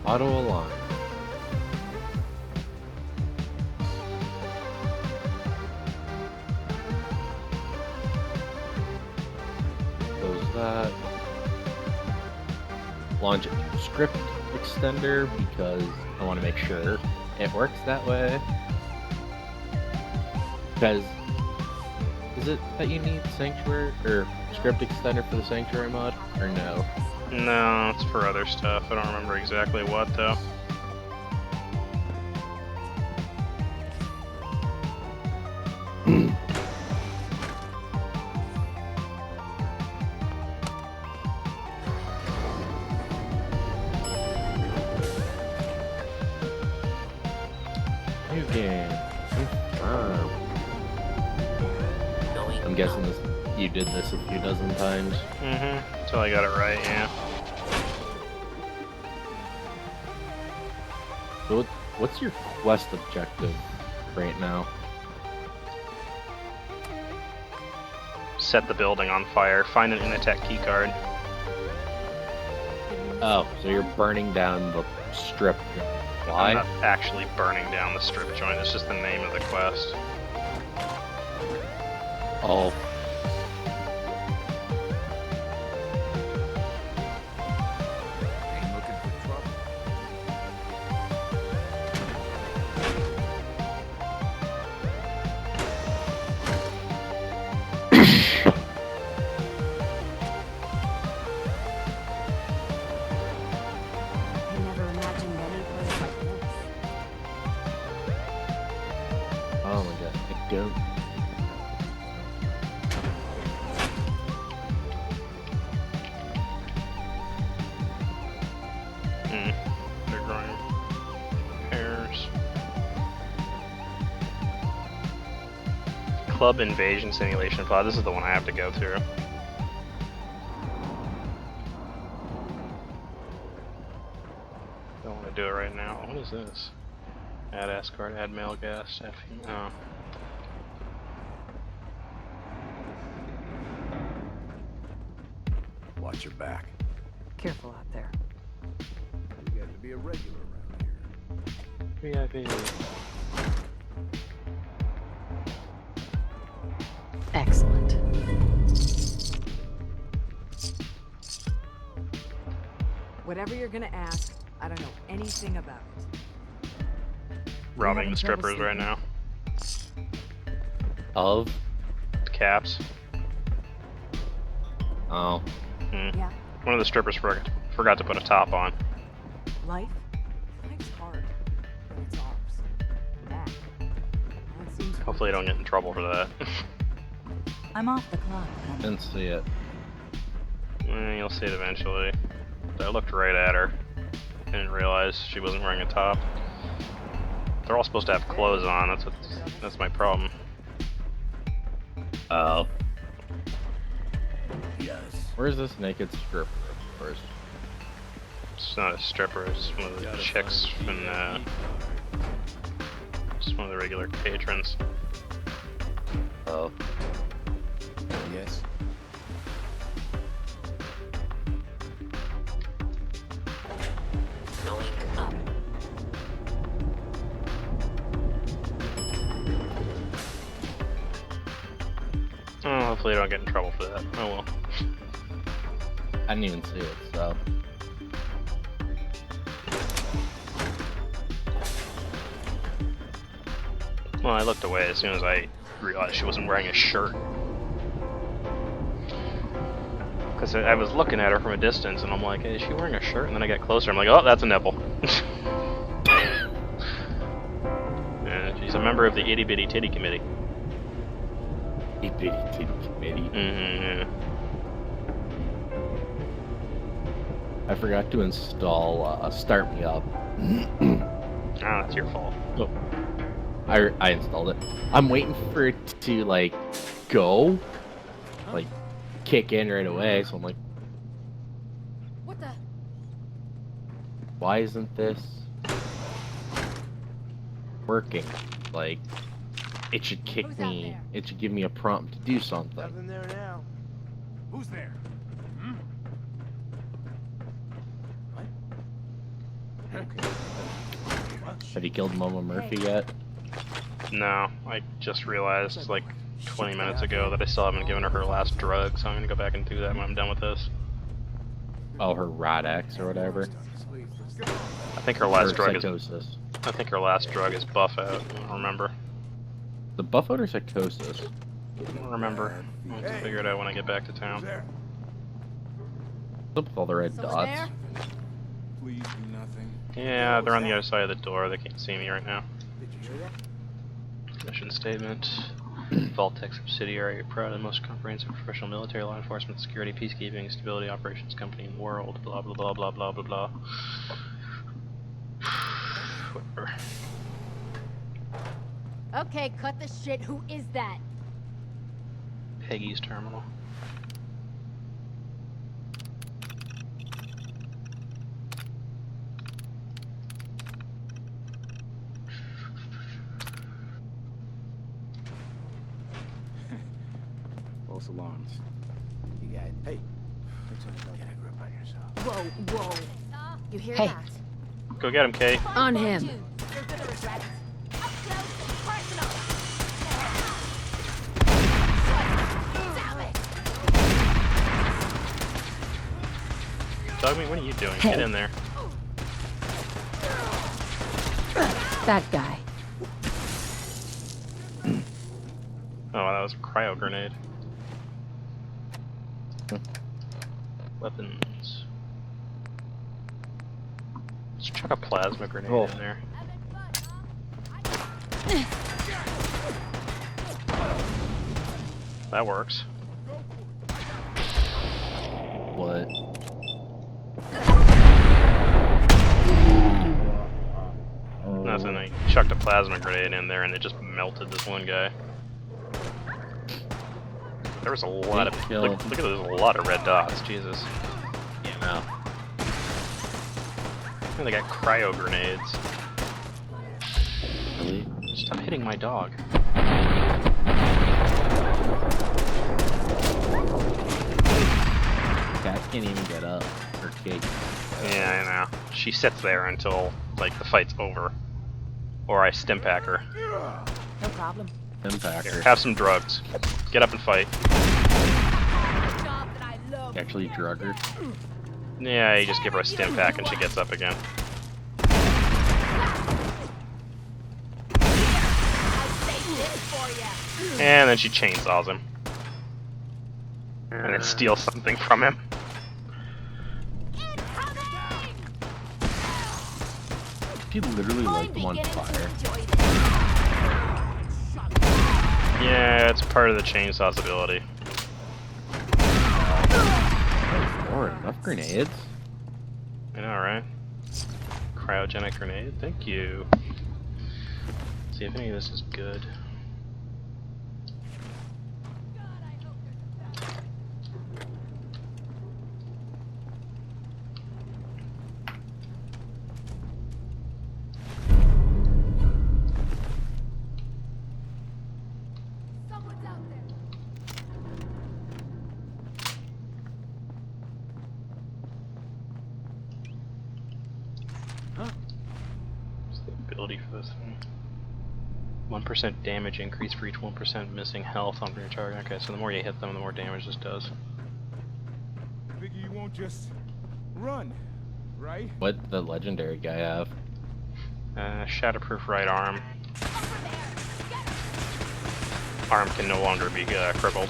Auto align. Close that. Launch script extender because I want to make sure it works that way. Because is it that you need Sanctuary or script extender for the Sanctuary mod, or no? No, it's for other stuff. I don't remember exactly what though. New game. I'm guessing this, you did this a few dozen times. Until I got it right, yeah. So what's your quest objective right now? Set the building on fire. Find an Initech keycard. Oh, so you're burning down the strip joint. Why? I'm not actually burning down the strip joint. It's just the name of the quest. Oh. I never imagined any place like this. go. They're growing hairs. Club Invasion Simulation Pod. This is the one I have to go through. Don't want to do it right now. What is this? Add escort, add male guest, add female. Oh. Watch your back. Careful out there. You got to be a regular around here. VIP. Excellent. Whatever you're gonna ask, I don't know anything about it. Robbing the trouble strippers right sleeping? now. Of? Caps. Oh. Yeah. One of the strippers forgot to put a top on. Life's hard, but it's ours. That. Well, it seems Hopefully I don't get in trouble for that. I'm off the clock. Didn't see it. You'll see it eventually. I looked right at her. Didn't realize she wasn't wearing a top. They're all supposed to have clothes on. That's my problem. Oh. Yes. Where's this naked stripper first? It's not a stripper. It's one of the chicks and just one of the regular patrons. Oh. Yes. Oh, hopefully I don't get in trouble for that. Oh well. I didn't even see it, so. Well, I looked away as soon as I realized she wasn't wearing a shirt. Because I was looking at her from a distance and I'm like, hey, is she wearing a shirt? And then I get closer, I'm like, oh, that's a nipple. And she's a member of the Itty Bitty Titty Committee. Itty Bitty Titty Committee. Yeah. I forgot to install Start Me Up. Oh, that's your fault. Oh. I installed it. I'm waiting for it to, like, go. Like, kick in right away, so I'm like... What the? Why isn't this... working? Like, it should kick me... It should give me a prompt to do something. Nothing there now. Who's there? Have you killed Mama Murphy yet? No, I just realized like 20 minutes ago that I still haven't given her her last drug, so I'm gonna go back and do that when I'm done with this. Oh, her Rod-X or whatever? I think her last Or drug Psychosis. is... I think her last drug is Buff Out. I don't remember. The Buff Out or Psychosis? I don't remember. I'll have to figure it out when I get back to town. What's up with all the red dots? Please do nothing. Yeah, they're on the other side of the door. They can't see me right now. Did you hear that? Mission statement. Vault-Tec subsidiary, proud and most comprehensive professional military, law enforcement, security, peacekeeping, stability operations company in the world. Blah blah blah blah blah blah blah. Whatever. Okay, cut the shit. Who is that? Peggy's terminal. False alarms. You got it. Hey. Get a grip on yourself. Whoa, whoa. You hear Hey. that? Go get him, Kay. On him. You're gonna regret it. Up close, personal. Damn it. Dogmeat, what are you doing? Hey. Get in there. That guy. Oh, that was a cryo grenade. Weapons. Let's chuck a plasma grenade in there. that works. What? Nothing. I chucked a plasma grenade in there and it just melted this one guy. There was a lot of look at there's a lot of red dots. Jesus. Yeah. No. And they got cryo grenades. Really? Stop hitting my dog. Cat can't even get up. Her cake. Yeah, I know. She sits there until like the fight's over, or I stim pack her. No problem. Stim pack her. Here, have some drugs. Get up and fight. You actually drug her. Yeah, you just give her a stim pack and she gets up again. And then she chainsaws him. And then steals something from him. She literally light them on fire. Yeah, it's part of the chainsaw's ability. Or enough grenades. I know, right? Cryogenic grenade, thank you. Let's see if any of this is good. Ability for this thing. 1% damage increase for each 1% missing health on your target. Okay, so the more you hit them, the more damage this does. Figure you won't just run, right? What the legendary guy have? Shatterproof right arm. Arm can no longer be crippled.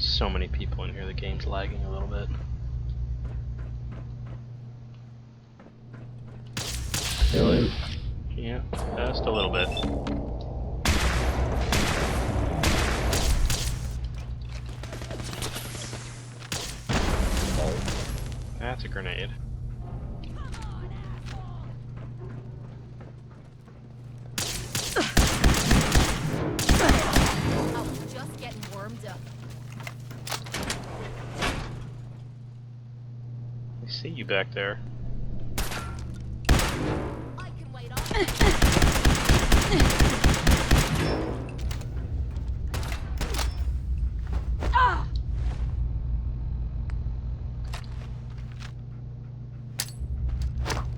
So many people in here, the game's lagging a little bit. Really? Yeah, just a little bit. That's a grenade. I was just getting warmed up. I see you back there. I can wait on.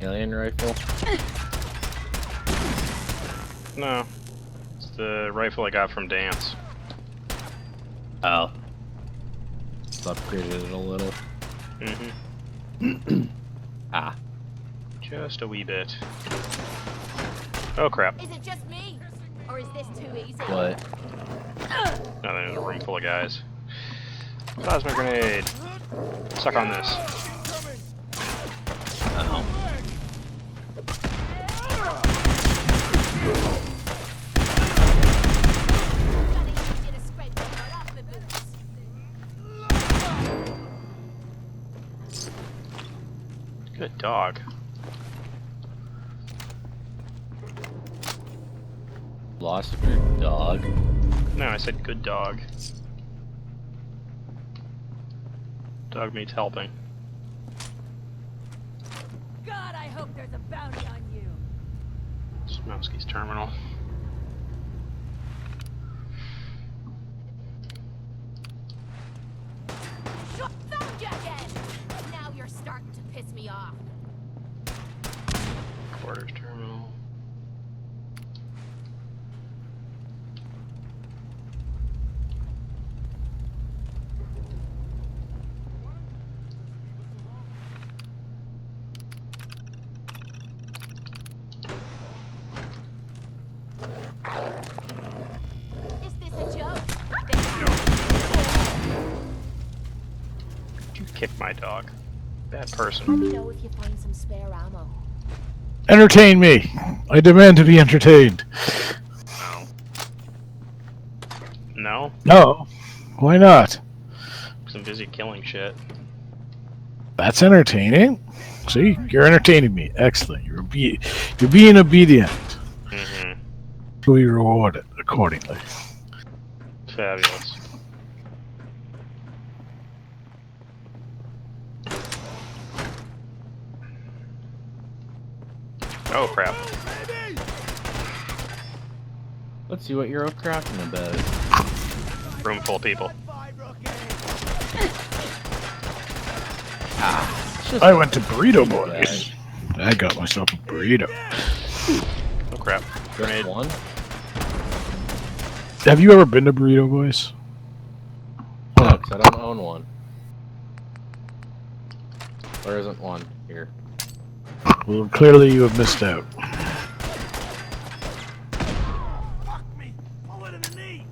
Alien rifle? No. It's the rifle I got from Dance. Oh. It's upgraded it a little. Mm-hmm. Ah. Just a wee bit. Oh crap. Is it just me? Or is this too easy? What? Nothing, there's a room full of guys. Plasma grenade. Suck on this. Oh. Good dog. Lost your dog? No, I said good dog. Dog means helping. God, I hope there's a bounty on you. Smowski's terminal. Found you again! Now you're starting to piss me off. Quarters terminal. Is this a joke? You kicked my dog. Bad person. Let me know if you find some spare ammo. Entertain me. I demand to be entertained. No. No? No. Why not? Because I'm busy killing shit. That's entertaining. See, you're entertaining me. Excellent. You're being obedient. Mm-hmm. So we reward it accordingly. Fabulous. Oh crap. Let's see what you're cracking about. Room full of people. I went to Burrito Boys. I got myself a burrito. Oh crap. Grenade. One? Have you ever been to Burrito Boys? No, 'cause I don't own one. There isn't one here. Well, clearly you have missed out. Fuck me! Bullet in the knee!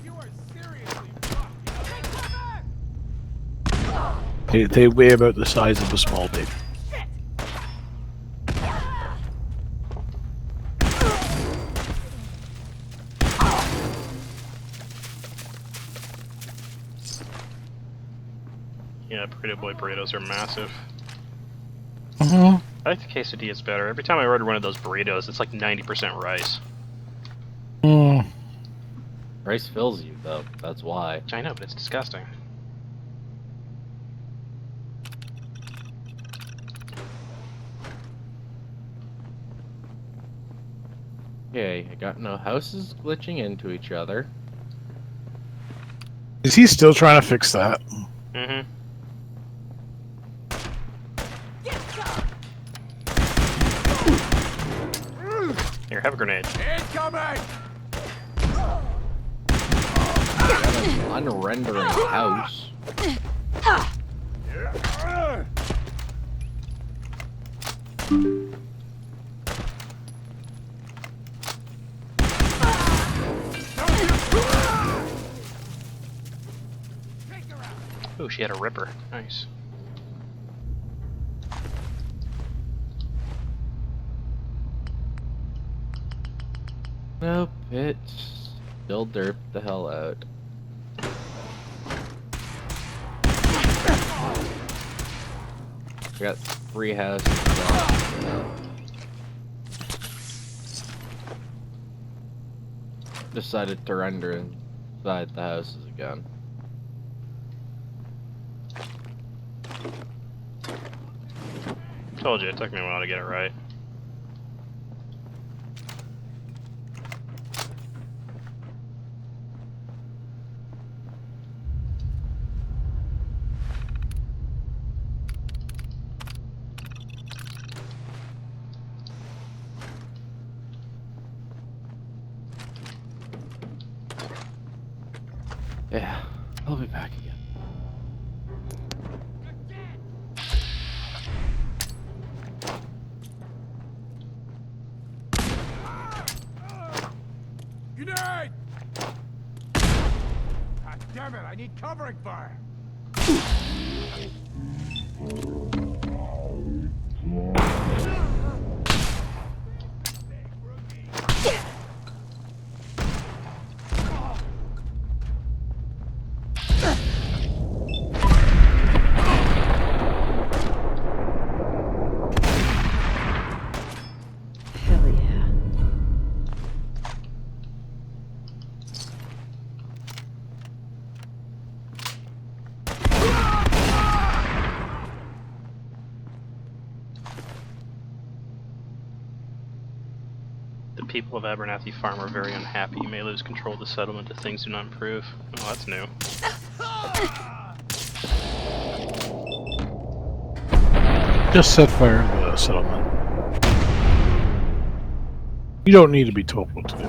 You are seriously fucked. They weigh about the size of a small baby. Yeah, Burrito Boy burritos are massive. Mm-hmm. I think the quesadilla better. Every time I order one of those burritos, it's like 90% rice. Mm. Rice fills you, though. That's why. I know, but it's disgusting. Okay, I got no houses glitching into each other. Is he still trying to fix that? Mm-hmm. Here, have a grenade. Incoming! Unrendering house. Oh, she had a ripper. Nice. Nope, it's still derped the hell out. I got 3 houses gone. Decided to render inside the houses again. Told you, it took me a while to get it right. Yeah, I'll be back again. Grenade! God damn it, I need covering fire! people of Abernathy Farm are very unhappy. You may lose control of the settlement if things do not improve. Oh, that's new. Just set fire to the settlement. You don't need to be told what to do.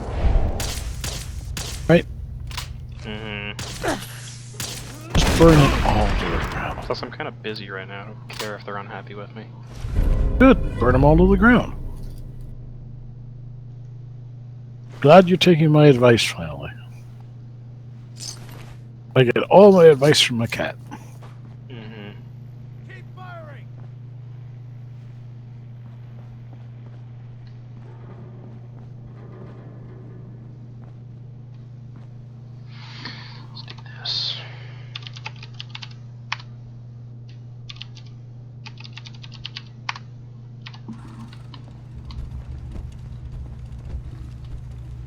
Right? Just burn it all to the ground. Plus, I'm kind of busy right now. I don't care if they're unhappy with me. Good. Burn them all to the ground. Glad you're taking my advice finally. I get all my advice from my cat. Keep firing! Let's do this.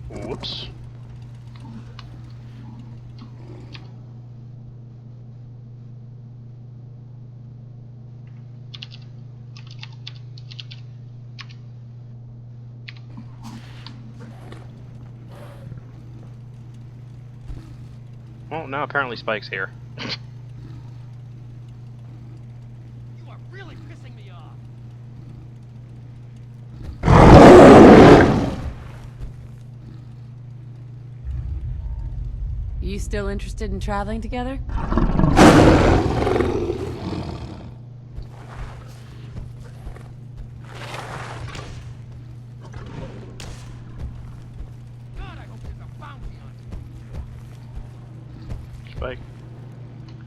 Whoops. Well, now apparently Spike's here. You are really pissing me off. You still interested in traveling together? God, I hope there's a bounty on you. Spike.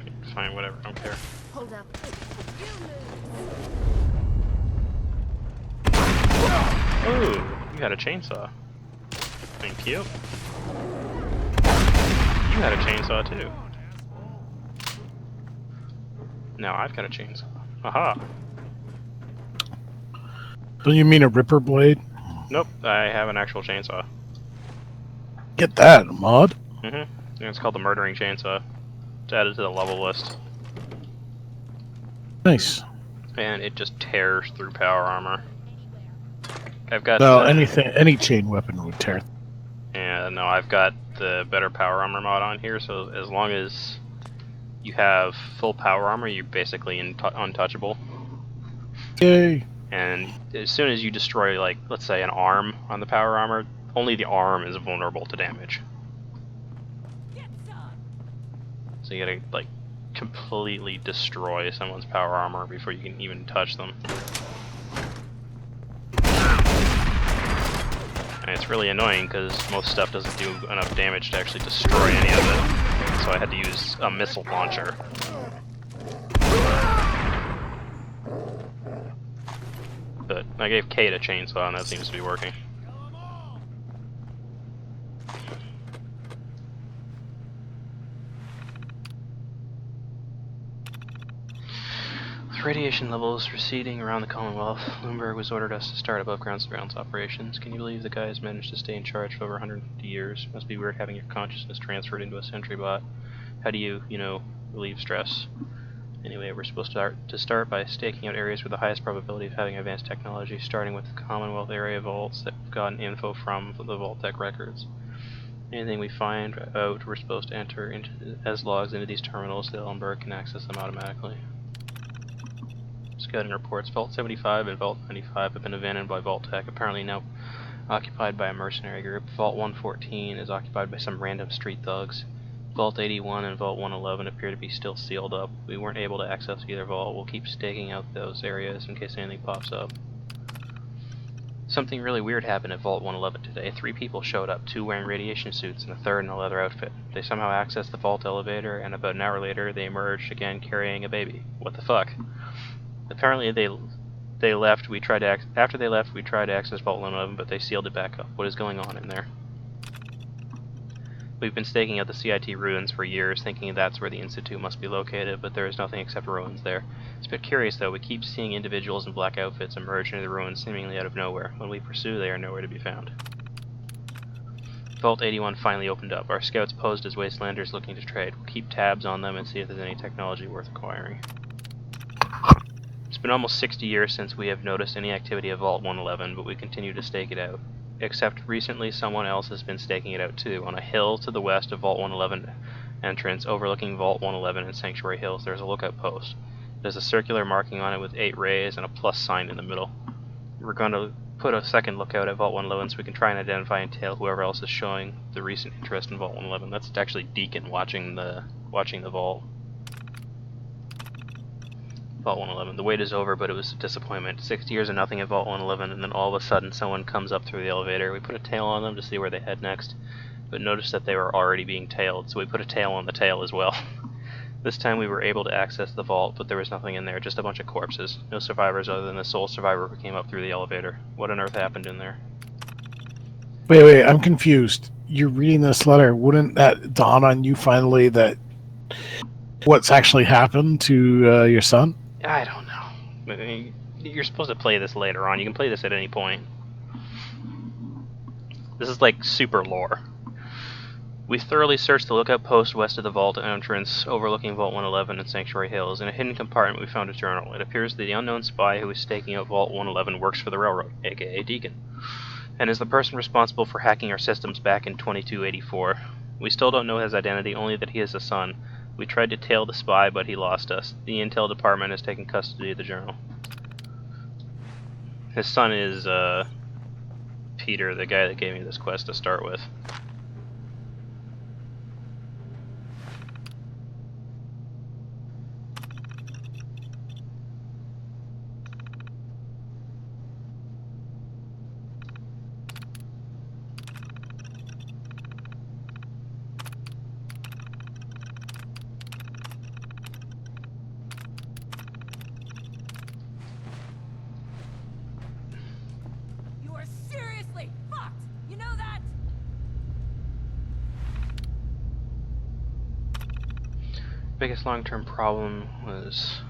Okay, fine, whatever, I don't care. Hold up. Oh, you had a chainsaw. Thank you. You had a chainsaw too. Now I've got a chainsaw. Aha. Don't you mean a ripper blade? Nope, I have an actual chainsaw. Get that, mod. And it's called the Murdering Chainsaw. It's added to the level list. Nice. And it just tears through power armor. I've got No, any chain weapon would tear. Yeah, no, I've got the better power armor mod on here, so as long as you have full power armor, you're basically untouchable. Yay. And as soon as you destroy, like, let's say an arm on the power armor, only the arm is vulnerable to damage. So you gotta, like, completely destroy someone's power armor before you can even touch them. And it's really annoying because most stuff doesn't do enough damage to actually destroy any of it. So I had to use a missile launcher. But I gave Kate a chainsaw and that seems to be working. With radiation levels receding around the Commonwealth, Bloomberg was ordered us to start above-ground surveillance operations. Can you believe the guys managed to stay in charge for over 150 years? Must be weird having your consciousness transferred into a sentry bot. How do you, relieve stress? Anyway, we're supposed to start by staking out areas with the highest probability of having advanced technology, starting with the Commonwealth area vaults that we've gotten info from the Vault-Tec records. Anything we find out, we're supposed to enter as logs into these terminals so that Ellenberg can access them automatically. Scouting reports, Vault 75 and Vault 95 have been abandoned by Vault-Tec, apparently now occupied by a mercenary group. Vault 114 is occupied by some random street thugs. Vault 81 and Vault 111 appear to be still sealed up. We weren't able to access either vault. We'll keep staking out those areas in case anything pops up. Something really weird happened at Vault 111 today. 3 people showed up, 2 wearing radiation suits and a third in a leather outfit. They somehow accessed the vault elevator, and about an hour later they emerged again carrying a baby. What the fuck? Apparently they left. After they left, we tried to access Vault 111, but they sealed it back up. What is going on in there? We've been staking out the CIT ruins for years, thinking that's where the Institute must be located, but there is nothing except ruins there. It's a bit curious, though. We keep seeing individuals in black outfits emerge into the ruins seemingly out of nowhere. When we pursue, they are nowhere to be found. Vault 81 finally opened up. Our scouts posed as wastelanders looking to trade. We'll keep tabs on them and see if there's any technology worth acquiring. It's been almost 60 years since we have noticed any activity at Vault 111, but we continue to stake it out. except recently someone else has been staking it out too. On a hill to the west of Vault 111 entrance, overlooking Vault 111 and Sanctuary Hills, there's a lookout post. There's a circular marking on it with 8 rays and a plus sign in the middle. We're going to put a second lookout at Vault 111 so we can try and identify and tail whoever else is showing the recent interest in Vault 111. That's actually Deacon watching the vault. Vault 111. The wait is over, but it was a disappointment. 6 years of nothing at Vault 111, and then all of a sudden someone comes up through the elevator. We put a tail on them to see where they head next, but noticed that they were already being tailed, so we put a tail on the tail as well. This time we were able to access the vault, but there was nothing in there, just a bunch of corpses. No survivors other than the sole survivor who came up through the elevator. What on earth happened in there? Wait, I'm confused. You're reading this letter. Wouldn't that dawn on you finally that what's actually happened to your son? I don't know. I mean, you're supposed to play this later on. You can play this at any point. This is like super lore. We thoroughly searched the lookout post west of the vault entrance, overlooking Vault 111 and Sanctuary Hills. In a hidden compartment we found a journal. It appears that the unknown spy who is staking out Vault 111 works for the railroad, aka Deacon, and is the person responsible for hacking our systems back in 2284. We still don't know his identity, only that he is a son. We tried to tail the spy, but he lost us. The intel department has taken custody of the journal. His son is, Peter, the guy that gave me this quest to start with. You are seriously fucked! You know that? Biggest long-term problem was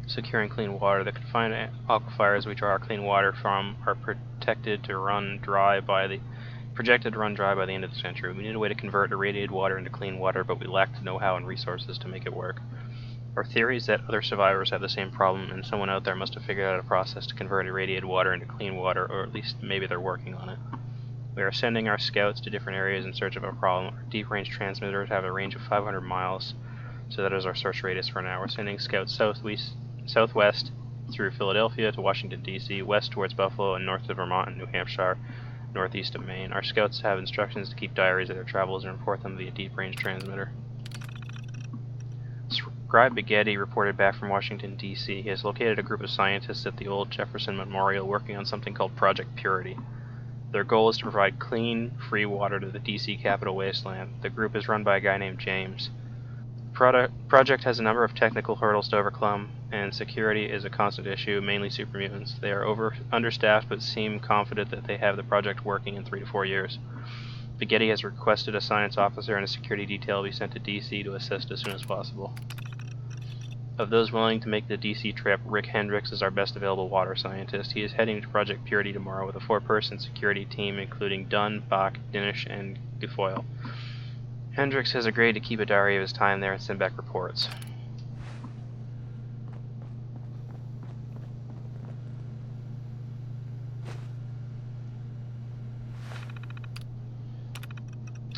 securing clean water. The confined aquifers we draw our clean water from are projected to run dry by the end of the century. We need a way to convert irradiated water into clean water, but we lack the know-how and resources to make it work. Our theory is that other survivors have the same problem, and someone out there must have figured out a process to convert irradiated water into clean water, or at least maybe they're working on it. We are sending our scouts to different areas in search of a problem. Our deep-range transmitters have a range of 500 miles, so that is our search radius for now. We're sending scouts southwest through Philadelphia to Washington, D.C., west towards Buffalo, and north to Vermont and New Hampshire, northeast of Maine. Our scouts have instructions to keep diaries of their travels and report them via deep-range transmitter. Scribe Bigetti reported back from Washington, D.C. He has located a group of scientists at the old Jefferson Memorial working on something called Project Purity. Their goal is to provide clean, free water to the D.C. Capital Wasteland. The group is run by a guy named James. Project has a number of technical hurdles to overcome, and security is a constant issue, mainly super mutants. They are understaffed, but seem confident that they have the project working in 3 to 4 years. Bigetti has requested a science officer and a security detail be sent to DC to assist as soon as possible. Of those willing to make the DC trip, Rick Hendricks is our best available water scientist. He is heading to Project Purity tomorrow with a 4-person security team including Dunn, Bach, Dinish, and Gufoyle. Hendricks has agreed to keep a diary of his time there and send back reports.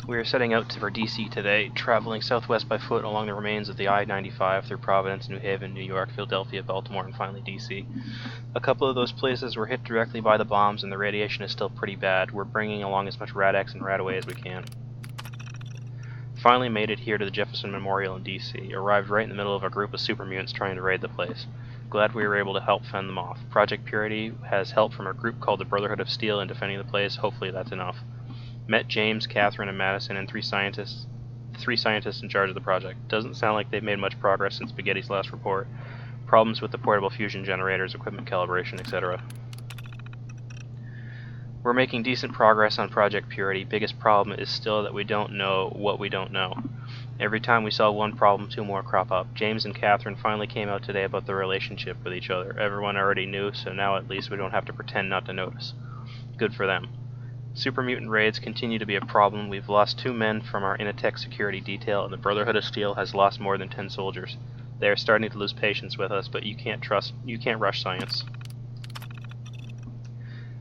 We are setting out for DC today, traveling southwest by foot along the remains of the I-95 through Providence, New Haven, New York, Philadelphia, Baltimore, and finally DC. A couple of those places were hit directly by the bombs and the radiation is still pretty bad. We're bringing along as much Rad-X and Rad-Away as we can. Finally made it here to the Jefferson Memorial in DC, arrived right in the middle of a group of super mutants trying to raid the place. Glad we were able to help fend them off. Project Purity has help from a group called the Brotherhood of Steel in defending the place. Hopefully that's enough. Met James, Catherine, and Madison, and three scientists in charge of the project. Doesn't sound like they've made much progress since Bigetti's last report. Problems with the portable fusion generators, equipment calibration, etc. We're making decent progress on Project Purity. Biggest problem is still that we don't know what we don't know. Every time we solve one problem, 2 more crop up. James and Catherine finally came out today about their relationship with each other. Everyone already knew, so now at least we don't have to pretend not to notice. Good for them. Super mutant raids continue to be a problem. We've lost 2 men from our Initech security detail, and the Brotherhood of Steel has lost more than 10 soldiers. They are starting to lose patience with us, but you can't rush science.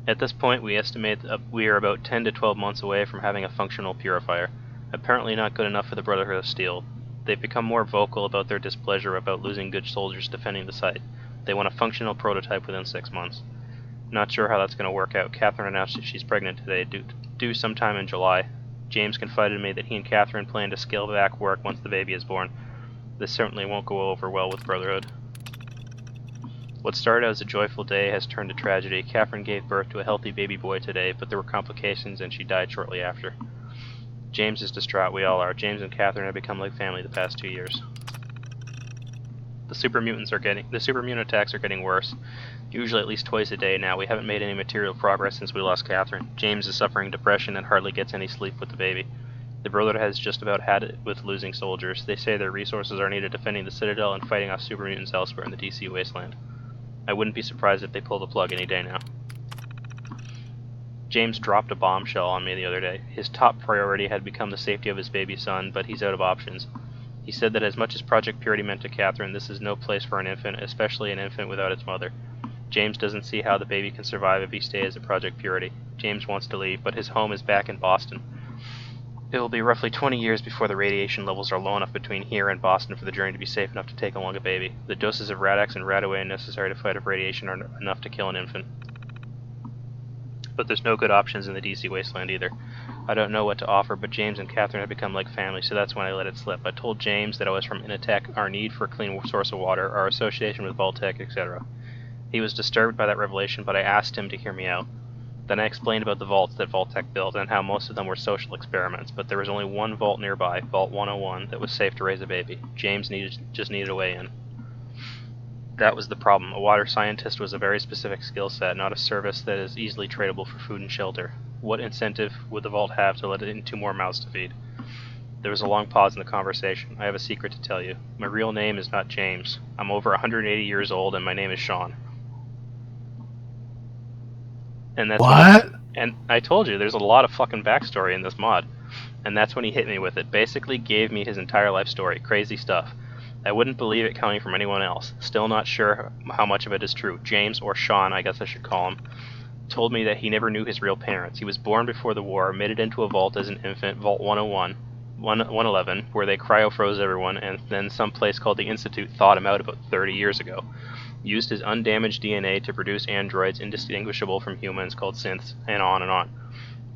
At this point, we estimate that we are about 10 to 12 months away from having a functional purifier. Apparently not good enough for the Brotherhood of Steel. They've become more vocal about their displeasure about losing good soldiers defending the site. They want a functional prototype within 6 months. Not sure how that's going to work out. Catherine announced that she's pregnant today, due sometime in July. James confided in me that he and Catherine plan to scale back work once the baby is born. This certainly won't go over well with Brotherhood. What started as a joyful day has turned to tragedy. Catherine gave birth to a healthy baby boy today, but there were complications and she died shortly after. James is distraught, we all are. James and Catherine have become like family the past 2 years. The super mutant attacks are getting worse. Usually at least twice a day now. We haven't made any material progress since we lost Catherine. James is suffering depression and hardly gets any sleep with the baby. The Brotherhood has just about had it with losing soldiers. They say their resources are needed defending the Citadel and fighting off super mutants elsewhere in the DC wasteland. I wouldn't be surprised if they pull the plug any day now. James dropped a bombshell on me the other day. His top priority had become the safety of his baby son, but he's out of options. He said that as much as Project Purity meant to Catherine, this is no place for an infant, especially an infant without its mother. James doesn't see how the baby can survive if he stays at Project Purity. James wants to leave, but his home is back in Boston. It will be roughly 20 years before the radiation levels are low enough between here and Boston for the journey to be safe enough to take along a baby. The doses of Radax and Radaway necessary to fight off radiation are enough to kill an infant. But there's no good options in the DC wasteland either. I don't know what to offer, but James and Catherine have become like family, so that's when I let it slip. I told James that I was from Initech, our need for a clean source of water, our association with Vault-Tec, etc. He was disturbed by that revelation, but I asked him to hear me out. Then I explained about the vaults that Vault-Tec built and how most of them were social experiments, but there was only one vault nearby, Vault 101, that was safe to raise a baby. James just needed a way in. That was the problem. A water scientist was a very specific skill set, not a service that is easily tradable for food and shelter. What incentive would the vault have to let it in 2 more mouths to feed? There was a long pause in the conversation. I have a secret to tell you. My real name is not James. I'm over 180 years old and my name is Sean. And that's what? And I told you, there's a lot of fucking backstory in this mod. And that's when he hit me with it. Basically gave me his entire life story. Crazy stuff. I wouldn't believe it coming from anyone else. Still not sure how much of it is true. James, or Sean, I guess I should call him, told me that he never knew his real parents. He was born before the war, made it into a vault as an infant, Vault 111, where they cryo-froze everyone, and then some place called the Institute thawed him out about 30 years ago. Used his undamaged DNA to produce androids indistinguishable from humans called synths, and on and on.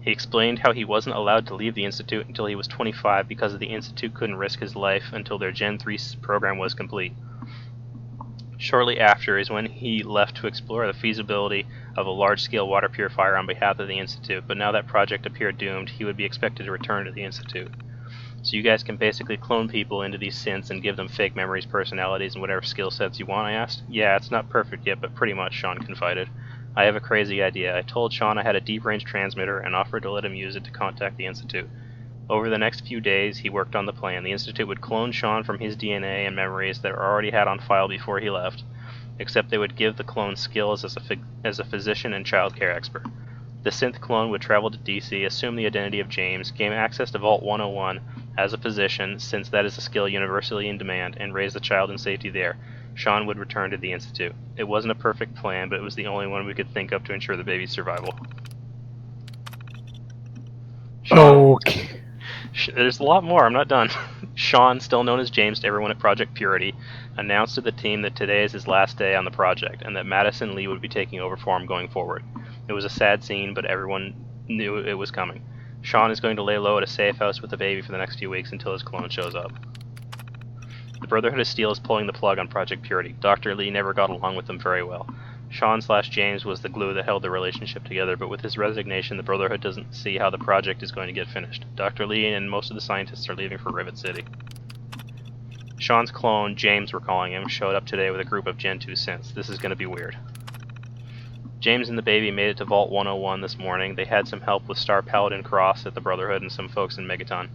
He explained how he wasn't allowed to leave the Institute until he was 25 because the Institute couldn't risk his life until their Gen 3 program was complete. Shortly after is when he left to explore the feasibility of a large-scale water purifier on behalf of the Institute, but now that project appeared doomed, he would be expected to return to the Institute. So you guys can basically clone people into these synths and give them fake memories, personalities, and whatever skill sets you want, I asked. Yeah, it's not perfect yet, but pretty much, Sean confided. I have a crazy idea. I told Sean I had a deep-range transmitter and offered to let him use it to contact the Institute. Over the next few days, he worked on the plan. The Institute would clone Sean from his DNA and memories that were already had on file before he left, except they would give the clone skills as a physician and child care expert. The synth clone would travel to DC, assume the identity of James, gain access to Vault 101 as a physician, since that is a skill universally in demand, and raise the child in safety there. Sean would return to the Institute. It wasn't a perfect plan, but it was the only one we could think of to ensure the baby's survival. Okay. There's a lot more, I'm not done. Sean, still known as James to everyone at Project Purity, announced to the team that today is his last day on the project, and that Madison Lee would be taking over for him going forward. It was a sad scene, but everyone knew it was coming. Sean is going to lay low at a safe house with the baby for the next few weeks until his clone shows up. The Brotherhood of Steel is pulling the plug on Project Purity. Dr. Lee never got along with them very well. Sean/James was the glue that held the relationship together, but with his resignation, the Brotherhood doesn't see how the project is going to get finished. Dr. Lee and most of the scientists are leaving for Rivet City. Sean's clone, James we're calling him, showed up today with a group of Gen 2 synths. This is going to be weird. James and the baby made it to Vault 101 this morning. They had some help with Star Paladin Cross at the Brotherhood and some folks in Megaton.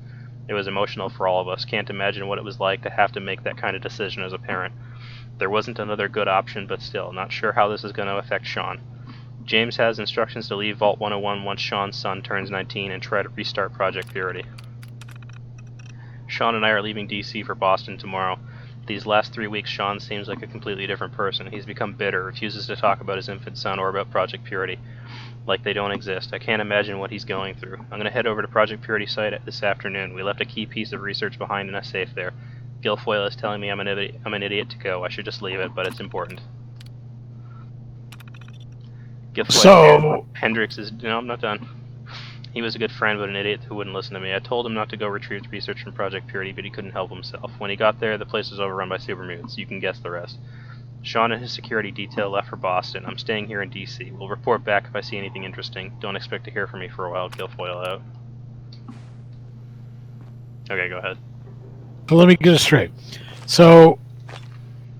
It was emotional for all of us. Can't imagine what it was like to have to make that kind of decision as a parent. There wasn't another good option, but still, not sure how this is going to affect Sean. James has instructions to leave Vault 101 once Sean's son turns 19 and try to restart Project Purity. Sean and I are leaving DC for Boston tomorrow. these last 3 weeks, Sean seems like a completely different person. He's become bitter, refuses to talk about his infant son or about Project Purity, like they don't exist. I can't imagine what he's going through. I'm going to head over to Project Purity site this afternoon. We left a key piece of research behind in a safe there. Guilfoyle is telling me I'm an idiot to go. I should just leave it, but it's important. Guilfoyle. So Hendricks is... No, I'm not done. He was a good friend, but an idiot who wouldn't listen to me. I told him not to go retrieve research from Project Purity, but he couldn't help himself. When he got there, the place was overrun by super mutants. You can guess the rest. Sean and his security detail left for Boston. I'm staying here in DC. We'll report back if I see anything interesting. Don't expect to hear from me for a while. Guilfoyle out. Okay, go ahead. So let me get it straight. So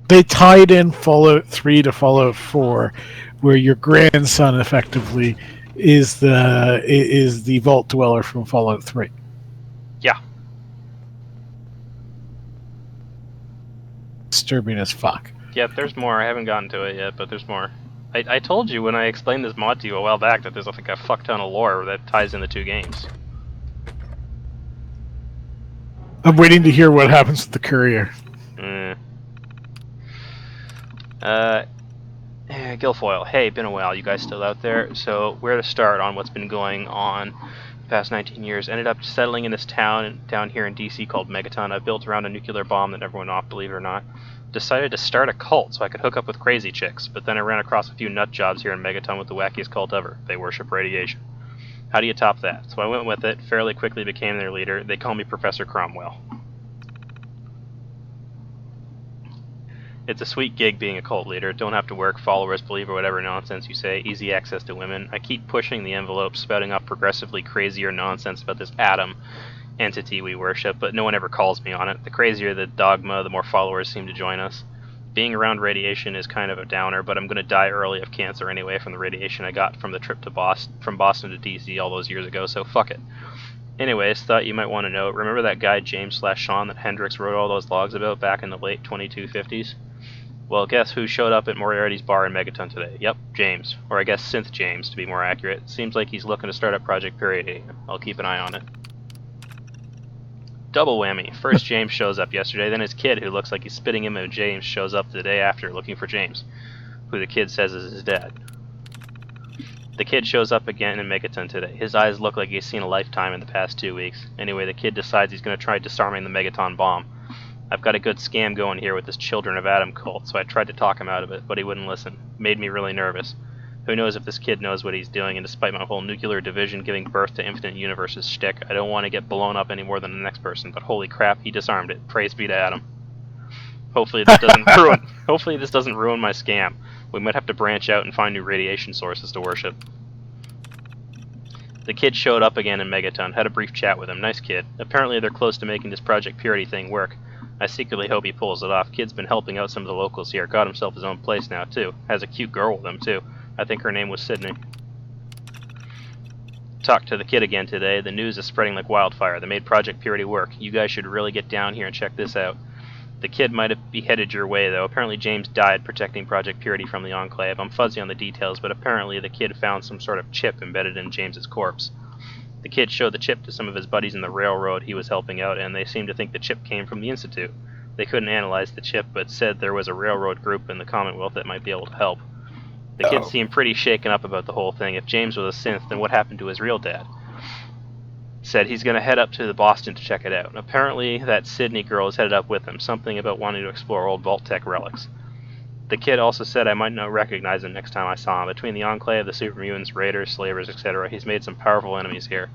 they tied in Fallout 3 to Fallout 4, where your grandson effectively is the Vault Dweller from Fallout 3. Yeah. Disturbing as fuck. Yep, there's more. I haven't gotten to it yet, but there's more. I told you when I explained this mod to you a while back that there's like a fuck ton of lore that ties in the two games. I'm waiting to hear what happens with the courier. Guilfoyle. Hey, been a while. You guys still out there? So, where to start on what's been going on the past 19 years? Ended up settling in this town down here in DC called Megaton. I built around a nuclear bomb that never went off, believe it or not. Decided to start a cult so I could hook up with crazy chicks, but then I ran across a few nut jobs here in Megaton with the wackiest cult ever. They worship radiation. How do you top that? So I went with it, fairly quickly became their leader. They call me Professor Cromwell. It's a sweet gig being a cult leader. Don't have to work, followers believe or whatever nonsense you say, easy access to women. I keep pushing the envelope, spouting off progressively crazier nonsense about this atom entity we worship, but no one ever calls me on it. The crazier the dogma, the more followers seem to join us. Being around radiation is kind of a downer, but I'm going to die early of cancer anyway from the radiation I got from the trip to from Boston to DC all those years ago, so fuck it. Anyways, thought you might want to know, remember that guy James/Sean that Hendricks wrote all those logs about back in the late 2250s? Well, guess who showed up at Moriarty's bar in Megaton today? Yep, James. Or I guess Synth James, to be more accurate. Seems like he's looking to start up Project Purity. I'll keep an eye on it. Double whammy. First James shows up yesterday, then his kid, who looks like he's spitting him, and James shows up the day after looking for James, who the kid says is his dad. The kid shows up again in Megaton today. His eyes look like he's seen a lifetime in the past 2 weeks. Anyway, the kid decides he's going to try disarming the Megaton bomb. I've got a good scam going here with this Children of Adam cult, so I tried to talk him out of it, but he wouldn't listen. Made me really nervous. Who knows if this kid knows what he's doing, and despite my whole nuclear division giving birth to infinite universes shtick, I don't want to get blown up any more than the next person, but holy crap, he disarmed it. Praise be to Adam. Hopefully this doesn't ruin my scam. We might have to branch out and find new radiation sources to worship. The kid showed up again in Megaton, had a brief chat with him. Nice kid. Apparently they're close to making this Project Purity thing work. I secretly hope he pulls it off. Kid's been helping out some of the locals here. Got himself his own place now, too. Has a cute girl with him, too. I think her name was Sydney. Talked to the kid again today. The news is spreading like wildfire. They made Project Purity work. You guys should really get down here and check this out. The kid might have beheaded your way, though. Apparently James died protecting Project Purity from the Enclave. I'm fuzzy on the details, but apparently the kid found some sort of chip embedded in James's corpse. The kid showed the chip to some of his buddies in the railroad he was helping out, and they seemed to think the chip came from the Institute. They couldn't analyze the chip, but said there was a railroad group in the Commonwealth that might be able to help. The kid seemed pretty shaken up about the whole thing. If James was a synth, then what happened to his real dad? Said he's going to head up to the Boston to check it out. Apparently that Sydney girl is headed up with him, something about wanting to explore old Vault-Tec relics. The kid also said I might not recognize him next time I saw him. Between the Enclave, the Supermutants, Raiders, Slavers, etc., he's made some powerful enemies here.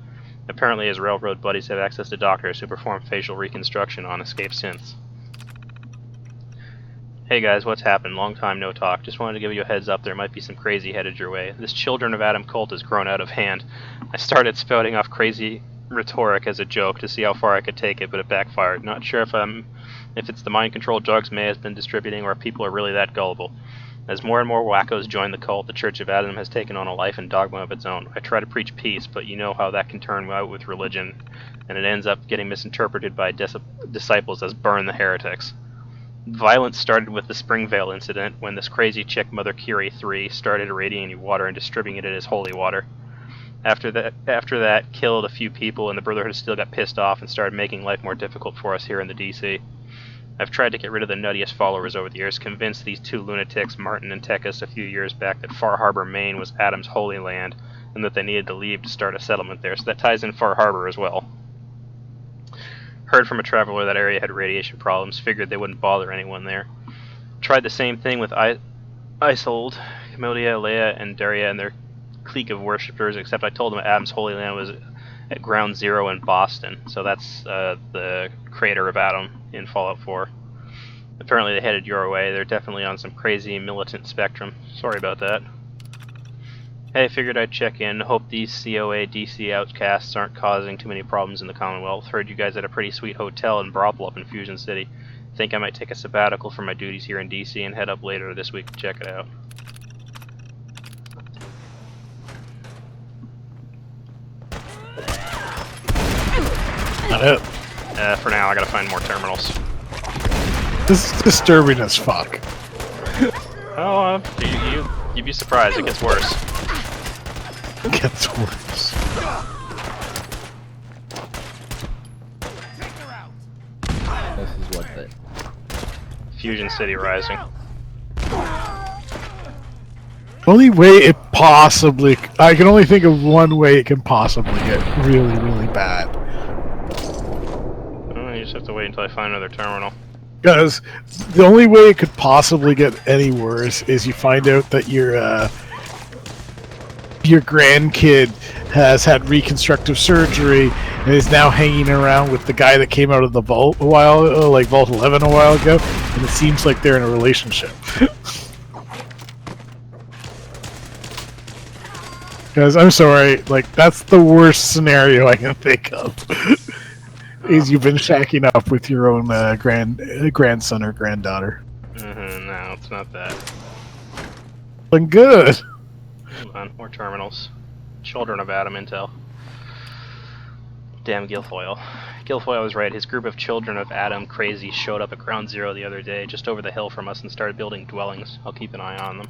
Apparently his railroad buddies have access to doctors who perform facial reconstruction on escaped synths. Hey guys, what's happened? Long time no talk. Just wanted to give you a heads up there might be some crazy headed your way. This Children of Adam cult has grown out of hand. I started spouting off crazy rhetoric as a joke to see how far I could take it, but it backfired. Not sure if it's the mind control drugs May has been distributing or if people are really that gullible. As more and more wackos join the cult, the Church of Adam has taken on a life and dogma of its own. I try to preach peace, but you know how that can turn out with religion, and it ends up getting misinterpreted by disciples as burn the heretics. Violence started with the Springvale incident, when this crazy chick Mother Curie III started irradiating water and distributing it as holy water. After that, killed a few people, and the Brotherhood still got pissed off and started making life more difficult for us here in the DC. I've tried to get rid of the nuttiest followers over the years, convinced these two lunatics, Martin and Tekis, a few years back that Far Harbor, Maine was Adam's holy land, and that they needed to leave to start a settlement there, so that ties in Far Harbor as well. Heard from a traveler that area had radiation problems, figured they wouldn't bother anyone there. Tried the same thing with Isolde, Camelia, Leia, and Daria and their clique of worshippers, except I told them Adam's holy land was at Ground Zero in Boston, so that's the crater of Adam in Fallout 4. Apparently they headed your way. They're definitely on some crazy militant spectrum. Sorry about that. Hey, figured I'd check in. Hope these COA DC outcasts aren't causing too many problems in the Commonwealth. Heard you guys had a pretty sweet hotel and brothel up in Fusion City. Think I might take a sabbatical from my duties here in DC and head up later this week to check it out. Not it. For now, I gotta find more terminals. This is disturbing as fuck. Oh, you'd be surprised. It gets worse. It gets worse. This is what the Fusion City Rising. Only way it possibly... I can only think of one way it can possibly get really, really bad. Oh, you just have to wait until I find another terminal. Because the only way it could possibly get any worse is you find out that your grandkid has had reconstructive surgery and is now hanging around with the guy that came out of the vault a while, like Vault 11 a while ago, and it seems like they're in a relationship. Because I'm sorry, like that's the worst scenario I can think of. Is you've been shacking up with your own grandson or granddaughter. No, it's not that. Then good. Hold on, more terminals. Children of Adam intel. Damn Guilfoyle. Guilfoyle was right. His group of Children of Adam crazies showed up at Ground Zero the other day, just over the hill from us, and started building dwellings. I'll keep an eye on them.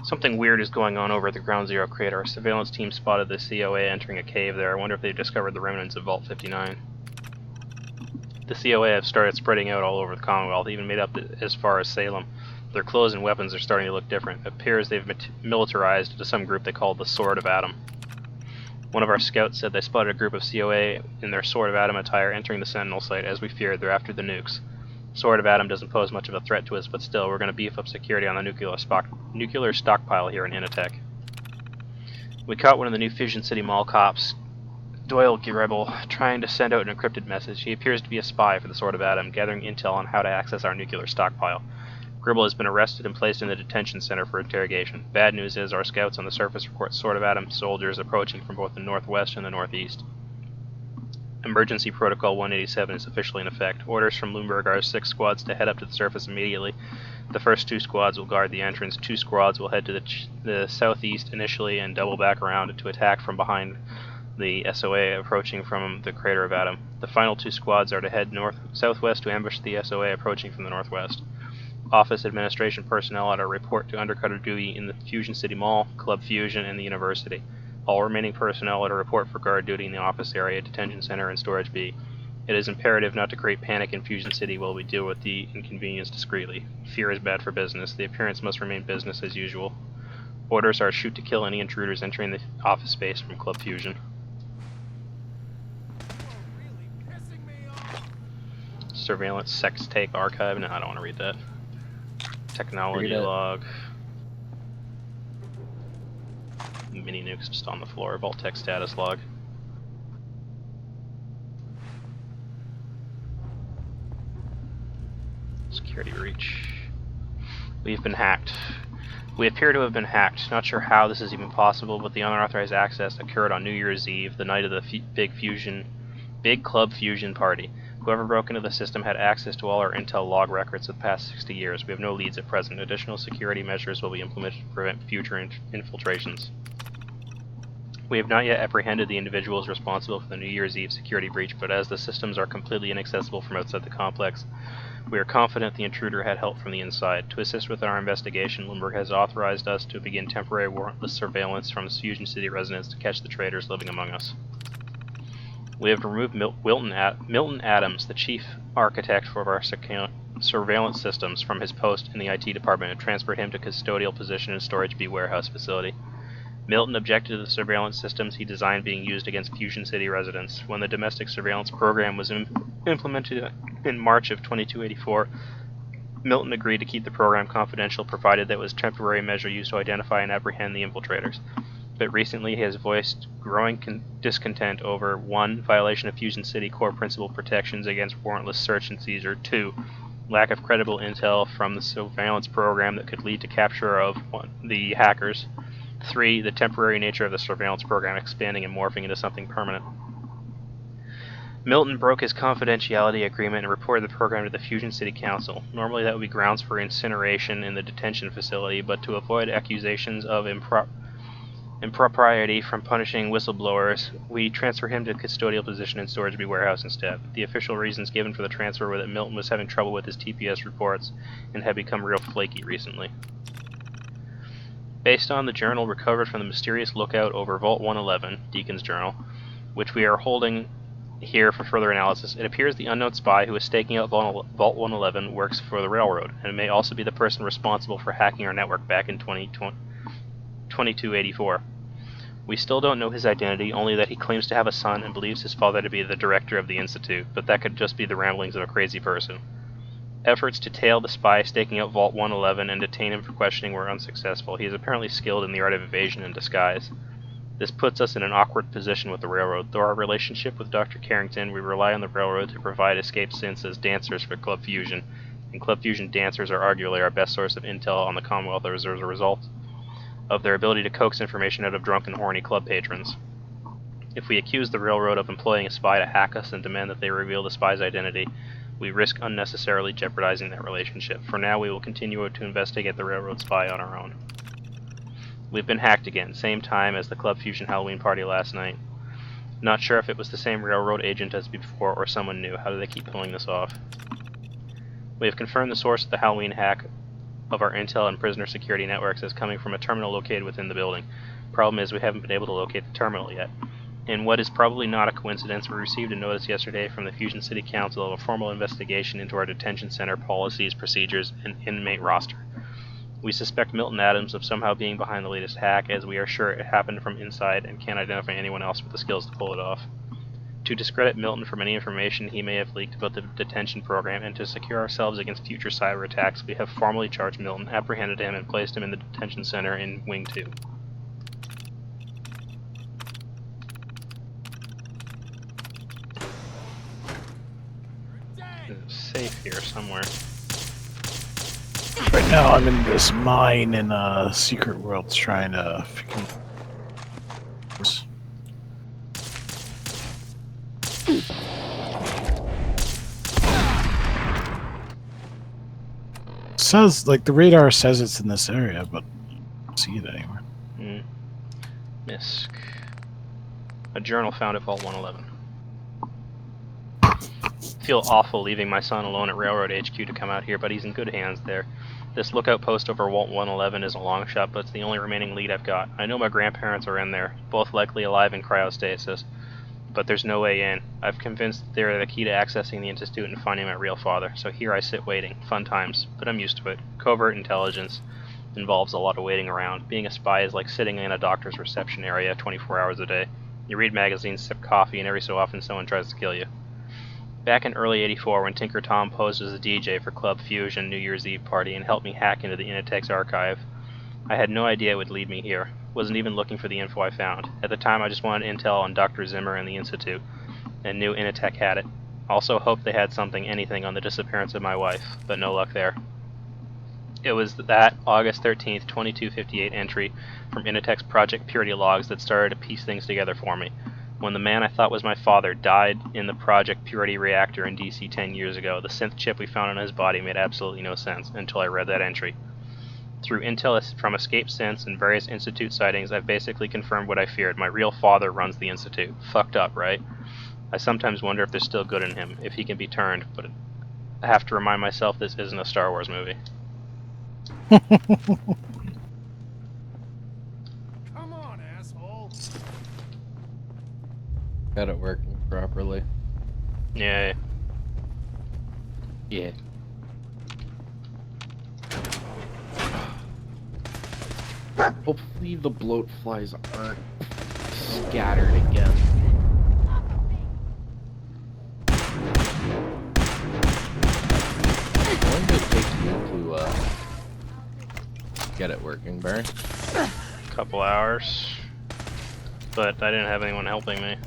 Something weird is going on over at the Ground Zero crater. Our surveillance team spotted the COA entering a cave there. I wonder if they've discovered the remnants of Vault 59. The COA have started spreading out all over the Commonwealth, even made up as far as Salem. Their clothes and weapons are starting to look different. It appears they've militarized into some group they call the Sword of Adam. One of our scouts said they spotted a group of COA in their Sword of Adam attire entering the Sentinel site. As we feared, they're after the nukes. Sword of Adam doesn't pose much of a threat to us, but still, we're going to beef up security on the nuclear stockpile here in Initech. We caught one of the new Fusion City Mall cops, Doyle Rebel, trying to send out an encrypted message. He appears to be a spy for the Sword of Adam, gathering intel on how to access our nuclear stockpile. Gribble has been arrested and placed in the detention center for interrogation. Bad news is our scouts on the surface report Sword of Adam soldiers approaching from both the northwest and the northeast. Emergency Protocol 187 is officially in effect. Orders from Bloomberg are 6 squads to head up to the surface immediately. The first 2 squads will guard the entrance. 2 squads will head to the southeast initially and double back around to attack from behind the SOA approaching from the crater of Adam. The final 2 squads are to head southwest to ambush the SOA approaching from the northwest. Office administration personnel are to report to undercutter duty in the Fusion City Mall, Club Fusion, and the University. All remaining personnel are to report for guard duty in the office area, detention center, and storage B. It is imperative not to create panic in Fusion City while we deal with the inconvenience discreetly. Fear is bad for business. The appearance must remain business as usual. Orders are shoot to kill any intruders entering the office space from Club Fusion. Surveillance sex tape archive. No, I don't want to read that. Technology log. Mini nukes just on the floor. Vault-Tec status log. Security breach. We've been hacked. We appear to have been hacked. Not sure how this is even possible, but the unauthorized access occurred on New Year's Eve, the night of the Big Club Fusion party. Whoever broke into the system had access to all our intel log records of the past 60 years. We have no leads at present. Additional security measures will be implemented to prevent future infiltrations. We have not yet apprehended the individuals responsible for the New Year's Eve security breach, but as the systems are completely inaccessible from outside the complex, we are confident the intruder had help from the inside. To assist with our investigation, Bloomberg has authorized us to begin temporary warrantless surveillance from Fusion City residents to catch the traitors living among us. We have removed Milton Adams, the chief architect for our surveillance systems, from his post in the IT department and transferred him to custodial position in Storage B warehouse facility. Milton objected to the surveillance systems he designed being used against Fusion City residents. When the domestic surveillance program was implemented in March of 2284, Milton agreed to keep the program confidential, provided that it was a temporary measure used to identify and apprehend the infiltrators. But recently he has voiced growing discontent over 1. Violation of Fusion City core principle protections against warrantless search and seizure, 2. Lack of credible intel from the surveillance program that could lead to capture of the hackers, 3. The temporary nature of the surveillance program expanding and morphing into something permanent. Milton broke his confidentiality agreement and reported the program to the Fusion City Council. Normally that would be grounds for incineration in the detention facility, but to avoid accusations of impropriety from punishing whistleblowers, we transfer him to custodial position in Storage B warehouse instead. The official reasons given for the transfer were that Milton was having trouble with his TPS reports and had become real flaky recently. Based on the journal recovered from the mysterious lookout over Vault 111, Deacon's journal, which we are holding here for further analysis, it appears the unknown spy who is staking out Vault 111 works for the Railroad, and may also be the person responsible for hacking our network back in 2284. We still don't know his identity, only that he claims to have a son and believes his father to be the director of the Institute, but that could just be the ramblings of a crazy person. Efforts to tail the spy staking out Vault 111 and detain him for questioning were unsuccessful. He is apparently skilled in the art of evasion and disguise. This puts us in an awkward position with the Railroad. Through our relationship with Dr. Carrington, we rely on the Railroad to provide escape synths as dancers for Club Fusion, and Club Fusion dancers are arguably our best source of intel on the Commonwealth as a result of their ability to coax information out of drunken, horny club patrons. If we accuse the Railroad of employing a spy to hack us and demand that they reveal the spy's identity, we risk unnecessarily jeopardizing that relationship. For now, we will continue to investigate the Railroad spy on our own. We've been hacked again, same time as the Club Fusion Halloween party last night. Not sure if it was the same Railroad agent as before or someone new. How do they keep pulling this off? We have confirmed the source of the Halloween hack of our intel and prisoner security networks as coming from a terminal located within the building. Problem is, we haven't been able to locate the terminal yet. In what is probably not a coincidence, we received a notice yesterday from the Fusion City Council of a formal investigation into our detention center policies, procedures, and inmate roster. We suspect Milton Adams of somehow being behind the latest hack, as we are sure it happened from inside and can't identify anyone else with the skills to pull it off. To discredit Milton from any information he may have leaked about the detention program and to secure ourselves against future cyber attacks, we have formally charged Milton, apprehended him, and placed him in the detention center in Wing 2. It's safe here somewhere. Right now I'm in this mine in Secret Worlds trying to says, like, the radar says it's in this area, but I don't see it anywhere. Misk. A journal found at Vault 111. Feel awful leaving my son alone at Railroad HQ to come out here, but he's in good hands there. This lookout post over Vault 111 is a long shot, but it's the only remaining lead I've got. I know my grandparents are in there, both likely alive in cryostasis, but there's no way in. I've convinced they're the key to accessing the Institute and finding my real father, so here I sit waiting. Fun times, but I'm used to it. Covert intelligence involves a lot of waiting around. Being a spy is like sitting in a doctor's reception area 24 hours a day. You read magazines, sip coffee, and every so often someone tries to kill you. Back in early '84, when Tinker Tom posed as a DJ for Club Fusion New Year's Eve party and helped me hack into the Initech's archive, I had no idea it would lead me here. Wasn't even looking for the info I found. At the time, I just wanted intel on Dr. Zimmer and the Institute, and knew Initech had it. Also hoped they had anything on the disappearance of my wife, but no luck there. It was that August 13th, 2258 entry from Initech's Project Purity logs that started to piece things together for me. When the man I thought was my father died in the Project Purity reactor in DC 10 years ago, the synth chip we found on his body made absolutely no sense until I read that entry. Through intel from escape synths and various Institute sightings, I've basically confirmed what I feared. My real father runs the Institute. Fucked up, right? I sometimes wonder if there's still good in him, if he can be turned, but I have to remind myself this isn't a Star Wars movie. Come on, asshole. Got it working properly. Yeah. Yeah. Hopefully the bloat flies aren't scattered again. How long did it take you to get it working, Baron? Couple hours. But I didn't have anyone helping me.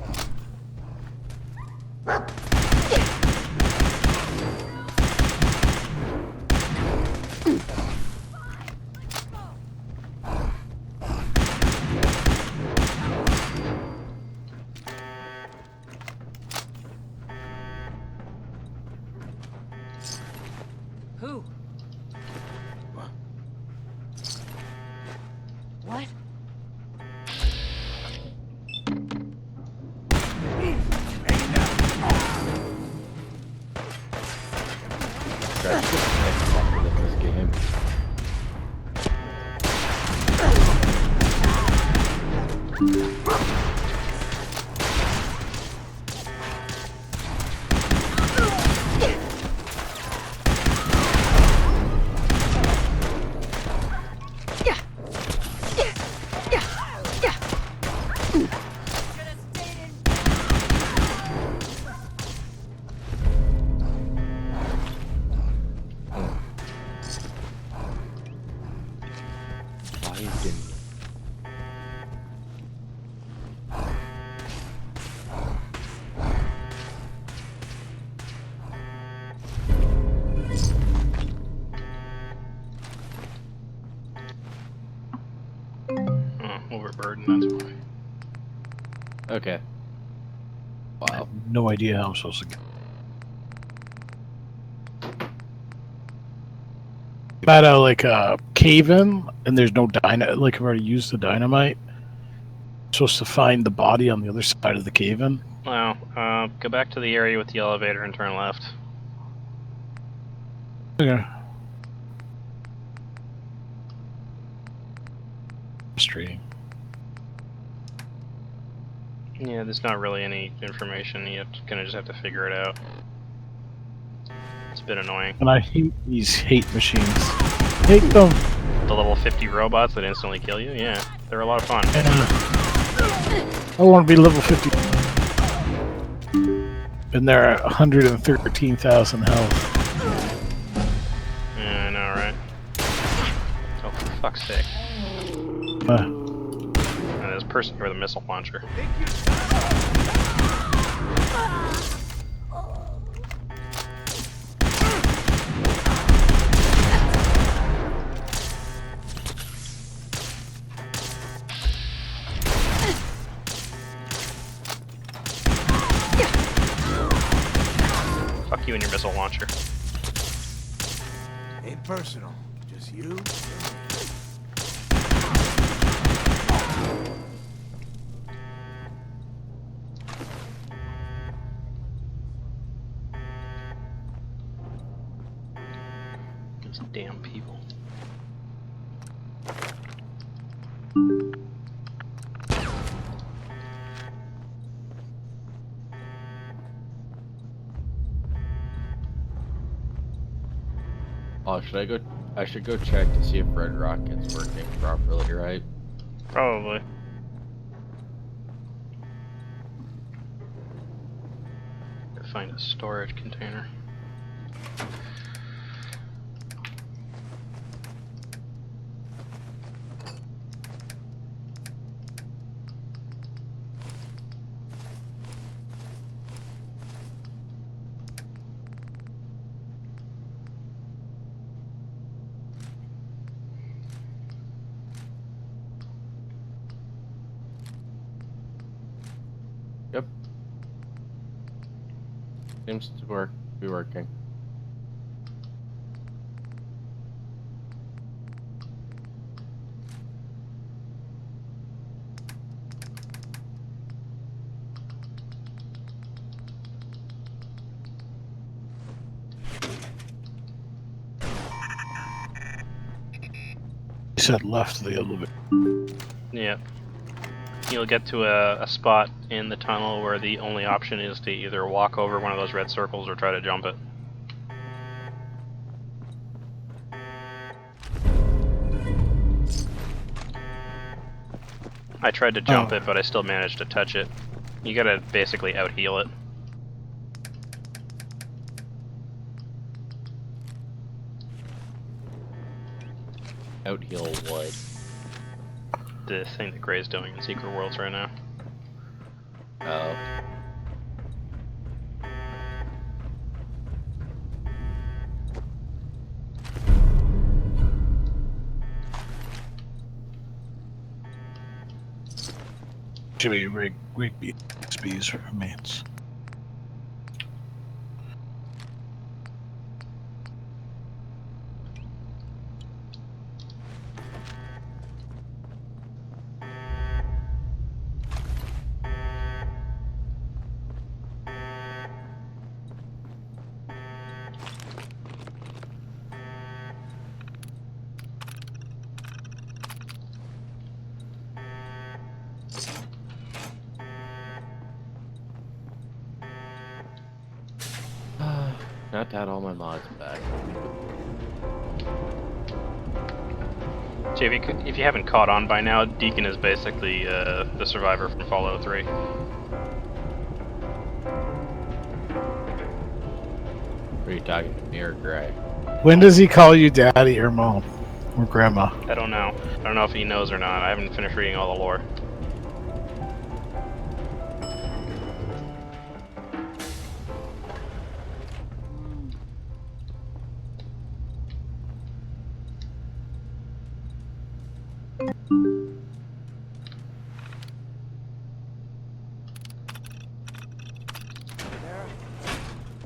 Who? What? That's just in this game. Overburdened, that's why. Okay. I have no idea how I'm supposed to get. About a like a cave in, and there's no dynamite. Like I've already used the dynamite. I'm supposed to find the body on the other side of the cave in. Well, go back to the area with the elevator and turn left. Okay. Frustrating. Yeah, there's not really any information. You kind of just have to figure it out. It's a bit annoying. And I hate these hate machines. Hate them. The level 50 robots that instantly kill you? Yeah, they're a lot of fun. I want to be level 50. And they're at 113,000 health. Yeah, I know, right? Oh, for fuck's sake. And there's a person with a missile launcher. Fuck you and your missile launcher. Ain't personal, just you. These damn people. Oh, should I go? I should go check to see if Red Rocket's working properly, right? Probably. Gotta find a storage container. Yep. Seems to be working. You said left of the elevator. Yeah. You'll get to a spot in the tunnel where the only option is to either walk over one of those red circles or try to jump it. I tried to jump it, but I still managed to touch it. You gotta basically out-heal it. Out-heal what? The thing that Gray's doing in Secret Worlds right now. Oh. Jimmy Rigby's remains. Not to add all my mods back. So if you haven't caught on by now, Deacon is basically the survivor from Fallout 3. Are you talking to me or Gray? When does he call you daddy or mom or grandma? I don't know. I don't know if he knows or not. I haven't finished reading all the lore.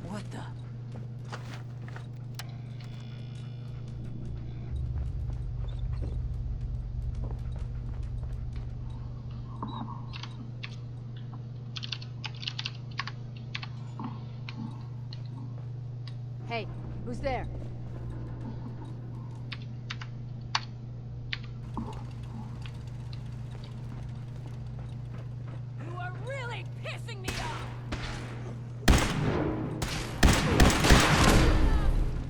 What the? Hey, who's there? You are really pissing me off!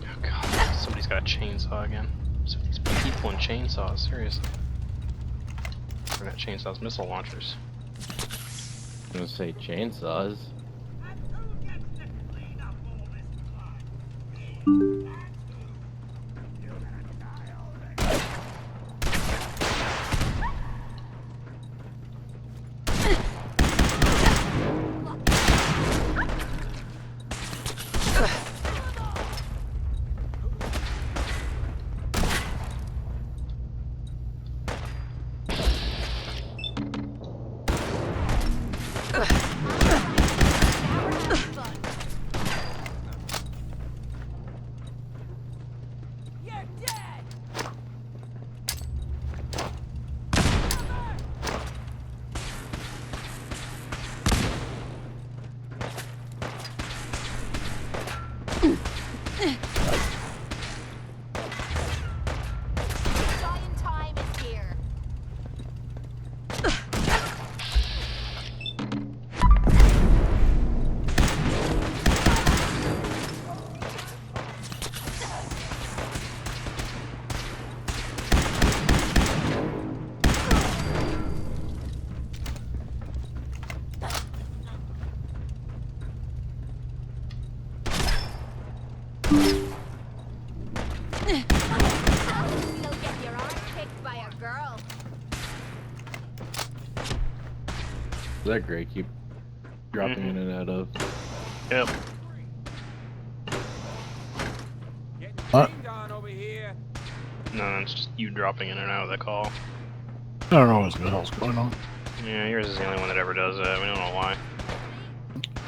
Oh god, somebody's got a chainsaw again. So these people and chainsaws, seriously. Or not chainsaws, missile launchers. I'm gonna say chainsaws. You're dead! Dying time is here. You'll get your arm kicked by a girl. Is that great? Keep dropping in and out of. Yep. What? No, it's just you dropping in and out of the call. I don't know what the hell's going on. Yeah, yours is the only one that ever does that. We don't know why.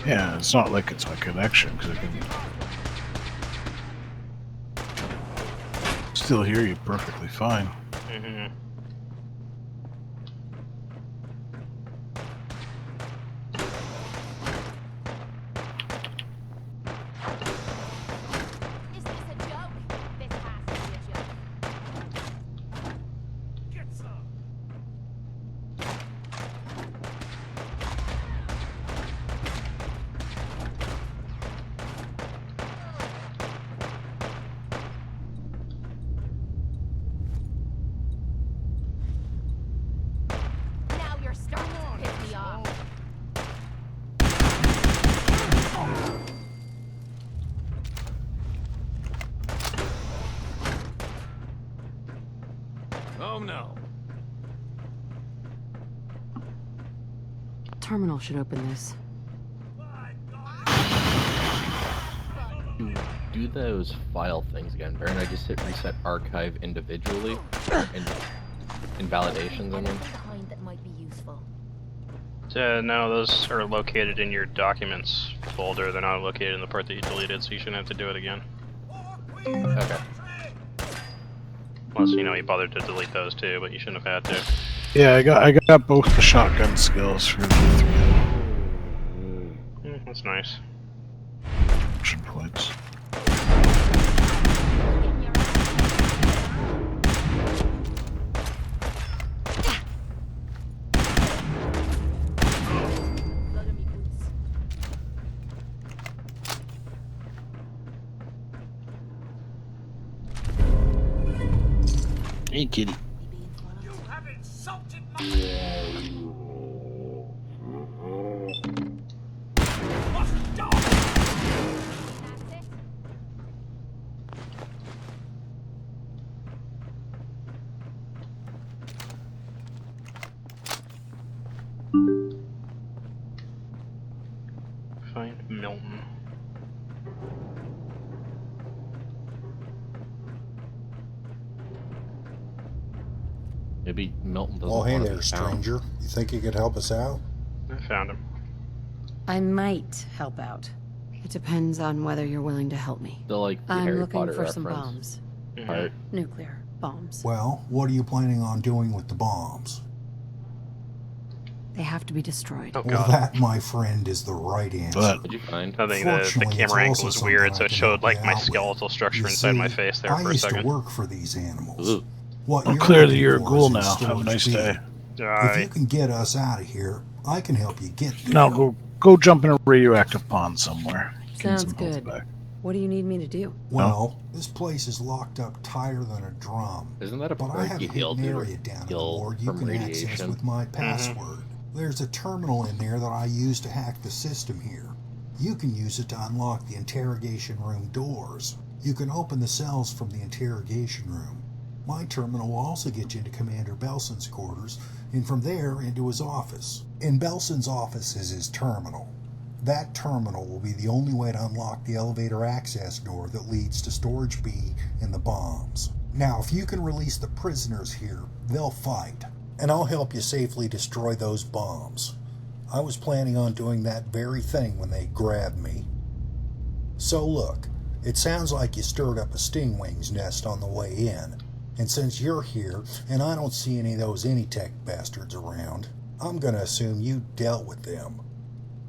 Yeah, it's not like it's my connection, because I can still hear you perfectly fine. Mm-hmm. Is this a joke? This has to be a joke. Get some. Oh no. Terminal should open this. Do those file things again, Baron. I just hit reset archive individually and invalidations in them. Behind that might be useful. No, those are located in your documents folder. They're not located in the part that you deleted, so you shouldn't have to do it again. Okay. Unless, you know, you bothered to delete those too, but you shouldn't have had to. Yeah, I got both the shotgun skills for V3. That's nice. Action points. Hey, kitty. You have insulted Find Milton. Maybe Milton doesn't Well, hey want to there, be found. stranger. You think you could help us out? I found him. I might help out. It depends on whether you're willing to help me. Still like the I'm Harry looking Potter for some reference. bombs. Part. Nuclear bombs. Well, what are you planning on doing with the bombs? They have to be destroyed. Oh Well, god. that, my friend, is the right answer. What'd you find? I think the Fortunately, camera it's angle also was something weird, I so it can showed help like you my out with. skeletal structure You inside see, my face there I for a used second. to work for these animals. Ooh. What Well, you're clearly looking you're a for ghoul is in now. Have a Storage nice B. day. If you can get us out of here, I can help you get there. Now go jump in a radioactive pond somewhere. Gain Sounds some health good. back. What do you need me to do? Well, this place is locked up tighter than a drum. Isn't that a But I perk have you a heal hidden to area down in the heal morgue you from can access radiation? with my password. There's a terminal in there that I use to hack the system here. You can use it to unlock the interrogation room doors. You can open the cells from the interrogation room. My terminal will also get you into Commander Belson's quarters, and from there into his office. In Belson's office is his terminal. That terminal will be the only way to unlock the elevator access door that leads to Storage B and the bombs. Now, if you can release the prisoners here, they'll fight, and I'll help you safely destroy those bombs. I was planning on doing that very thing when they grabbed me. So look, it sounds like you stirred up a stingwing's nest on the way in, and since you're here and I don't see any of those Anytech bastards around, I'm gonna assume you dealt with them.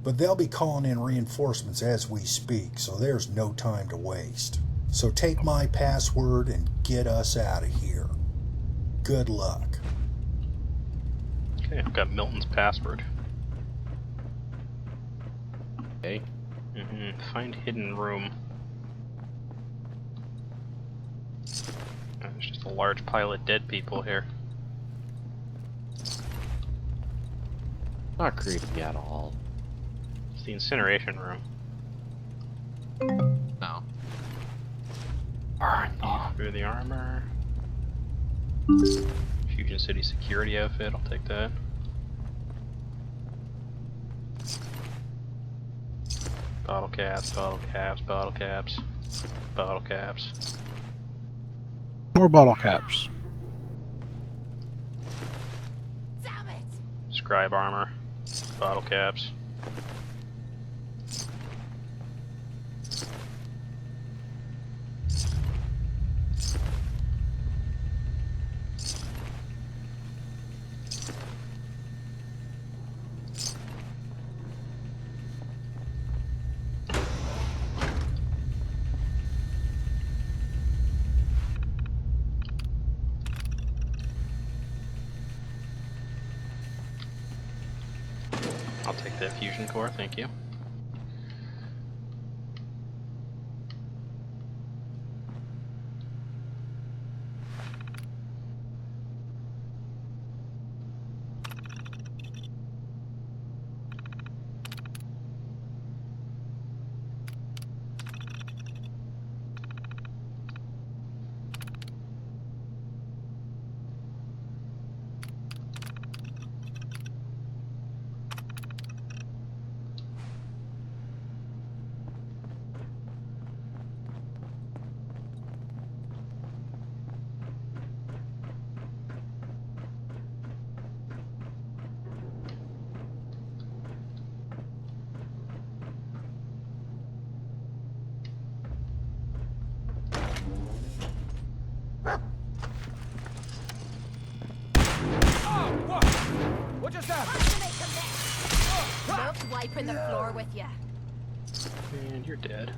But they'll be calling in reinforcements as we speak, so there's no time to waste. So take my password and get us out of here. Good luck. Okay, I've got Milton's password. Okay. Find hidden room. There's just a large pile of dead people here. Not creepy at all. It's the incineration room. No. Through the armor. Fusion City security outfit, I'll take that. Bottle caps, bottle caps, bottle caps, bottle caps. More bottle caps. Scribe armor, bottle caps. I'll take that fusion core, thank you. Look, wiping the floor with you. And you're dead.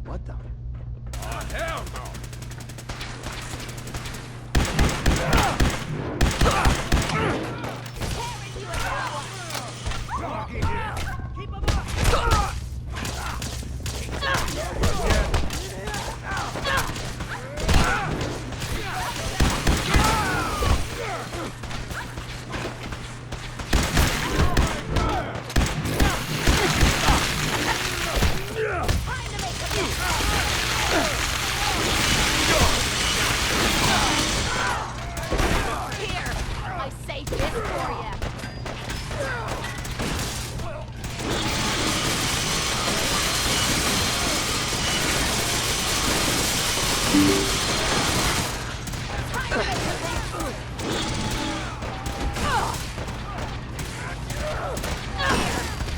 What the? Oh, hell no! Keep him up! Here, I saved this for you.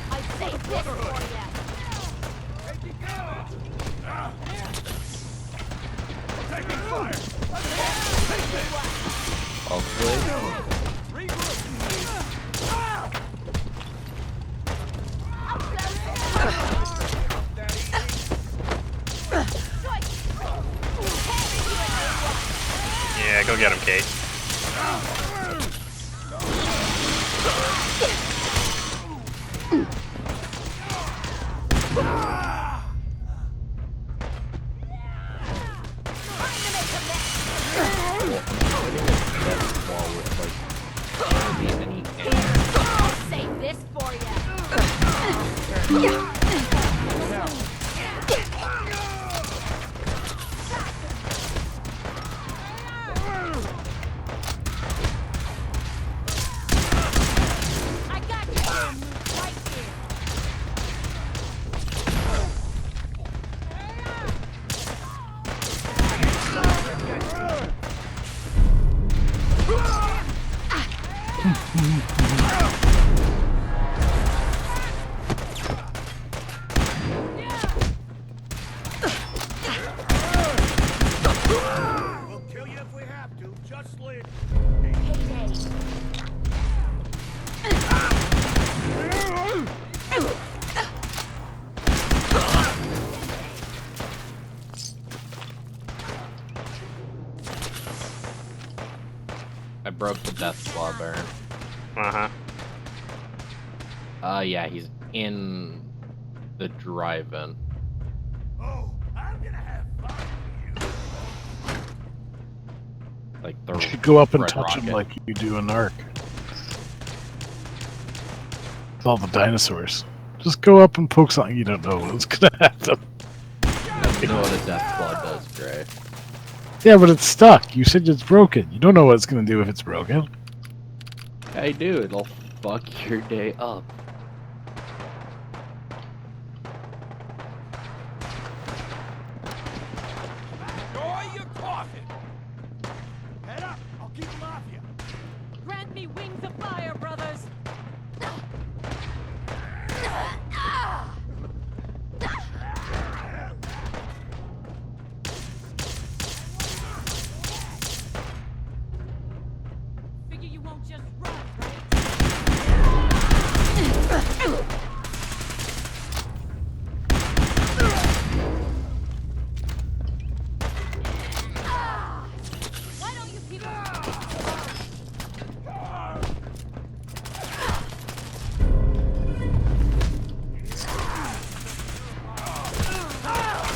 I saved this for Taking fire! Yeah, go get him, Kate. Save this for you. I got you right here. We'll kill you if we have to. Just leave. I broke the death claw, Baron. Uh-huh. Yeah, he's in the drive-in. Oh, I'm gonna have fun with you. Like the You should go up and Red touch him Rocket. like you do in Ark. With all the dinosaurs. Just go up and poke something you don't know what's gonna happen. You know what a death claw does, Gray. Yeah, but it's stuck. You said it's broken. You don't know what it's gonna do if it's broken. I do. It'll fuck your day up. Enjoy your coffee. Head up. I'll keep him off you. Grant me wings of fire, brothers. Figure you won't just run, right? Why don't you people?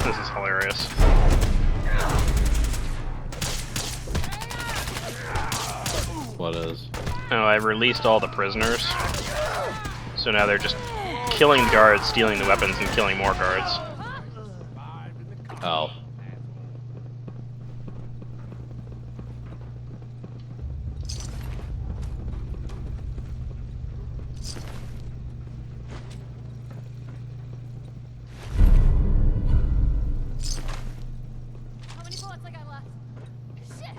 This is hilarious. What is? Oh, I released all the prisoners. So now they're just killing guards, stealing the weapons, and killing more guards. Oh. How many bullets I got left? Shit!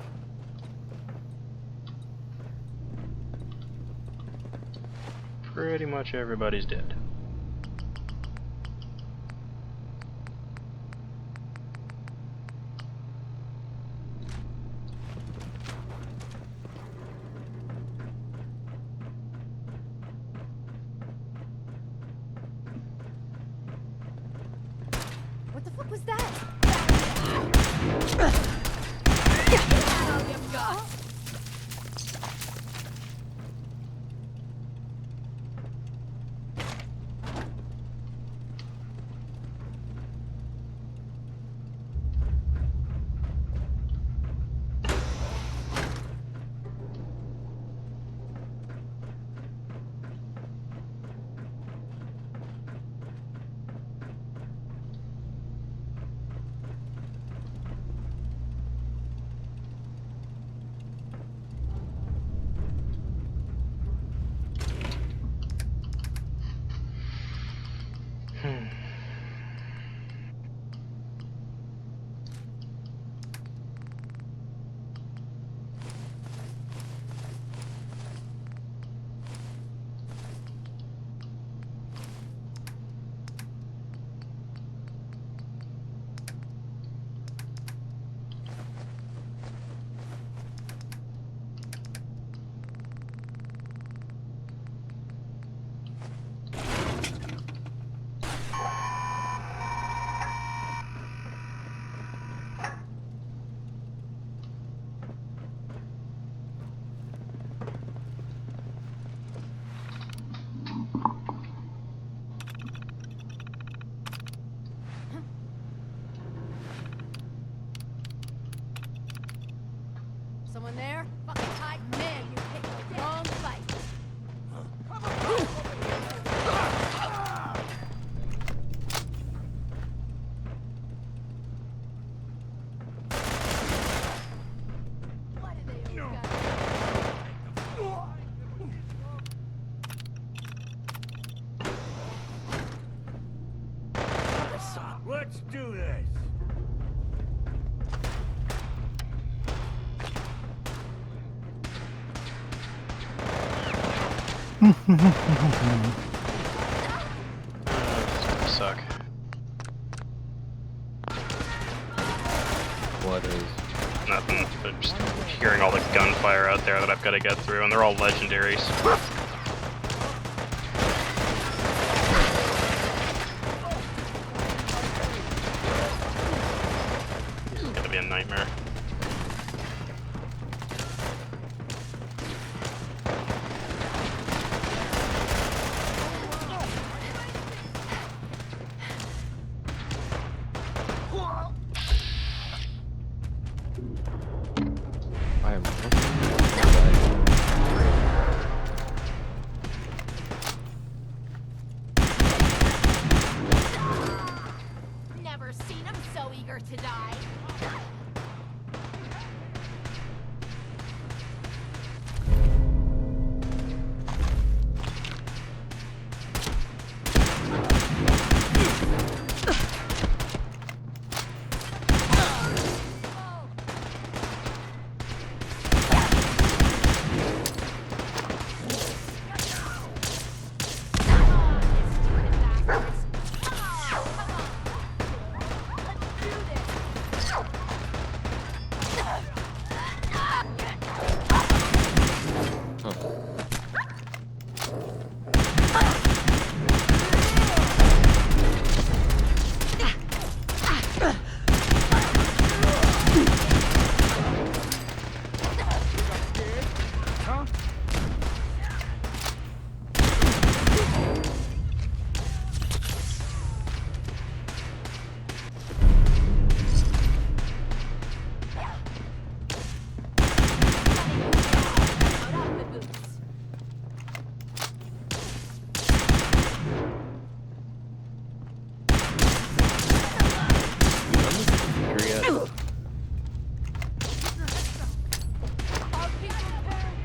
pretty much everybody's dead. What the fuck was that? Someone there? Fucking tight man, you picked the wrong fight. What do they always got? Let's do this. Suck. What is? Nothing. But just hearing all the gunfire out there that I've got to get through, and they're all legendaries. This is gonna be a nightmare. I am. Never seen him so eager to die.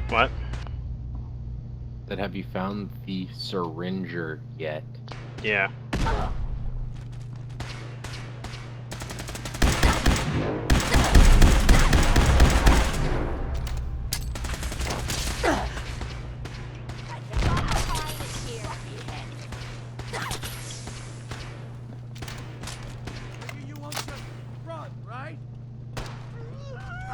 What? That have you found the syringer yet? Yeah. Show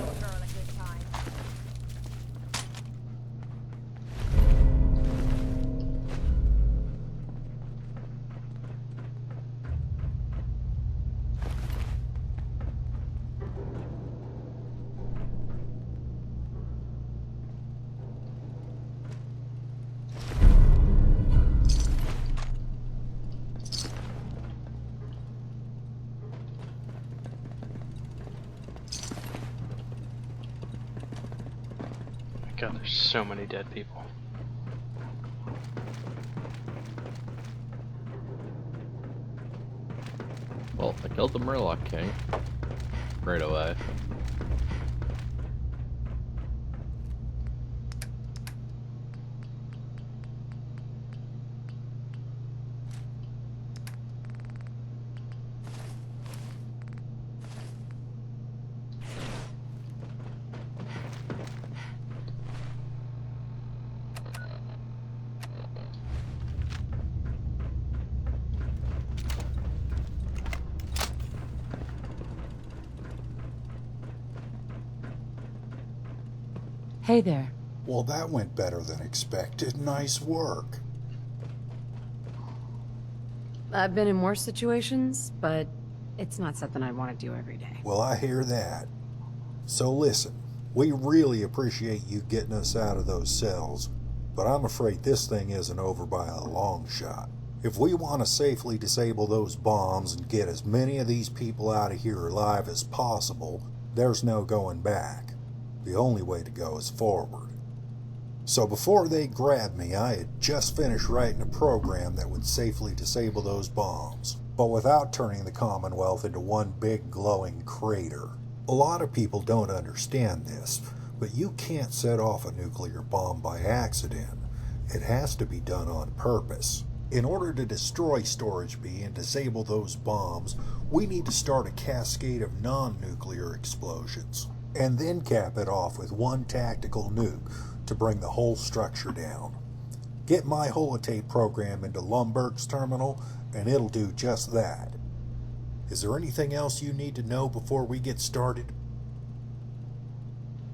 a girl a good time. God, there's so many dead people. Well, I killed the Murloc King right away. Hey there. Well, that went better than expected. Nice work. I've been in worse situations, but it's not something I want to do every day. Well, I hear that. So listen, we really appreciate you getting us out of those cells, but I'm afraid this thing isn't over by a long shot. If we want to safely disable those bombs and get as many of these people out of here alive as possible, there's no going back. The only way to go is forward. So before they grabbed me, I had just finished writing a program that would safely disable those bombs, but without turning the Commonwealth into one big glowing crater. A lot of people don't understand this, but you can't set off a nuclear bomb by accident. It has to be done on purpose. In order to destroy Storage B and disable those bombs, we need to start a cascade of non-nuclear explosions, and then cap it off with one tactical nuke to bring the whole structure down. Get my holotape program into Lumberg's terminal, and it'll do just that. Is there anything else you need to know before we get started?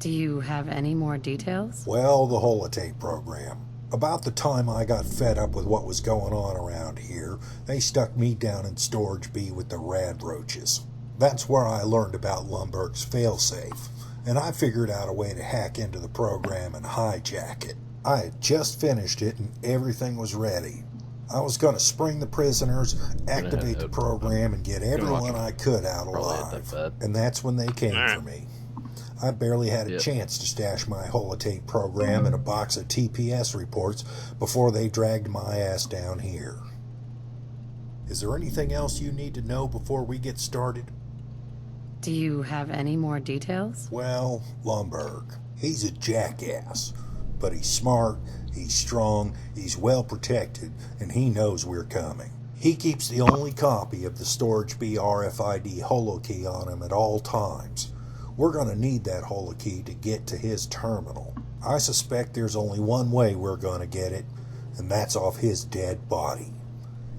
Do you have any more details? Well, the holotape program. About the time I got fed up with what was going on around here, they stuck me down in Storage B with the rad roaches. That's where I learned about Lumberg's failsafe, and I figured out a way to hack into the program and hijack it. I had just finished it and everything was ready. I was going to spring the prisoners, activate the program, and get everyone I could out alive. And that's when they came for me. I barely had a chance to stash my holotape program in a box of TPS reports before they dragged my ass down here. Is there anything else you need to know before we get started? Do you have any more details? Well, Lumberg. He's a jackass. But he's smart, he's strong, he's well protected, and he knows we're coming. He keeps the only copy of the Storage B RFID holokey on him at all times. We're going to need that holokey to get to his terminal. I suspect there's only one way we're going to get it, and that's off his dead body.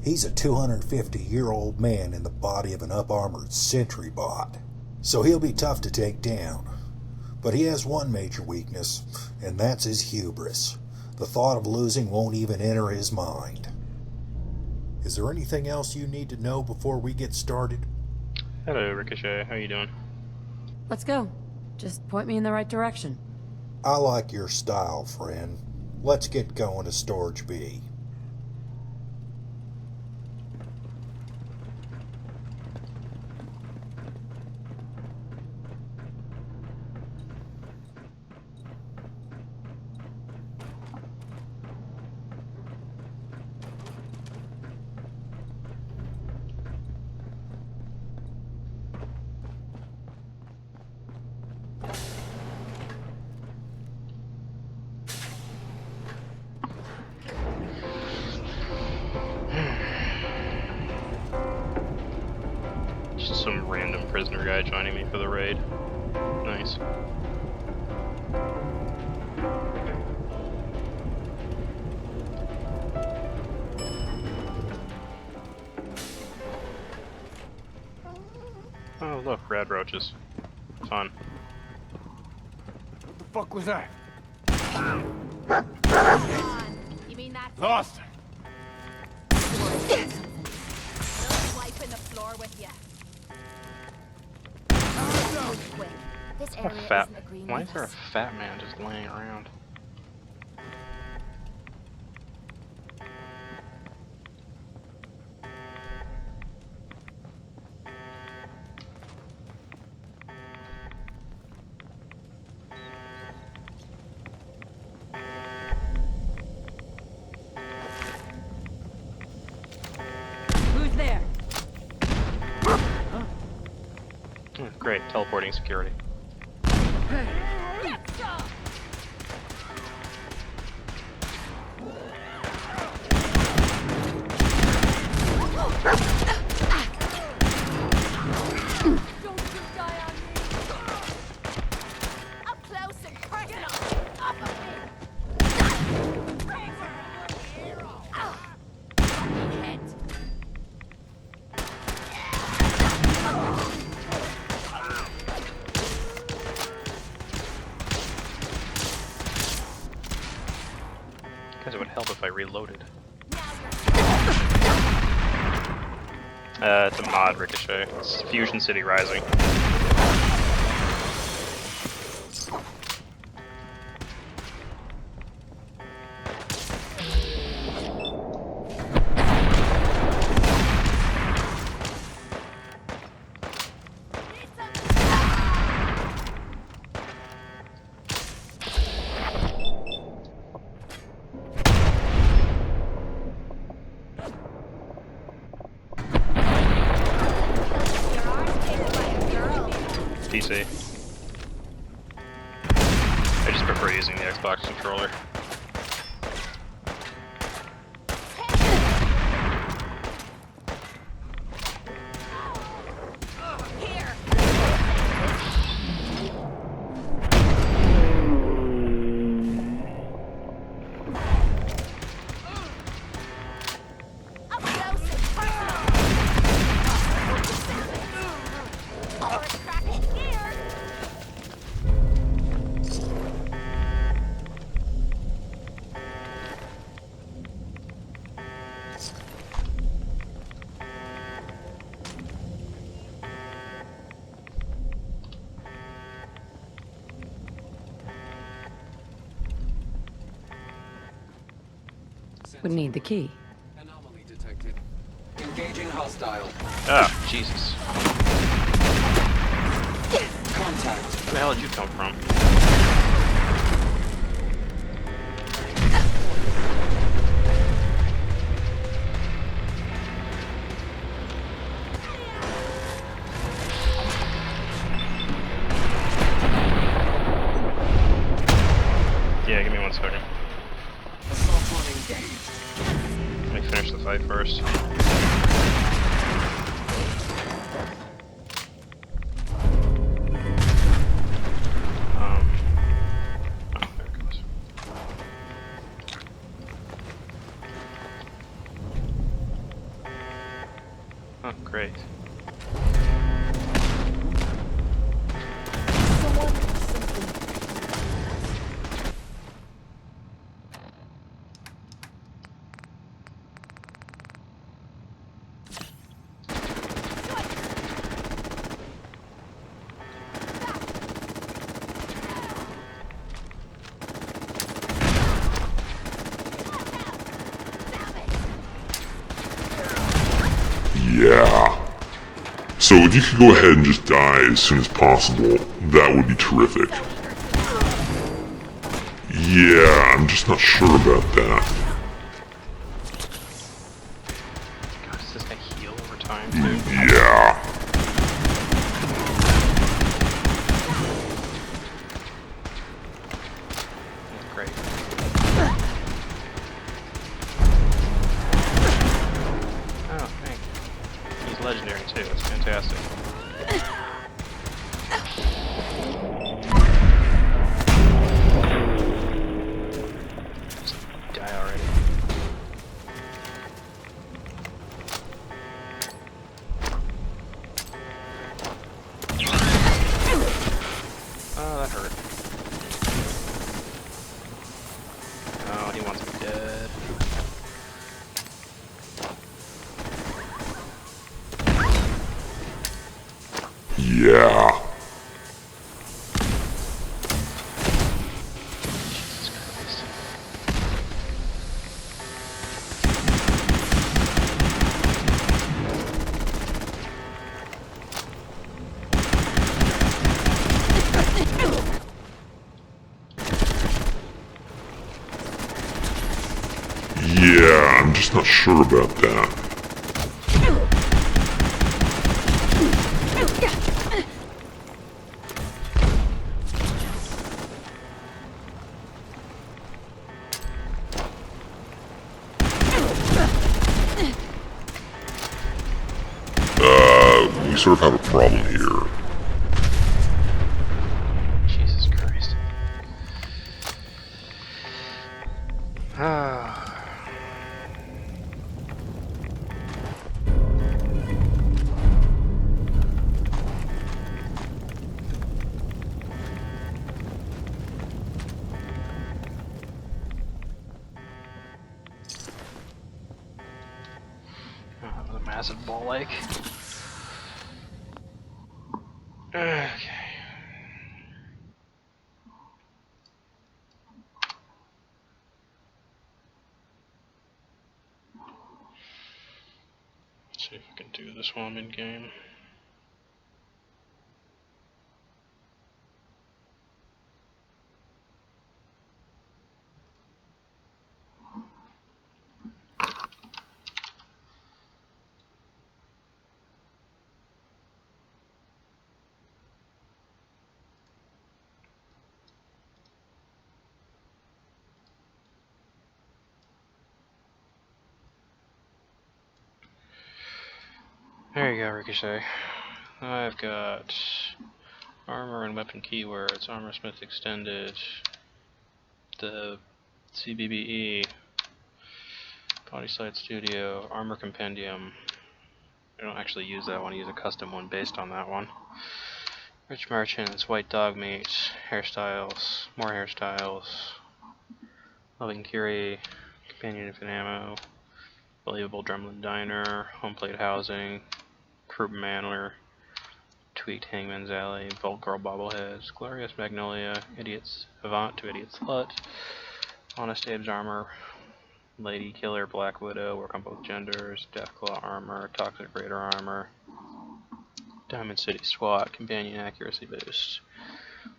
He's a 250-year-old man in the body of an up-armored sentry bot. So he'll be tough to take down. But he has one major weakness, and that's his hubris. The thought of losing won't even enter his mind. Is there anything else you need to know before we get started? Hello, Ricochet. How you doing? Let's go. Just point me in the right direction. I like your style, friend. Let's get going to Storage B. Just some random prisoner guy joining me for the raid. Nice. Oh, rad roaches. Fun. What the fuck was that? You mean that? Lost. Wiping the floor with you. Quick. This A area fat. isn't agreeing Why with is there a us. fat man just laying around? Who's there? Great, teleporting security. Don't you die on me. Up close and personal. Up of me. Hit. Because it would help if I reloaded. It's a mod ricochet. It's Fusion City Rising. PC. I just prefer using the Xbox controller. Would need the key. Anomaly detected. Engaging hostile. Ah, Jesus. Contact. Where the hell did you come from? Yeah, give me 1 second. Assault one engaged. Let me finish the fight first. Oh, there it goes. Oh, great. Yeah. So if you could go ahead and just die as soon as possible, that would be terrific. Yeah, I'm just not sure about that. God, does this guy heal over time, too? Yeah. Great. Oh, thank you. He's legendary, too. That's fantastic. Just die already. Oh, that hurt. Oh, he wants me dead. Yeah. Yeah, I'm just not sure about that. We sort of have a problem here. Jesus Christ. Ah. Oh, that was a massive ball lake. Okay. Let's see if I can do this one in game. There you go, Ricochet. I've got armor and weapon keywords, armor smith extended, the CBBE, body slide studio, armor compendium. I don't actually use that one, I use a custom one based on that one. Rich merchants, white dog meat, hairstyles, more hairstyles, loving curie, companion infant ammo, believable drumlin diner, home plate housing, croup manor, tweaked hangman's alley, vault girl bobbleheads, glorious magnolia, idiot's avant to idiot's slut, honest Abe's armor, lady killer, black widow, work on both genders, deathclaw armor, toxic raider armor, diamond city swat, companion accuracy boost,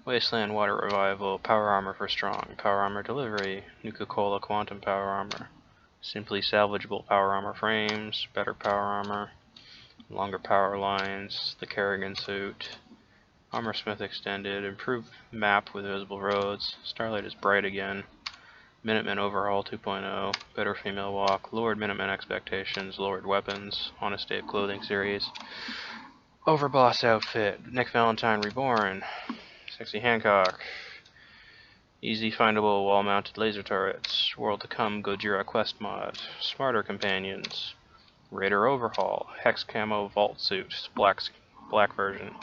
wasteland water revival, power armor for strong, power armor delivery, Nuka-Cola quantum power armor, simply salvageable power armor frames, better power armor, longer power lines, the Kerrigan suit, armor smith extended, improved map with visible roads, starlight is bright again, Minutemen overhaul 2.0, better female walk, lowered Minutemen expectations, lowered weapons, honest Abe clothing series, overboss outfit, Nick Valentine reborn, sexy Hancock, easy findable wall mounted laser turrets, world to come Gojira quest mod, smarter companions, Raider overhaul, hex camo vault suit, black version,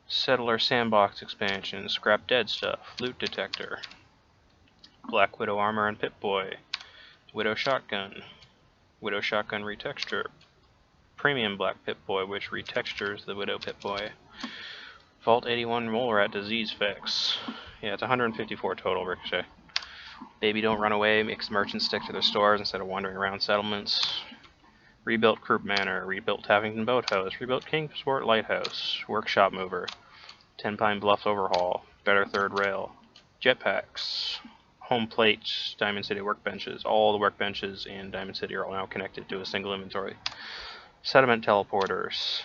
settler sandbox expansion, scrap dead stuff, loot detector, Black Widow armor and Pip-Boy, Widow shotgun retexture, premium Black Pip-Boy which retextures the Widow Pip-Boy, Vault 81 Mole Rat disease fix. Yeah, it's 154 total, Ricochet. Baby don't run away, makes merchants stick to their stores instead of wandering around settlements. Rebuilt Croup Manor, rebuilt Tavington Boathouse, rebuilt Kingsport Lighthouse, Workshop Mover, 10 Pine Bluff overhaul, better third rail, jetpacks, home plate, Diamond City workbenches. All the workbenches in Diamond City are all now connected to a single inventory. Sediment teleporters,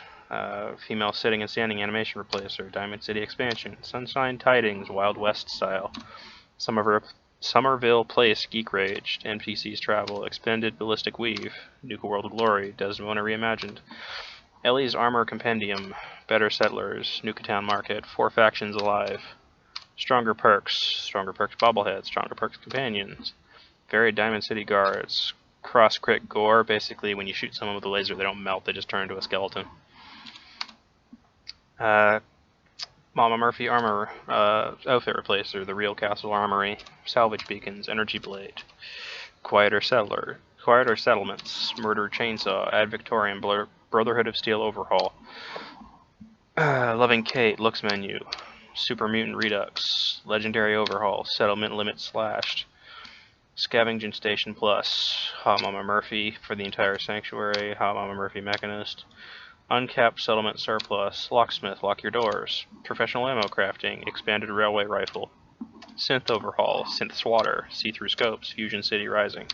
female sitting and standing animation replacer, Diamond City expansion, Sunshine Tidings, Wild West style, Somerville Place Geek Rage, NPCs travel, expanded ballistic weave, Nuka World of Glory, Desdemona reimagined, Ellie's armor compendium, better settlers, Nuka Town Market, 4 factions alive, stronger perks bobblehead, stronger perks companions, varied Diamond City guards, cross crit gore, basically when you shoot someone with a laser they don't melt, they just turn into a skeleton. Mama Murphy armor outfit replacer, the real castle armory, salvage beacons, energy blade, quieter settlements, murder chainsaw, ad Victorian Brotherhood of Steel overhaul, loving Kate looks menu, super mutant redux, legendary overhaul, settlement limit slashed, scavenging station plus, Hot Mama Murphy for the entire sanctuary, Hot Mama Murphy mechanist. Uncapped settlement surplus, locksmith, lock your doors, professional ammo crafting, expanded railway rifle, synth overhaul, synth swatter, see-through scopes, Fusion City Rising,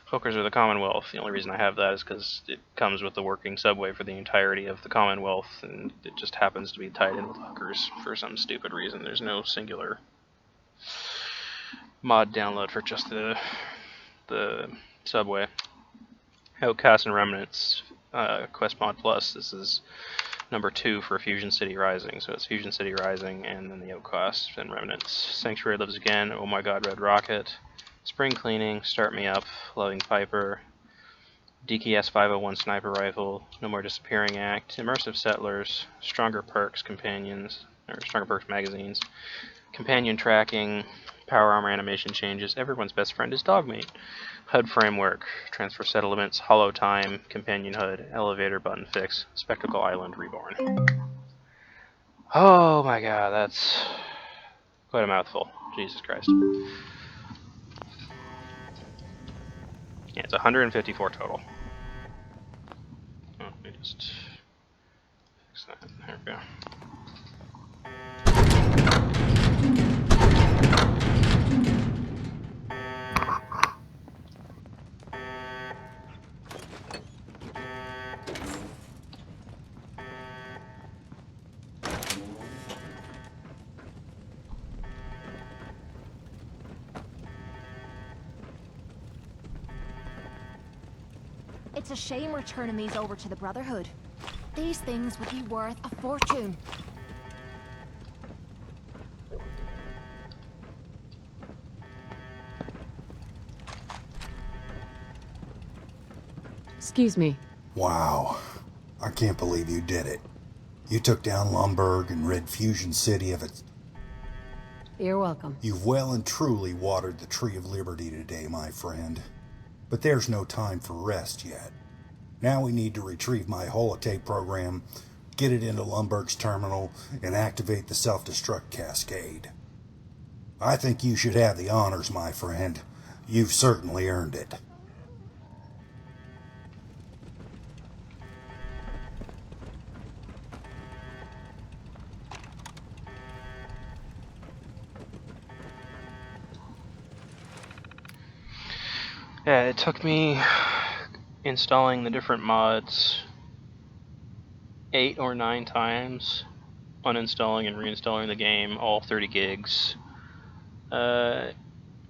hookers of the Commonwealth. The only reason I have that is because it comes with the working subway for the entirety of the Commonwealth, and it just happens to be tied in with hookers for some stupid reason. There's no singular mod download for just the subway. Outcasts and Remnants. Quest Mod Plus, this is number 2 for Fusion City Rising, so it's Fusion City Rising and then the Outcasts and Remnants. Sanctuary Lives Again, Oh My God Red Rocket, Spring Cleaning, Start Me Up, Loving Piper, DKS 501 Sniper Rifle, No More Disappearing Act, Immersive Settlers, Stronger Perks Companions, or Stronger Perks Magazines, Companion Tracking, Power Armor Animation Changes, Everyone's Best Friend is Dogmate, HUD Framework, Transfer Settlements, Hollow Time, Companion HUD, Elevator Button Fix, Spectacle Island Reborn. Oh my god, that's quite a mouthful. Jesus Christ. Yeah, it's 154 total. Oh, let me just fix that. There we go. It's a shame we're turning these over to the Brotherhood. These things would be worth a fortune. Excuse me. Wow. I can't believe you did it. You took down Lumberg and rid Fusion City of its... You're welcome. You've well and truly watered the Tree of Liberty today, my friend. But there's no time for rest yet. Now we need to retrieve my holotape program, get it into Lumberg's terminal, and activate the self-destruct cascade. I think you should have the honors, my friend. You've certainly earned it. Yeah, it took me installing the different mods 8 or 9 times, uninstalling and reinstalling the game, all 30 gigs. I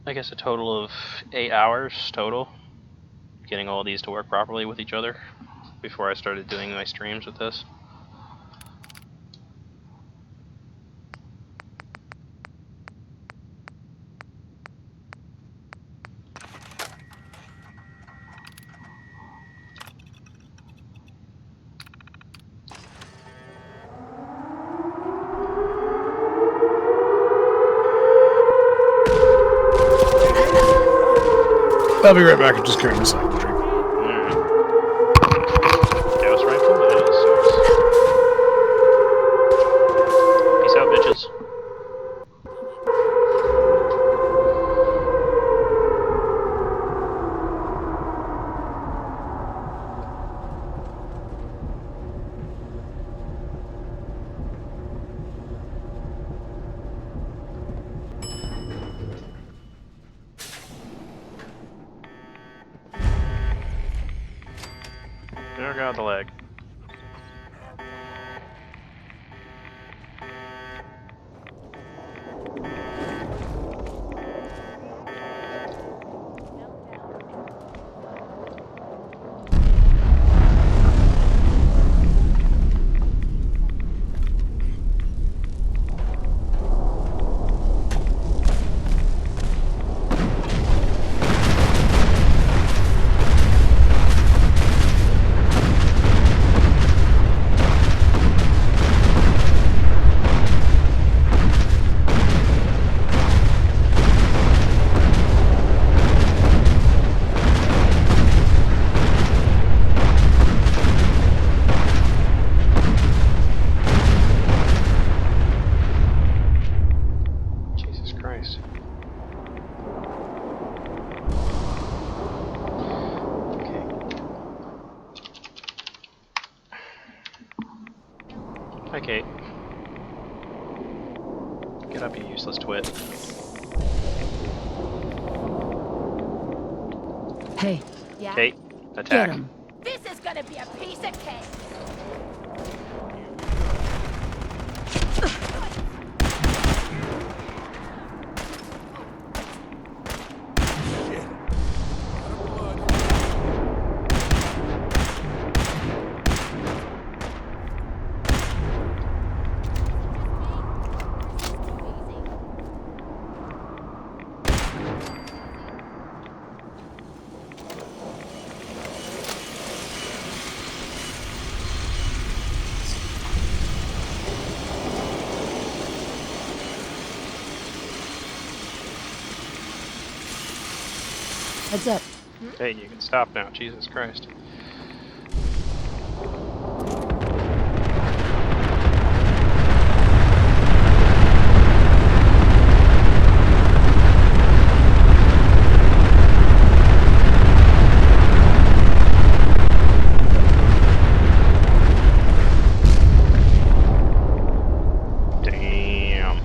guess a total of 8 hours total, getting all these to work properly with each other before I started doing my streams with this. I'll be right back. I'm just carrying this out. Chaos Rifle, it is. Peace out, bitches. There got the leg. Christ. Hi, Kate. Get up, you useless twit. Hey. Yeah? Kate, attack. Get him. This is gonna be a piece of cake! Heads up. Hey, you can stop now. Jesus Christ. Damn.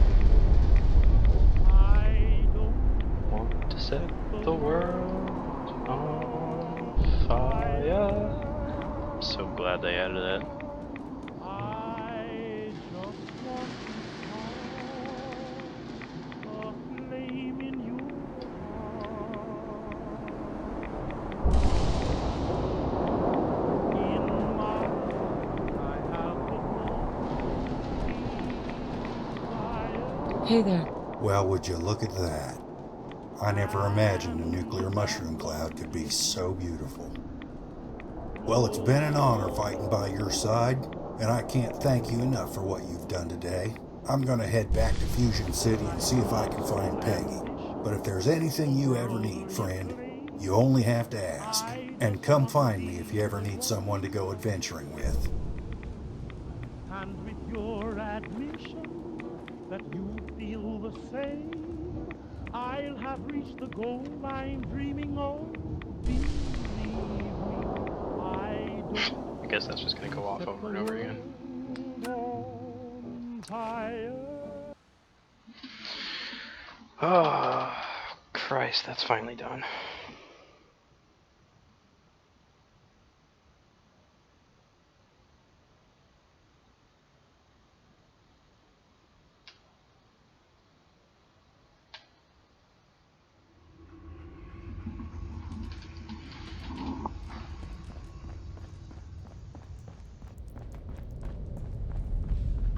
Want to set the world on fire. I'm so glad they added that. I just want to start a flame in your heart. In my I have the Hey there. Well, would you look at that? I never imagined a nuclear mushroom cloud could be so beautiful. Well, it's been an honor fighting by your side, and I can't thank you enough for what you've done today. I'm gonna head back to Fusion City and see if I can find Peggy. But if there's anything you ever need, friend, you only have to ask. And come find me if you ever need someone to go adventuring with. And with your admission that you feel the same, I'll have reached the goal I'm dreaming of. Believe me, I don't I guess that's just gonna go off over and over again. on fire. Oh, Christ, that's finally done.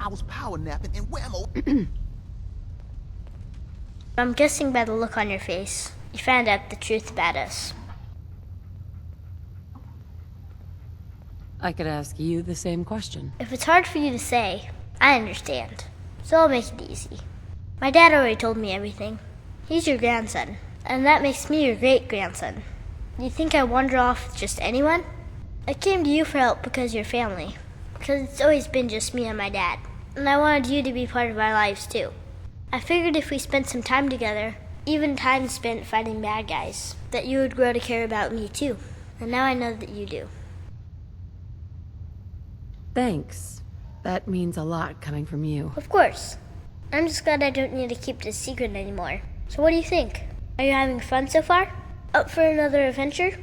I was power napping and whammo. I'm guessing by the look on your face, you found out the truth about us. I could ask you the same question. If it's hard for you to say, I understand. So I'll make it easy. My dad already told me everything. He's your grandson, and that makes me your great-grandson. Do you think I wander off with just anyone? I came to you for help because you're family. Because it's always been just me and my dad. And I wanted you to be part of our lives too. I figured if we spent some time together, even time spent fighting bad guys, that you would grow to care about me too. And now I know that you do. Thanks. That means a lot coming from you. Of course. I'm just glad I don't need to keep this secret anymore. So what do you think? Are you having fun so far? Up for another adventure?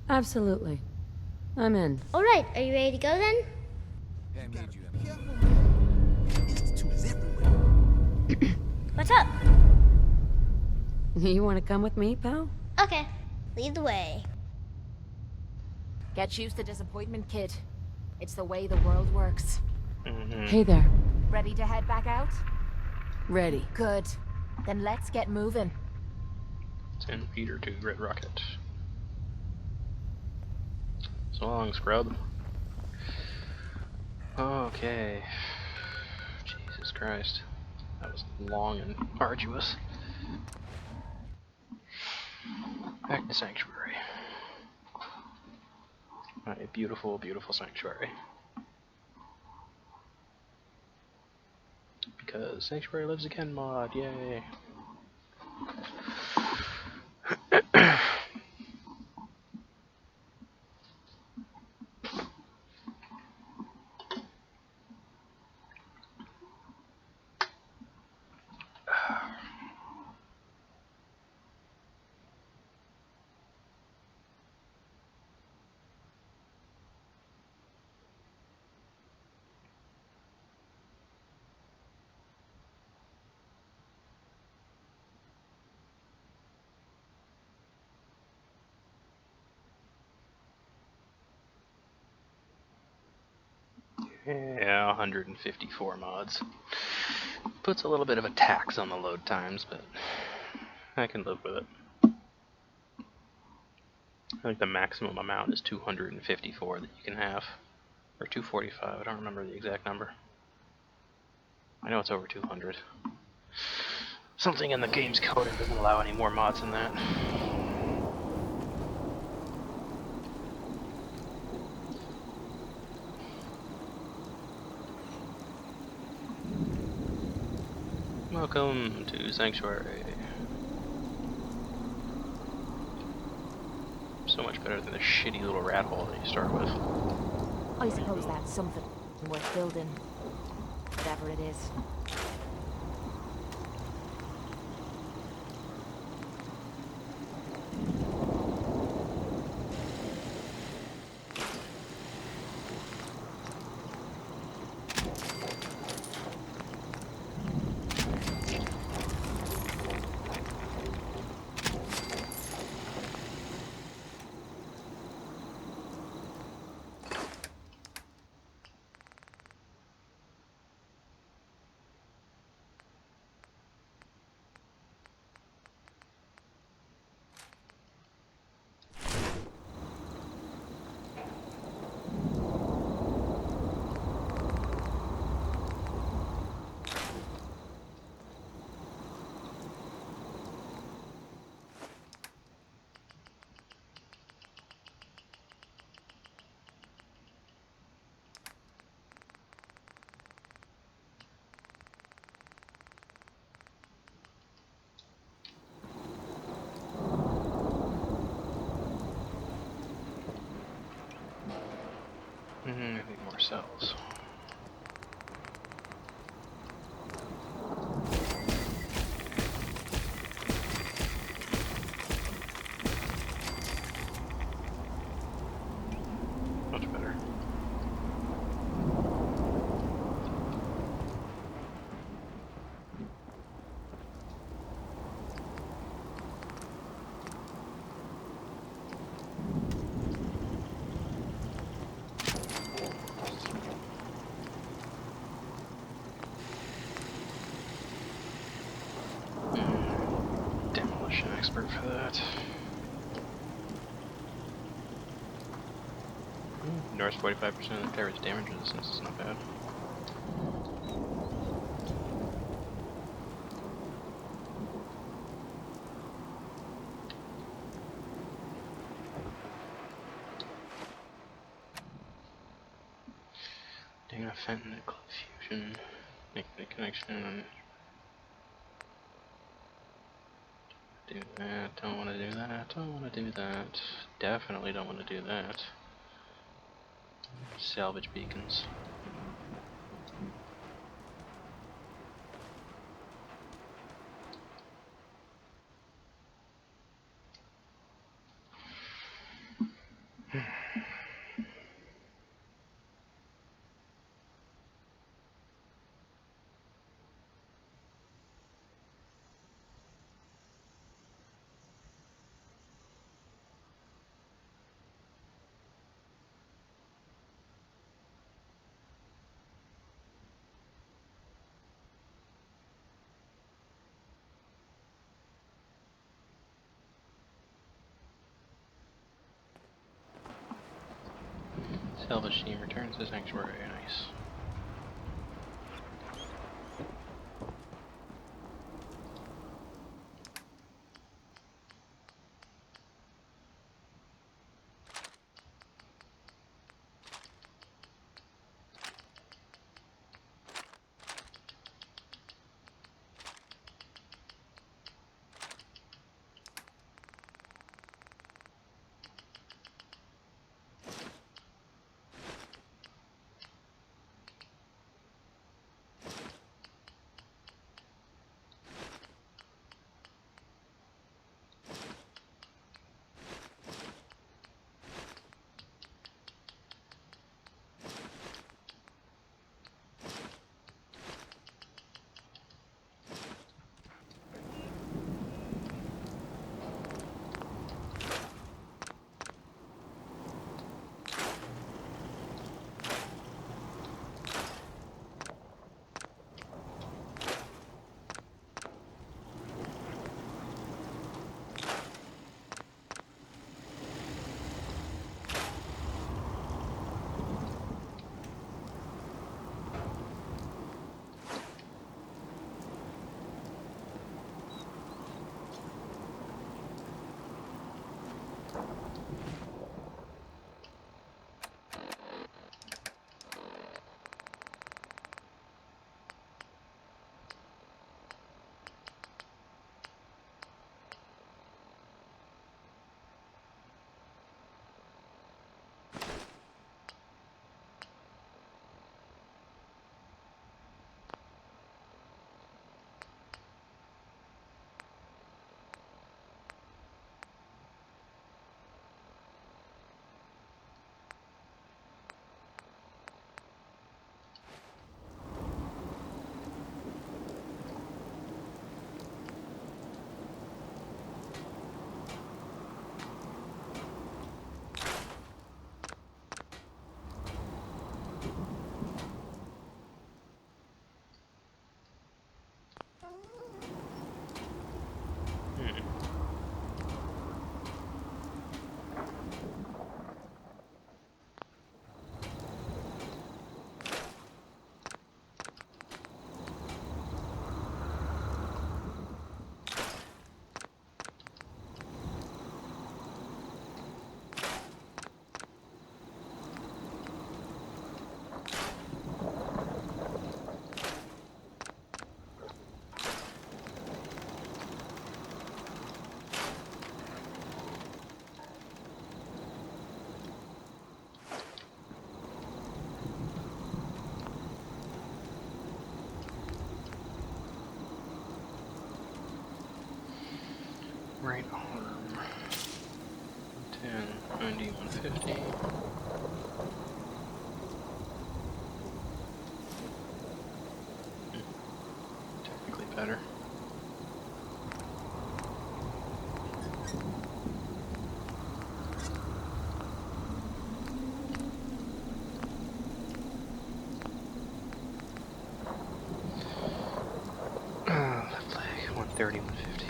Absolutely. I'm in. Alright, are you ready to go then? What's up? You want to come with me, pal? Okay, lead the way. Get used to disappointment, kid. It's the way the world works. Hey there. Ready to head back out? Ready. Good. Then let's get moving. 10 feet or 2 Red Rocket. So long, scrub. Okay. Jesus Christ. That was long and arduous. Back to Sanctuary. A beautiful, beautiful Sanctuary. because Sanctuary Lives Again mod, yay! Yeah, 154 mods. Puts a little bit of a tax on the load times, but I can live with it. I think the maximum amount is 254 that you can have. Or 245, I don't remember the exact number. I know it's over 200. Something in the game's coding doesn't allow any more mods than that. Welcome to Sanctuary. So much better than the shitty little rat hole that you start with. I suppose that's something worth building. Whatever it is. I need more cells. Much better. Demolition expert for that. Ignores 45% of the carries damage resistance, it's not bad. Dana Fenton, Fusion, make the connection. Do that, don't want to do that, don't want to do that. Definitely don't want to do that. Salvage beacons. Salvage team returns to Sanctuary, nice. Right arm. 10, 90, 150. Technically better. Left leg, 130, 150.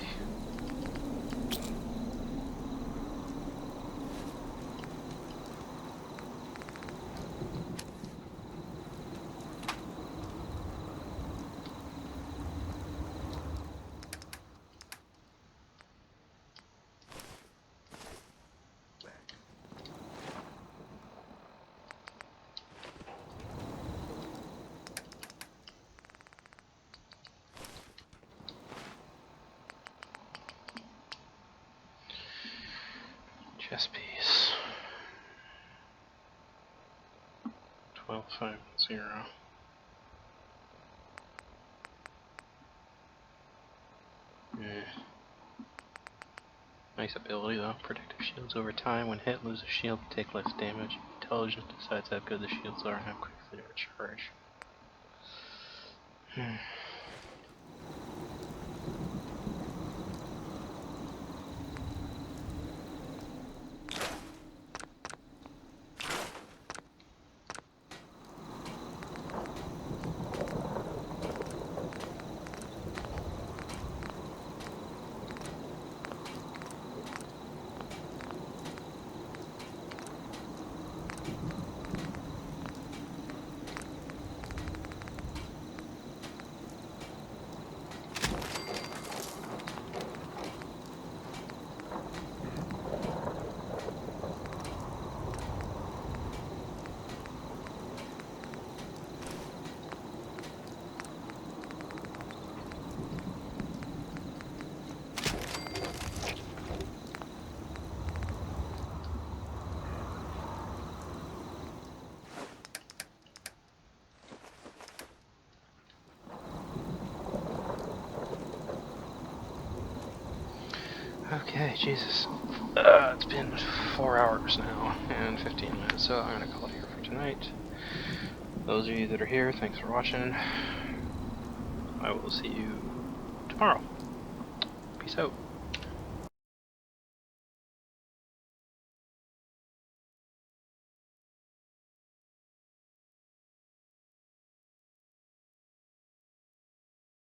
Chess piece. 1250. Nice ability though. Protective shields over time. When hit, lose a shield, take less damage. Intelligence decides how good the shields are and how quickly they recharge. Okay, Jesus. It's been 4 hours now and 15 minutes, so I'm gonna call it here for tonight. Those of you that are here, thanks for watching. I will see you tomorrow. Peace out.